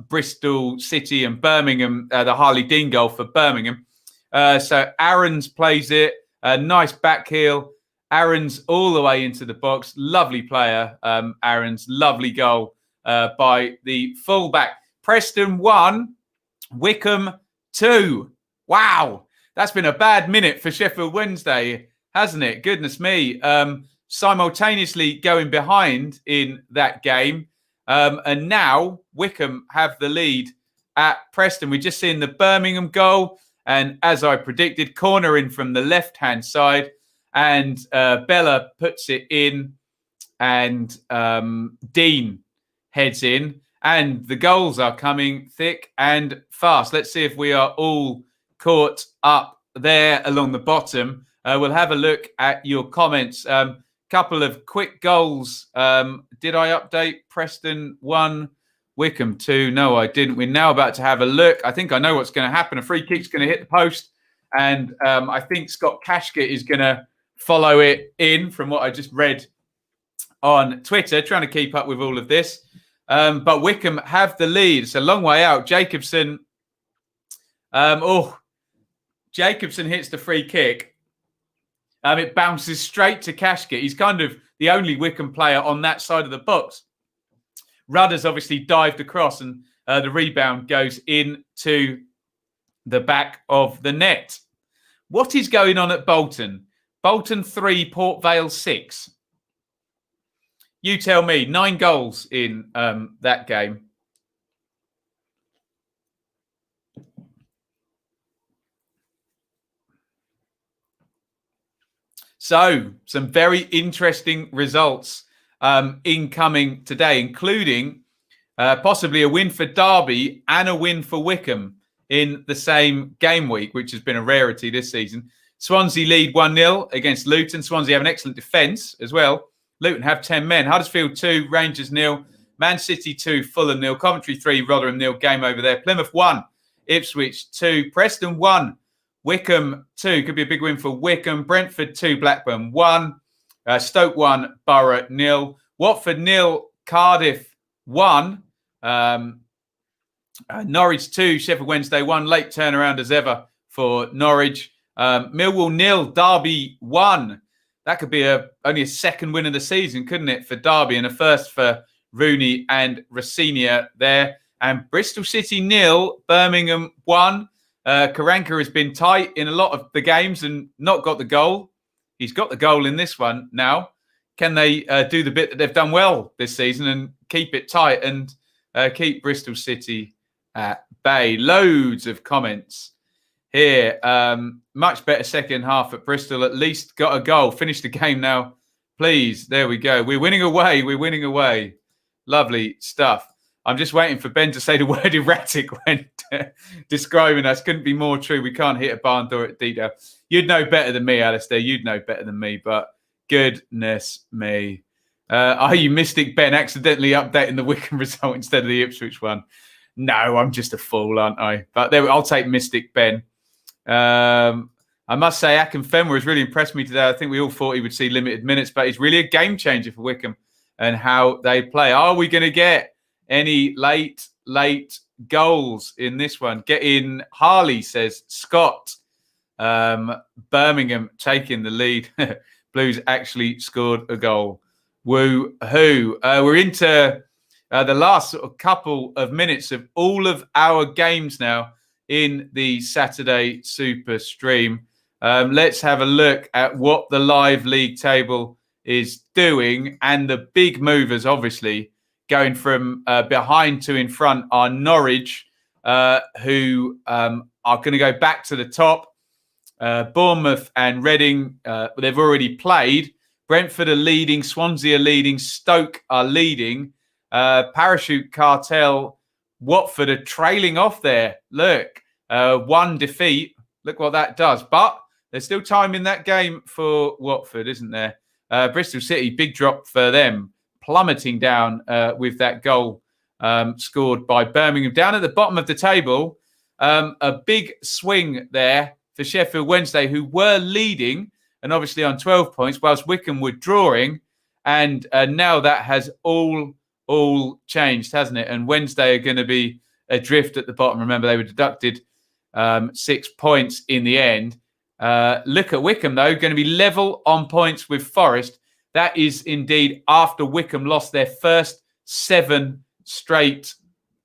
Bristol City and Birmingham, the Harley Dean goal for Birmingham. So Aarons plays it. Nice back heel. Aarons all the way into the box. Lovely player, Aarons. Lovely goal by the fullback. Preston 1, Wickham 2. Wow, that's been a bad minute for Sheffield Wednesday, hasn't it? Goodness me. Simultaneously going behind in that game. And now Wickham have the lead at Preston. We've just seen the Birmingham goal. And as I predicted, corner in from the left-hand side. And Bella puts it in. And Dean heads in. And the goals are coming thick and fast. Let's see if we are all caught up there along the bottom. We'll have a look at your comments. Couple of quick goals. Did I update? Preston 1, Wickham 2. No, I didn't. We're now about to have a look. I think I know what's going to happen. A free kick's going to hit the post. And I think Scott Kashket is going to follow it in from what I just read on Twitter, trying to keep up with all of this. But Wickham have the lead. It's a long way out. Jacobson. Jacobson hits the free kick. It bounces straight to Kashket. He's kind of the only Wickham player on that side of the box. Rudder's obviously dived across, and the rebound goes into the back of the net. What is going on at Bolton? Bolton 3, Port Vale 6. You tell me. 9 goals in that game. So, some very interesting results incoming today, including possibly a win for Derby and a win for Wickham in the same game week, which has been a rarity this season. Swansea lead 1-0 against Luton. Swansea have an excellent defence as well. Luton have 10 men. Huddersfield 2, Rangers 0. Man City 2, Fulham 0. Coventry 3, Rotherham 0. Game over there. Plymouth 1, Ipswich 2. Preston 1. Wickham 2, could be a big win for Wickham. Brentford 2, Blackburn 1. Stoke 1, Borough 0. Watford 0, Cardiff 1. Norwich 2, Sheffield Wednesday 1. Late turnaround as ever for Norwich. Millwall 0, Derby 1. That could be only a second win of the season, couldn't it, for Derby, and a first for Rooney and Rossignol there. And Bristol City 0, Birmingham 1. Karanka has been tight in a lot of the games and not got the goal. He's got the goal in this one now. Can they do the bit that they've done well this season and keep it tight and keep Bristol City at bay? Loads of comments here. Much better second half at Bristol. At least got a goal. Finish the game now, please. There we go. We're winning away. We're winning away. Lovely stuff. I'm just waiting for Ben to say the word erratic when describing us. Couldn't be more true. We can't hit a barn door at Deedale. You'd know better than me, Alistair. You'd know better than me, but goodness me. Are you Mystic Ben accidentally updating the Wycombe result instead of the Ipswich one? No, I'm just a fool, aren't I? But there, I'll take Mystic Ben. I must say, Akinfenwa has really impressed me today. I think we all thought he would see limited minutes, but he's really a game changer for Wycombe and how they play. Are we going to get any late goals in this one? Get in, Harley says Scott. Birmingham taking the lead. Blues actually scored a goal. Woo-hoo. We're into the last sort of couple of minutes of all of our games now in the Saturday Super Stream. Let's have a look at what the live league table is doing. And the big movers, obviously, going from behind to in front are Norwich, who are going to go back to the top. Bournemouth and Reading, they've already played. Brentford are leading. Swansea are leading. Stoke are leading. Parachute Cartel, Watford are trailing off there. Look, one defeat. Look what that does. But there's still time in that game for Watford, isn't there? Bristol City, big drop for them, plummeting down with that goal scored by Birmingham. Down at the bottom of the table, a big swing there for Sheffield Wednesday, who were leading and obviously on 12 points, whilst Wycombe were drawing. And now that has all changed, hasn't it? And Wednesday are going to be adrift at the bottom. Remember, they were deducted 6 points in the end. Look at Wycombe, though, going to be level on points with Forest. That is indeed after Wycombe lost their first 7 straight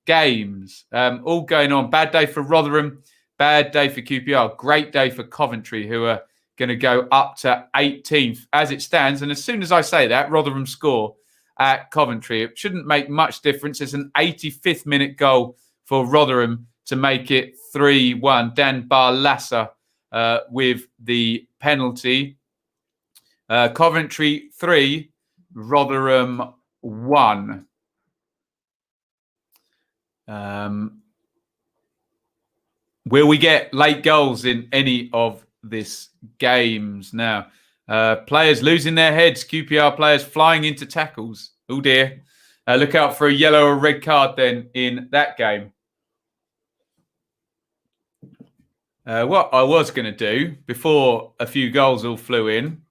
games. All going on. Bad day for Rotherham. Bad day for QPR. Great day for Coventry, who are going to go up to 18th as it stands. And as soon as I say that, Rotherham score at Coventry. It shouldn't make much difference. It's an 85th minute goal for Rotherham to make it 3-1. Dan Barlassa with the penalty. Coventry 3, Rotherham 1. Will we get late goals in any of this games now? Players losing their heads. QPR players flying into tackles. Oh dear. Look out for a yellow or red card then in that game. What I was going to do before a few goals all flew in,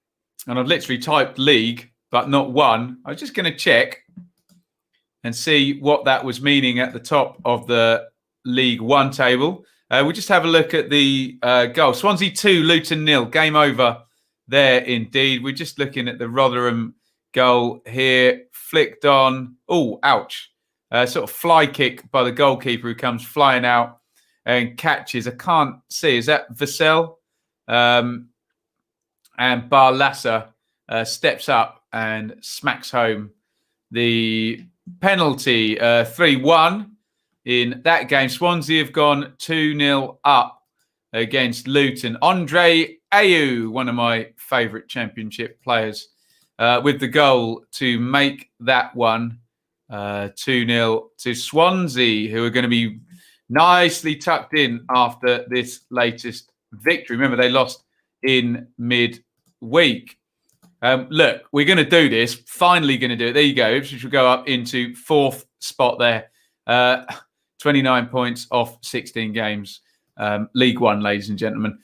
and I've literally typed league, but not one. I was just going to check and see what that was meaning at the top of the League One table. We'll just have a look at the goal. Swansea 2, Luton 0. Game over there indeed. We're just looking at the Rotherham goal here. Flicked on. Oh, ouch. Sort of fly kick by the goalkeeper who comes flying out and catches. I can't see. Is that Vassell? And Barlassa steps up and smacks home the penalty. 3-1 in that game. Swansea have gone 2-0 up against Luton. Andre Ayew, one of my favourite championship players, with the goal to make that one 2-0 to Swansea, who are going to be nicely tucked in after this latest victory. Remember, they lost in mid-week. Look, we're going to do this. Finally going to do it. There you go. Ipswich will go up into 4th spot there. 29 points off 16 games. League One, ladies and gentlemen.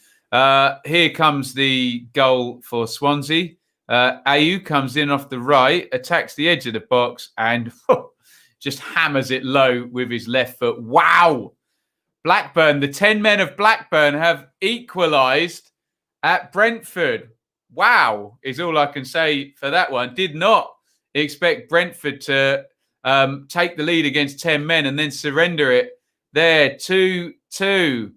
Here comes the goal for Swansea. Ayew comes in off the right, attacks the edge of the box, and just hammers it low with his left foot. Wow! Blackburn, the 10 men of Blackburn have equalised at Brentford. Wow, is all I can say for that one. Did not expect Brentford to take the lead against 10 men and then surrender it there. 2-2.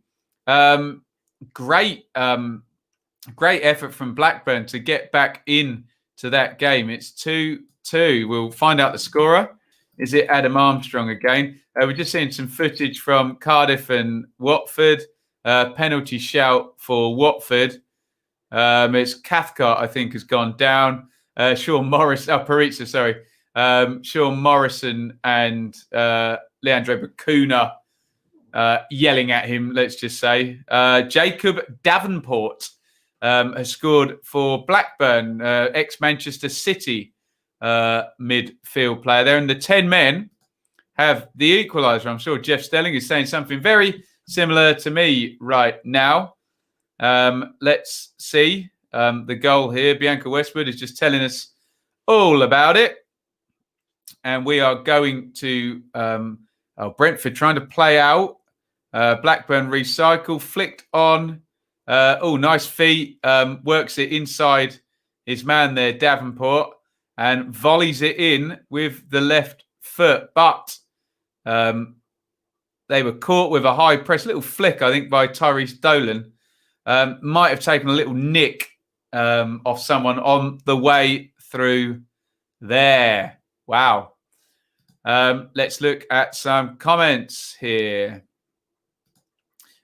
Great effort from Blackburn to get back in to that game. It's 2-2. We'll find out the scorer. Is it Adam Armstrong again? We're just seeing some footage from Cardiff and Watford. Penalty shout for Watford. It's Cathcart, I think, has gone down. Sean Morris, Paritza, sorry. Sean Morrison and Leandro Bacuna yelling at him, let's just say. Jacob Davenport has scored for Blackburn, ex-Manchester City midfield player. They're in the 10 men have the equaliser. I'm sure Jeff Stelling is saying something very similar to me right now. Let's see the goal here. Bianca Westwood is just telling us all about it. And we are going to Brentford trying to play out. Blackburn recycle, flicked on. Nice feet. Works it inside his man there, Davenport, and volleys it in with the left foot. But they were caught with a high press, little flick, I think, by Tyrese Dolan. Might have taken a little nick off someone on the way through there. Wow. Let's look at some comments here.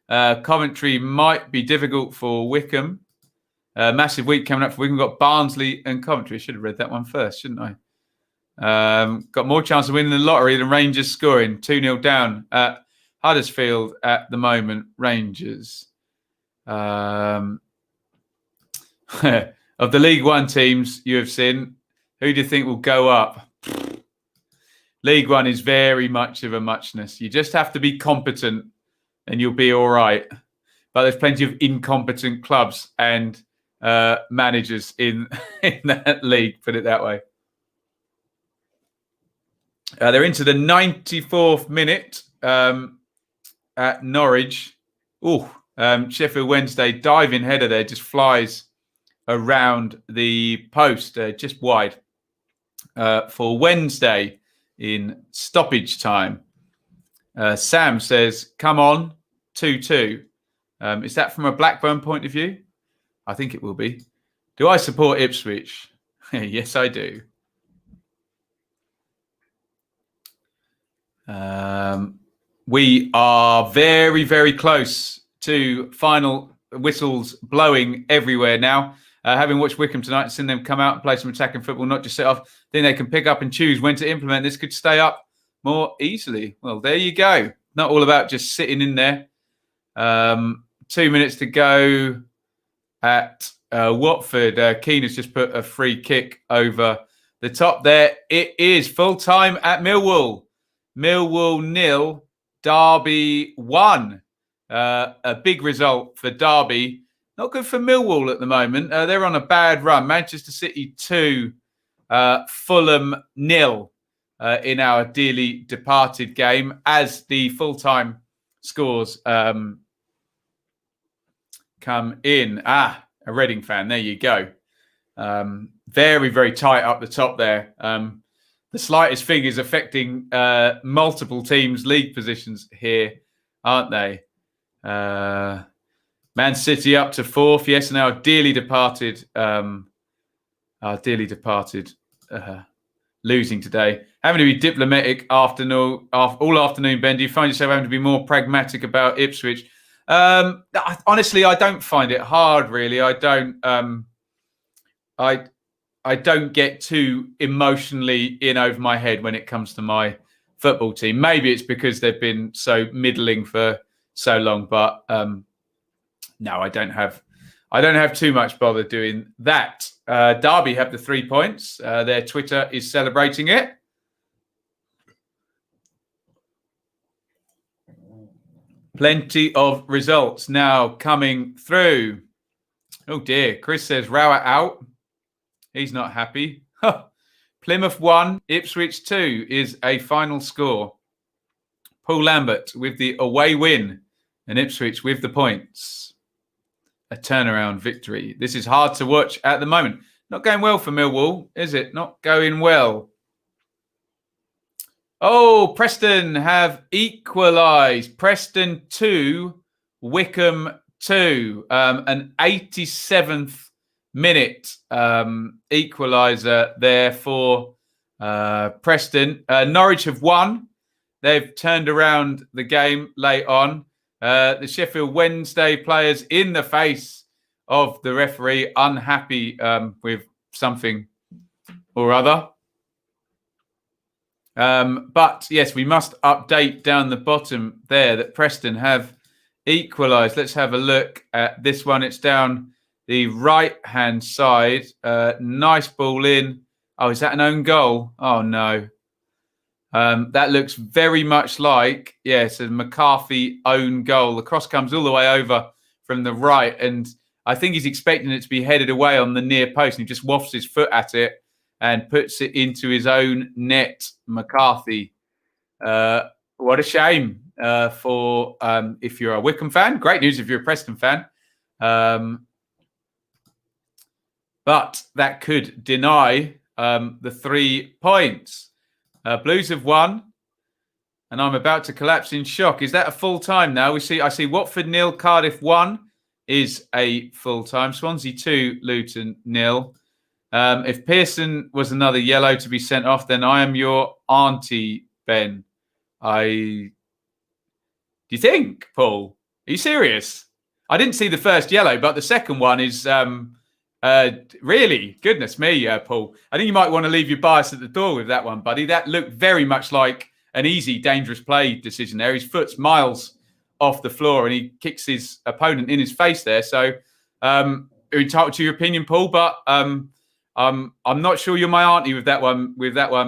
Commentary might be difficult for Wickham. Massive week coming up for Wickham. Got Barnsley and Coventry. I should have read that one first, shouldn't I? Got more chance of winning the lottery than Rangers scoring. 2-0 down at Huddersfield at the moment. Rangers. Of the League One teams you have seen, who do you think will go up? League One is very much of a muchness. You just have to be competent and you'll be all right. But there's plenty of incompetent clubs and managers in that league, put it that way. They're into the 94th minute at Norwich. Sheffield Wednesday diving header there, just flies around the post, just wide for Wednesday in stoppage time. Sam says, come on, 2-2. Is that from a Blackburn point of view? I think it will be. Do I support Ipswich? Yes, I do. We are very, very close to final whistles blowing everywhere now. Having watched Wickham tonight and seen them come out and play some attacking football, not just set off, then they can pick up and choose when to implement. This could stay up more easily. Well, there you go. Not all about just sitting in there. 2 minutes to go at Watford. Keane has just put a free kick over the top there. It is full time at Millwall. Millwall 0, Derby 1. A big result for Derby. Not good for Millwall at the moment. They're on a bad run. Manchester City 2, Fulham 0 in our dearly departed game as the full-time scores come in. A Reading fan. There you go. Very, very tight up the top there. The slightest thing is affecting multiple teams' league positions here, aren't they? Man City up to 4th. Yes, now dearly departed. Losing today. Having to be diplomatic all afternoon, Ben. Do you find yourself having to be more pragmatic about Ipswich? Honestly, I don't find it hard, really. I don't get too emotionally in over my head when it comes to my football team. Maybe it's because they've been so middling for so long, but no, I don't have too much bother doing that. Derby have the 3 points. Their Twitter is celebrating it. Plenty of results now coming through. Oh dear, Chris says Rowett out. He's not happy. Plymouth 1, Ipswich 2 is a final score. Paul Lambert with the away win and Ipswich with the points. A turnaround victory. This is hard to watch at the moment. Not going well for Millwall, is it? Not going well. Oh, Preston have equalised. Preston 2, Wickham 2. An 87th minute equaliser there for Preston. Norwich have won. They've turned around the game late on. The Sheffield Wednesday players in the face of the referee, unhappy with something or other. But yes, we must update down the bottom there that Preston have equalised. Let's have a look at this one. It's down the right-hand side. Nice ball in. Oh, is that an own goal? Oh, no. That looks very much like, yes, a McCarthy own goal. The cross comes all the way over from the right, and I think he's expecting it to be headed away on the near post, and he just wafts his foot at it and puts it into his own net. McCarthy. What a shame for if you're a Wycombe fan. Great news if you're a Preston fan. But that could deny the 3 points. Blues have won, and I'm about to collapse in shock. Is that a full time now? I see Watford 0, Cardiff 1 is a full time. Swansea 2, Luton 0. If Pearson was another yellow to be sent off, then I am your auntie, Ben. Do you think, Paul? Are you serious? I didn't see the first yellow, but the second one is really, goodness me, Paul. I think you might want to leave your bias at the door with that one, buddy. That looked very much like an easy, dangerous play decision there. His foot's miles off the floor, and he kicks his opponent in his face there. So, you're entitled to your opinion, Paul, but I'm not sure you're my auntie with that one,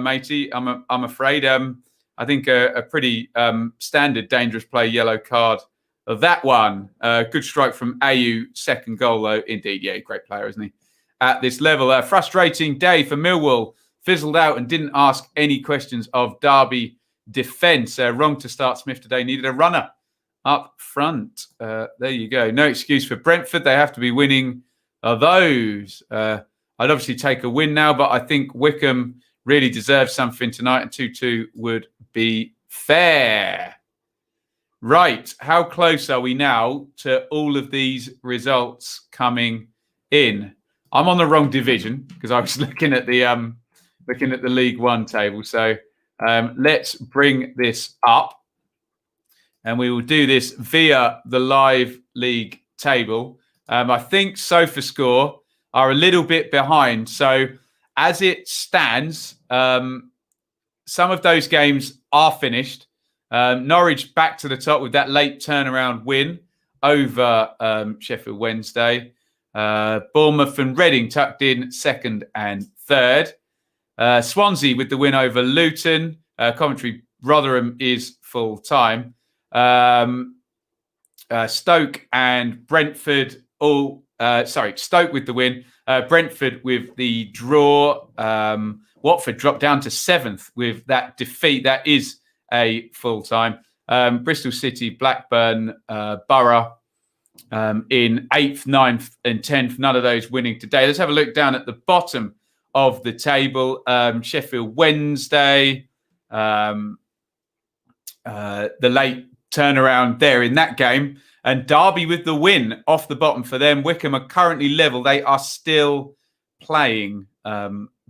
matey. I'm afraid. I think a pretty standard dangerous play yellow card. That one, good strike from Ayew, second goal though. Indeed, yeah, great player, isn't he? At this level, a frustrating day for Millwall. Fizzled out and didn't ask any questions of Derby defence. Wrong to start Smith today. Needed a runner up front. There you go. No excuse for Brentford. They have to be winning those. I'd obviously take a win now, but I think Wycombe really deserves something tonight, and 2-2 would be fair. Right, how close are we now to all of these results coming in? I'm on the wrong division because I was looking at the League One table. So let's bring this up, and we will do this via the live league table. I think SofaScore are a little bit behind. So as it stands, some of those games are finished. Norwich back to the top with that late turnaround win over Sheffield Wednesday. Bournemouth and Reading tucked in second and third. Swansea with the win over Luton. Coventry Rotherham is full time. Stoke and Brentford Stoke with the win. Brentford with the draw. Watford dropped down to seventh with that defeat. That is a full time. Bristol City, Blackburn, Borough in 8th, 9th and 10th. None of those winning today. Let's have a look down at the bottom of the table. Sheffield Wednesday, the late turnaround there in that game. And Derby with the win off the bottom for them. Wycombe are currently level. They are still playing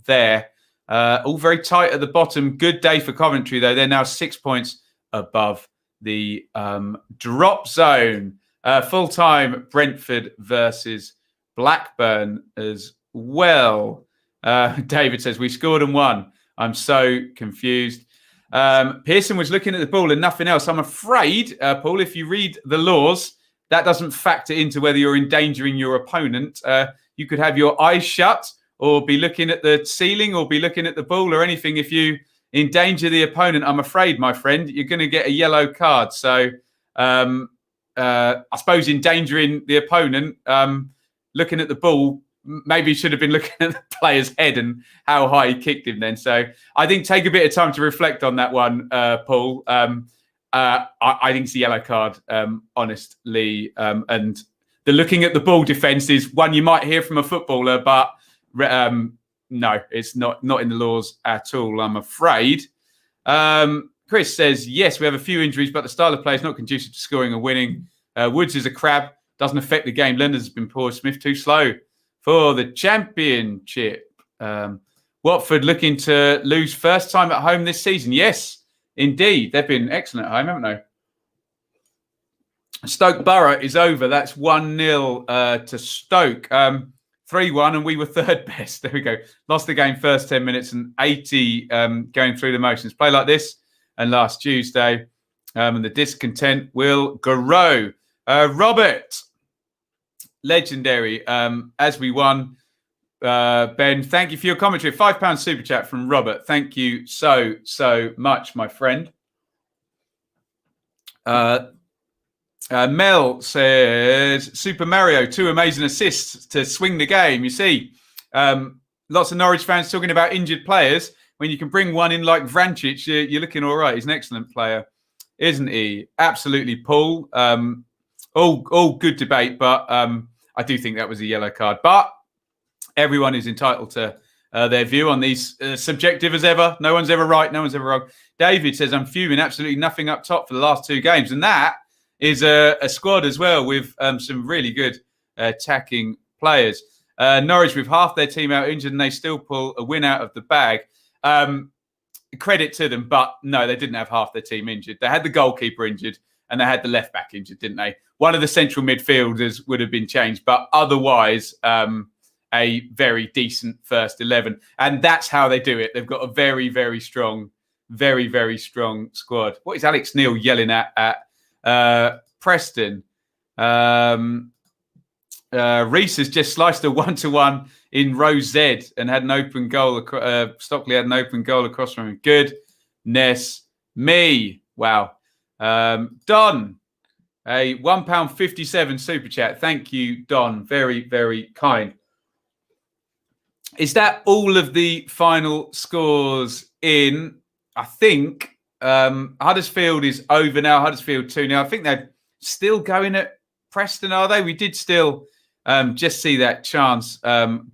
there. All very tight at the bottom. Good day for Coventry, though. They're now 6 points above the drop zone. Full-time Brentford versus Blackburn as well. David says, we scored and won. I'm so confused. Pearson was looking at the ball and nothing else. I'm afraid, Paul, if you read the laws, that doesn't factor into whether you're endangering your opponent. You could have your eyes shut or be looking at the ceiling or be looking at the ball or anything. If you endanger the opponent, I'm afraid, my friend, you're going to get a yellow card. So I suppose endangering the opponent, looking at the ball, maybe you should have been looking at the player's head and how high he kicked him then. So I think take a bit of time to reflect on that one, Paul. I think it's a yellow card, honestly. And the looking at the ball defence is one you might hear from a footballer, but no, it's not in the laws at all, I'm afraid. Chris says, yes, we have a few injuries, but the style of play is not conducive to scoring and winning. Woods is a crab, doesn't affect the game. Lenders has been poor. Smith too slow for the championship. Watford looking to lose first time at home this season. Yes, indeed. They've been excellent at home, haven't they? Stoke Borough is over. That's 1-0 to Stoke. 3-1, and we were third best. There we go. Lost the game first 10 minutes and 80 going through the motions. Play like this and last Tuesday, and the discontent will grow. Robert, legendary. As we won, Ben, thank you for your commentary. £5 super chat from Robert. Thank you so much, my friend. Mel says, Super Mario, 2 amazing assists to swing the game. You see, lots of Norwich fans talking about injured players. When you can bring one in like Vrancic, you're looking all right. He's an excellent player, isn't he? Absolutely, Paul. All good debate, but I do think that was a yellow card. But everyone is entitled to their view on these, subjective as ever. No one's ever right. No one's ever wrong. David says, I'm fuming. Absolutely nothing up top for the last 2 games. And that is a squad as well with some really good attacking players. Norwich with half their team out injured and they still pull a win out of the bag. Credit to them, but no, they didn't have half their team injured. They had the goalkeeper injured and they had the left back injured, didn't they? One of the central midfielders would have been changed, but otherwise a very decent first 11. And that's how they do it. They've got a very, very strong squad. What is Alex Neil yelling at Preston? Reese has just sliced a 1-1 in row Z and had an open goal. Stockley had an open goal across from him. Goodness me. Wow. Don, a £1.57 super chat. Thank you, Don. Very, very kind. Is that all of the final scores in? I think Huddersfield is over now. Huddersfield 2-0. I think they're still going at Preston, are they? We did still just see that chance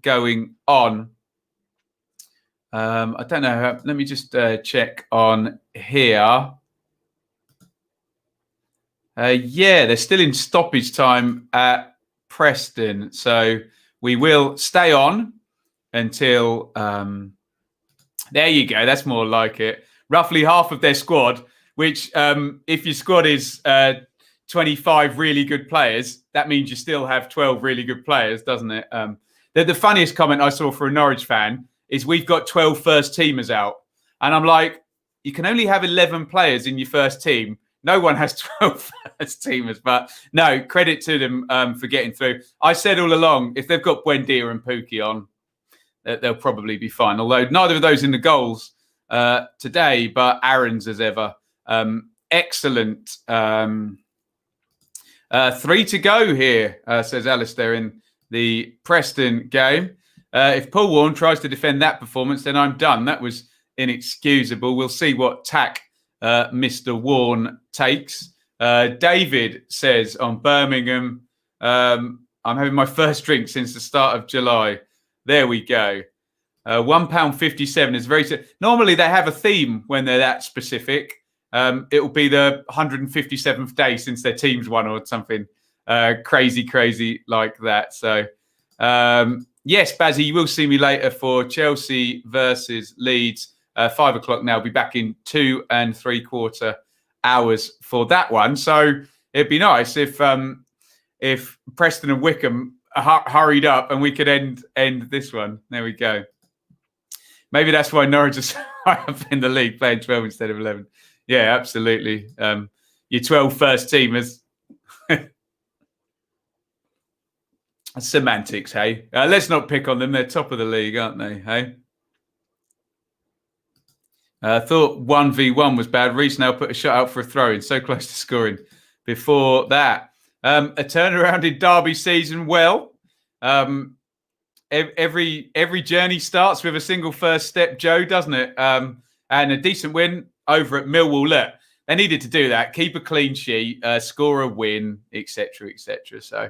going on. I don't know. Let me just check on here. Yeah, they're still in stoppage time at Preston. So we will stay on until... there you go. That's more like it. Roughly half of their squad, which if your squad is 25 really good players, that means you still have 12 really good players, doesn't it? The funniest comment I saw for a Norwich fan is we've got 12 first teamers out. And I'm like, you can only have 11 players in your first team. No one has 12 first teamers. But no, credit to them for getting through. I said all along, if they've got Buendia and Pukki on, they'll probably be fine. Although neither of those in the goals today, but Aaron's as ever. Excellent. 3 to go here, says Alistair in the Preston game. If Paul Warne tries to defend that performance, then I'm done. That was inexcusable. We'll see what tack Mr. Warne takes. David says on Birmingham, I'm having my first drink since the start of July. There we go. £1.57 is very... Normally they have a theme when they're that specific. It will be the 157th day since their team's won or something crazy like that. So, yes, Bazzy, you will see me later for Chelsea versus Leeds. 5 o'clock now. I'll be back in 2 3/4 hours for that one. So it'd be nice if Preston and Wickham hurried up and we could end this one. There we go. Maybe that's why Norwich is high up in the league, playing 12 instead of 11. Yeah, absolutely. Your 12 first teamers. Semantics, hey? Let's not pick on them. They're top of the league, aren't they, hey? I thought 1v1 was bad. Reece now put a shot out for a throw-in. So close to scoring before that. A turnaround in Derby season. Well, every journey starts with a single first step, Joe, doesn't it? And a decent win over at Millwall. Look, they needed to do that. Keep a clean sheet, score a win, etc., etc. So,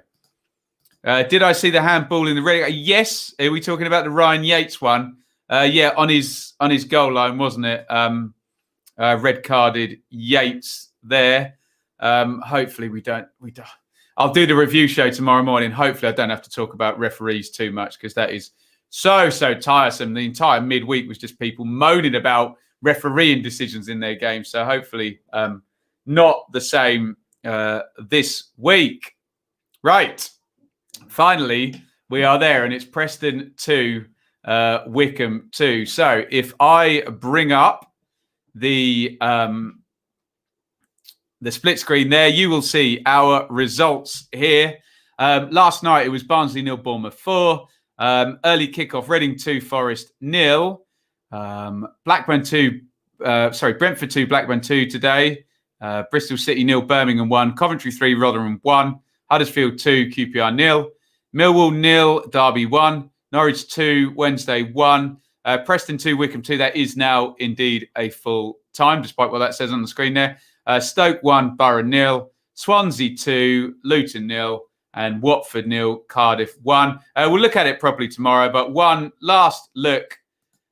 did I see the handball in the red? Yes. Are we talking about the Ryan Yates one? Yeah, on his goal line, wasn't it? Red carded Yates there. Hopefully we don't. I'll do the review show tomorrow morning. Hopefully I don't have to talk about referees too much because that is so tiresome. The entire midweek was just people moaning about refereeing decisions in their game. So hopefully not the same this week. Right. Finally, We are there, and it's Preston 2, Wycombe 2. So if I bring up the split screen there, you will see our results here. Last night it was Barnsley 0, Bournemouth 4. Early kickoff, Reading 2, Forest 0. Blackburn 2, Brentford 2, Blackburn 2 today. Bristol City 0, Birmingham 1. Coventry 3, Rotherham 1. Huddersfield 2, QPR 0. Millwall 0, Derby 1. Norwich 2, Wednesday 1. Preston 2, Wycombe 2. That is now indeed a full time, despite what that says on the screen there. Stoke 1, Borough 0. Swansea 2, Luton 0. And Watford 0, Cardiff 1. We'll look at it properly tomorrow, but one last look.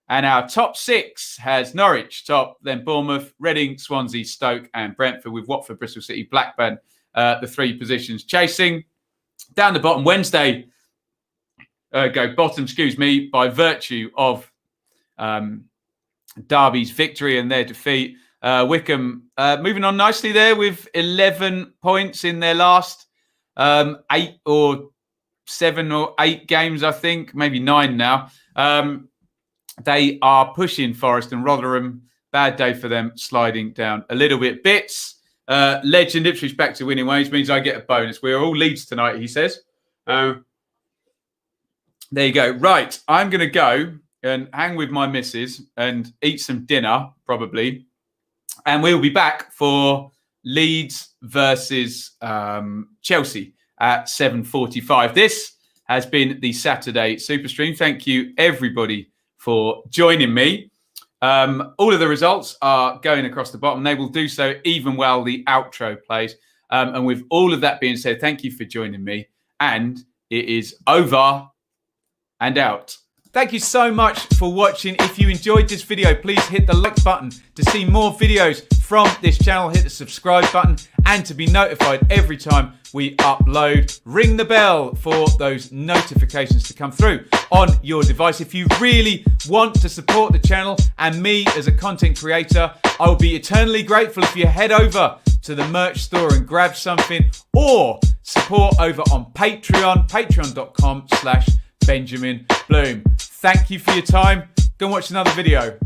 And our top 6 has Norwich top, then Bournemouth, Reading, Swansea, Stoke, and Brentford, with Watford, Bristol City, Blackburn, the 3 positions chasing. Down the bottom, Wednesday go bottom, by virtue of Derby's victory and their defeat. Wycombe moving on nicely there with 11 points in their last 8 or 7 or 8 games, I think, maybe 9 now. They are pushing Forest and Rotherham. Bad day for them, sliding down a little bit. Bits, legend Ipswich back to winning ways means I get a bonus. We're all Leeds tonight, he says. There you go. Right, I'm going to go and hang with my missus and eat some dinner, probably. And we'll be back for Leeds versus Chelsea at 7:45. This has been the Saturday Super Stream. Thank you, everybody, for joining me. All of the results are going across the bottom. They will do so even while the outro plays. And with all of that being said, thank you for joining me. And it is over and out. Thank you so much for watching. If you enjoyed this video, please hit the like button to see more videos from this channel. Hit the subscribe button and to be notified every time we upload. Ring the bell for those notifications to come through on your device. If you really want to support the channel and me as a content creator, I will be eternally grateful if you head over to the merch store and grab something, or support over on Patreon, patreon.com/Benjamin Bloom. Thank you for your time. Go and watch another video.